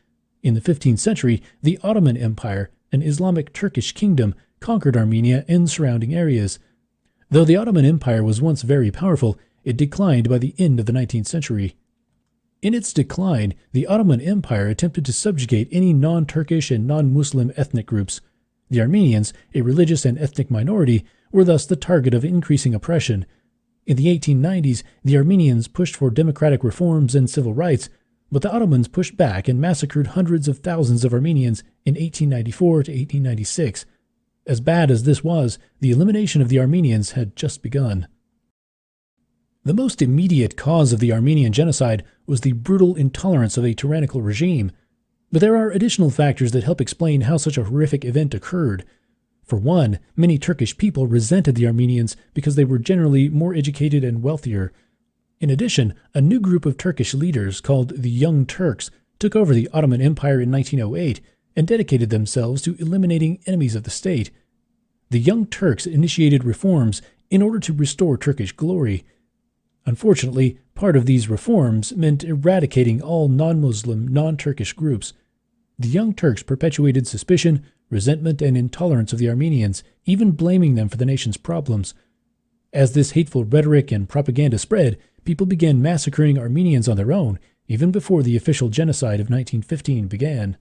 In the 15th century, the Ottoman Empire, an Islamic Turkish kingdom, conquered Armenia and surrounding areas. Though the Ottoman Empire was once very powerful, it declined by the end of the 19th century. In its decline, the Ottoman Empire attempted to subjugate any non-Turkish and non-Muslim ethnic groups. The Armenians, a religious and ethnic minority, were thus the target of increasing oppression. In the 1890s, the Armenians pushed for democratic reforms and civil rights, but the Ottomans pushed back and massacred hundreds of thousands of Armenians in 1894 to 1896. As bad as this was, the elimination of the Armenians had just begun. The most immediate cause of the Armenian genocide was the brutal intolerance of a tyrannical regime, but there are additional factors that help explain how such a horrific event occurred. For one, many Turkish people resented the Armenians because they were generally more educated and wealthier. In addition, a new group of Turkish leaders called the Young Turks took over the Ottoman Empire in 1908 and dedicated themselves to eliminating enemies of the state. The Young Turks initiated reforms in order to restore Turkish glory. Unfortunately, part of these reforms meant eradicating all non-Muslim, non-Turkish groups. The Young Turks perpetuated suspicion, resentment, and intolerance of the Armenians, even blaming them for the nation's problems. As this hateful rhetoric and propaganda spread, people began massacring Armenians on their own, even before the official genocide of 1915 began.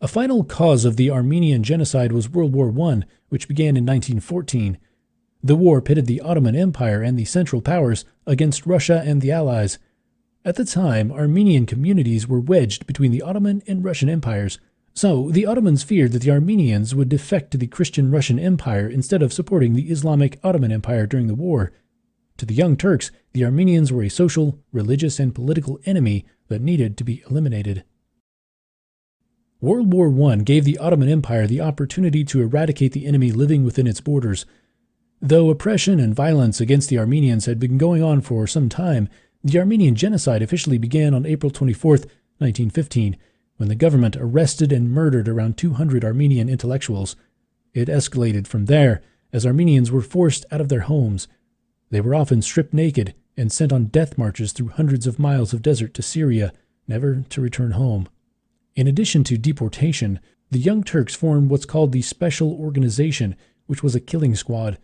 A final cause of the Armenian genocide was World War I, which began in 1914. The war pitted the Ottoman Empire and the Central Powers against Russia and the Allies. At the time, Armenian communities were wedged between the Ottoman and Russian empires, so the Ottomans feared that the Armenians would defect to the Christian Russian Empire instead of supporting the Islamic Ottoman Empire during the war. To the Young Turks, the Armenians were a social, religious, and political enemy that needed to be eliminated. World War I gave the Ottoman Empire the opportunity to eradicate the enemy living within its borders. Though oppression and violence against the Armenians had been going on for some time, the Armenian genocide officially began on April 24, 1915, when the government arrested and murdered around 200 Armenian intellectuals. It escalated from there, as Armenians were forced out of their homes. They were often stripped naked and sent on death marches through hundreds of miles of desert to Syria, never to return home. In addition to deportation, the Young Turks formed what's called the Special Organization, which was a killing squad.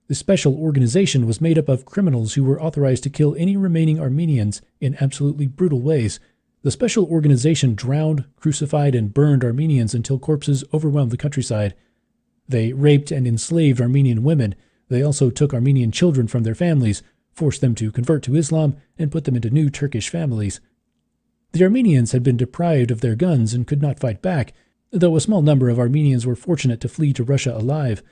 The Special Organization was made up of criminals who were authorized to kill any remaining Armenians in absolutely brutal ways. The Special Organization drowned, crucified, and burned Armenians until corpses overwhelmed the countryside. They raped and enslaved Armenian women. They also took Armenian children from their families, forced them to convert to Islam, and put them into new Turkish families. The Armenians had been deprived of their guns and could not fight back, though a small number of Armenians were fortunate to flee to Russia alive.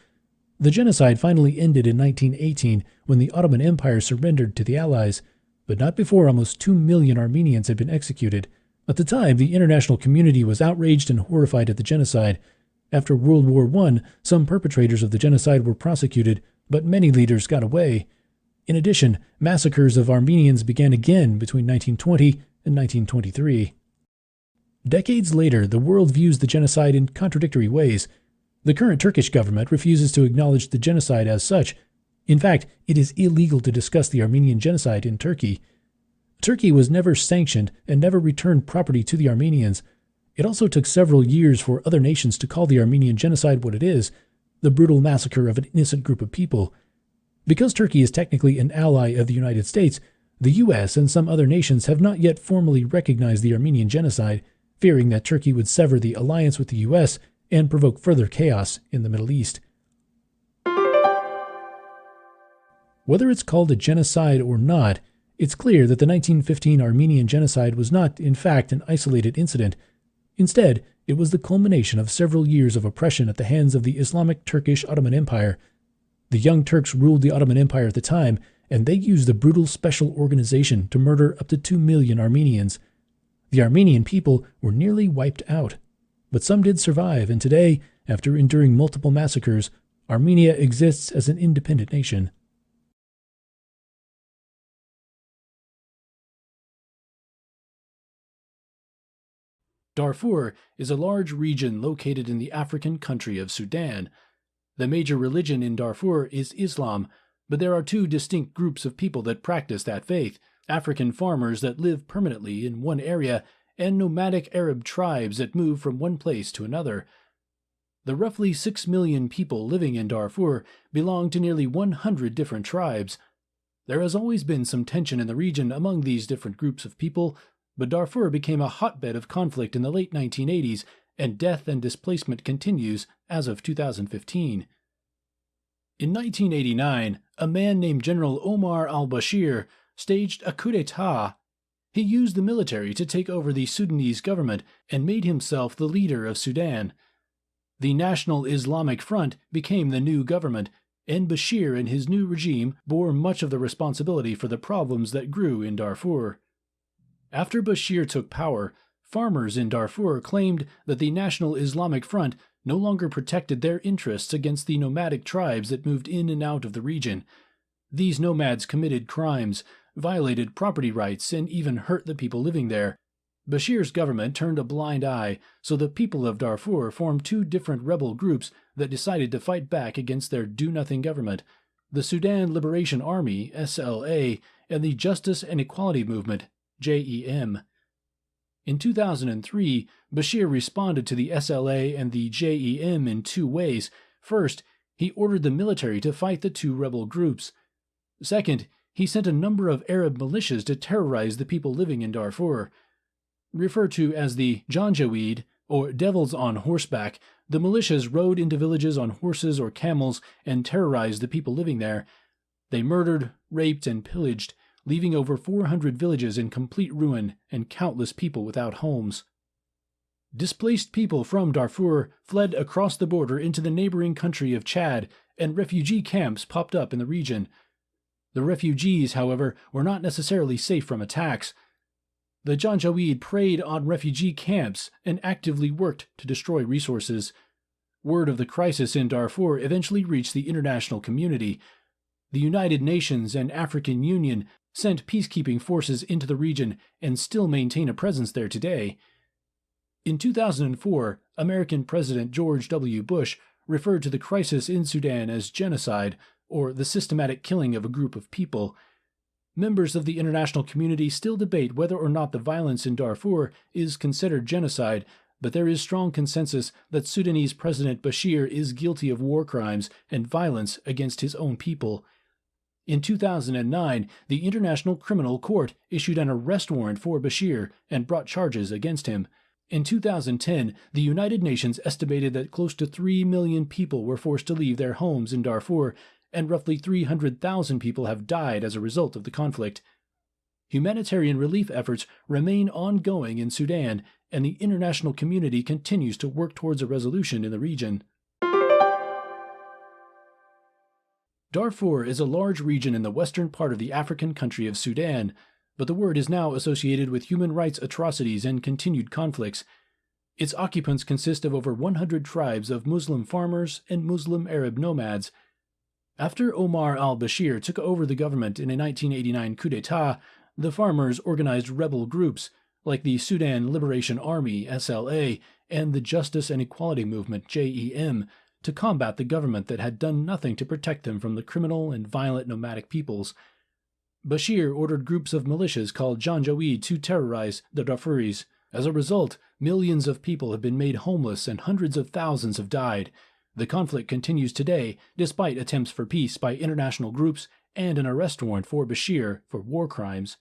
The genocide finally ended in 1918 when the Ottoman Empire surrendered to the Allies, but not before almost 2 million Armenians had been executed. At the time, the international community was outraged and horrified at the genocide. After World War I, some perpetrators of the genocide were prosecuted, but many leaders got away. In addition, massacres of Armenians began again between 1920 and 1923. Decades later, the world views the genocide in contradictory ways. The current Turkish government refuses to acknowledge the genocide as such. In fact, it is illegal to discuss the Armenian genocide in Turkey. Turkey was never sanctioned and never returned property to the Armenians. It also took several years for other nations to call the Armenian genocide what it is, the brutal massacre of an innocent group of people. Because Turkey is technically an ally of the United States, the U.S. and some other nations have not yet formally recognized the Armenian genocide, fearing that Turkey would sever the alliance with the U.S. and provoke further chaos in the Middle East. Whether it's called a genocide or not, it's clear that the 1915 Armenian genocide was not, in fact, an isolated incident. Instead, it was the culmination of several years of oppression at the hands of the Islamic Turkish Ottoman Empire. The Young Turks ruled the Ottoman Empire at the time, and they used the brutal special organization to murder up to 2 million Armenians. The Armenian people were nearly wiped out. But some did survive, and today, after enduring multiple massacres, Armenia exists as an independent nation. Darfur is a large region located in the African country of Sudan. The major religion in Darfur is Islam, but there are two distinct groups of people that practice that faith: African farmers that live permanently in one area, and nomadic Arab tribes that move from one place to another. The roughly 6 million people living in Darfur belong to nearly 100 different tribes. There has always been some tension in the region among these different groups of people, but Darfur became a hotbed of conflict in the late 1980s, and death and displacement continues as of 2015. In 1989, a man named General Omar al-Bashir staged a coup d'etat. He used the military to take over the Sudanese government and made himself the leader of Sudan. The National Islamic Front became the new government, and Bashir and his new regime bore much of the responsibility for the problems that grew in Darfur. After Bashir took power, farmers in Darfur claimed that the National Islamic Front no longer protected their interests against the nomadic tribes that moved in and out of the region. These nomads committed crimes, violated property rights, and even hurt the people living there. Bashir's government turned a blind eye, so the people of Darfur formed two different rebel groups that decided to fight back against their do-nothing government: the Sudan Liberation Army, SLA, and the Justice and Equality Movement, JEM. In 2003, Bashir responded to the SLA and the JEM in two ways. First, he ordered the military to fight the two rebel groups. Second, he sent a number of Arab militias to terrorize the people living in Darfur. Referred to as the Janjaweed, or Devils on Horseback, the militias rode into villages on horses or camels and terrorized the people living there. They murdered, raped, and pillaged, leaving over 400 villages in complete ruin and countless people without homes. Displaced people from Darfur fled across the border into the neighboring country of Chad, and refugee camps popped up in the region. The refugees, however, were not necessarily safe from attacks. The Janjaweed preyed on refugee camps and actively worked to destroy resources. Word of the crisis in Darfur eventually reached the international community. The United Nations and African Union sent peacekeeping forces into the region and still maintain a presence there today. In 2004, American President George W. Bush referred to the crisis in Sudan as genocide, or the systematic killing of a group of people. Members of the international community still debate whether or not the violence in Darfur is considered genocide, but there is strong consensus that Sudanese President Bashir is guilty of war crimes and violence against his own people. In 2009, the International Criminal Court issued an arrest warrant for Bashir and brought charges against him. In 2010, the United Nations estimated that close to 3 million people were forced to leave their homes in Darfur, and roughly 300,000 people have died as a result of the conflict. Humanitarian relief efforts remain ongoing in Sudan, and the international community continues to work towards a resolution in the region. Darfur is a large region in the western part of the African country of Sudan. but the word is now associated with human rights atrocities and continued conflicts. Its occupants consist of over 100 tribes of Muslim farmers and Muslim Arab nomads. After Omar al-Bashir took over the government in a 1989 coup d'etat, the farmers organized rebel groups like the Sudan Liberation Army (SLA) and the Justice and Equality Movement (JEM) to combat the government that had done nothing to protect them from the criminal and violent nomadic peoples. Bashir ordered groups of militias called Janjaweed to terrorize the Darfuris. As a result, millions of people have been made homeless and hundreds of thousands have died. The conflict continues today, despite attempts for peace by international groups and an arrest warrant for Bashir for war crimes.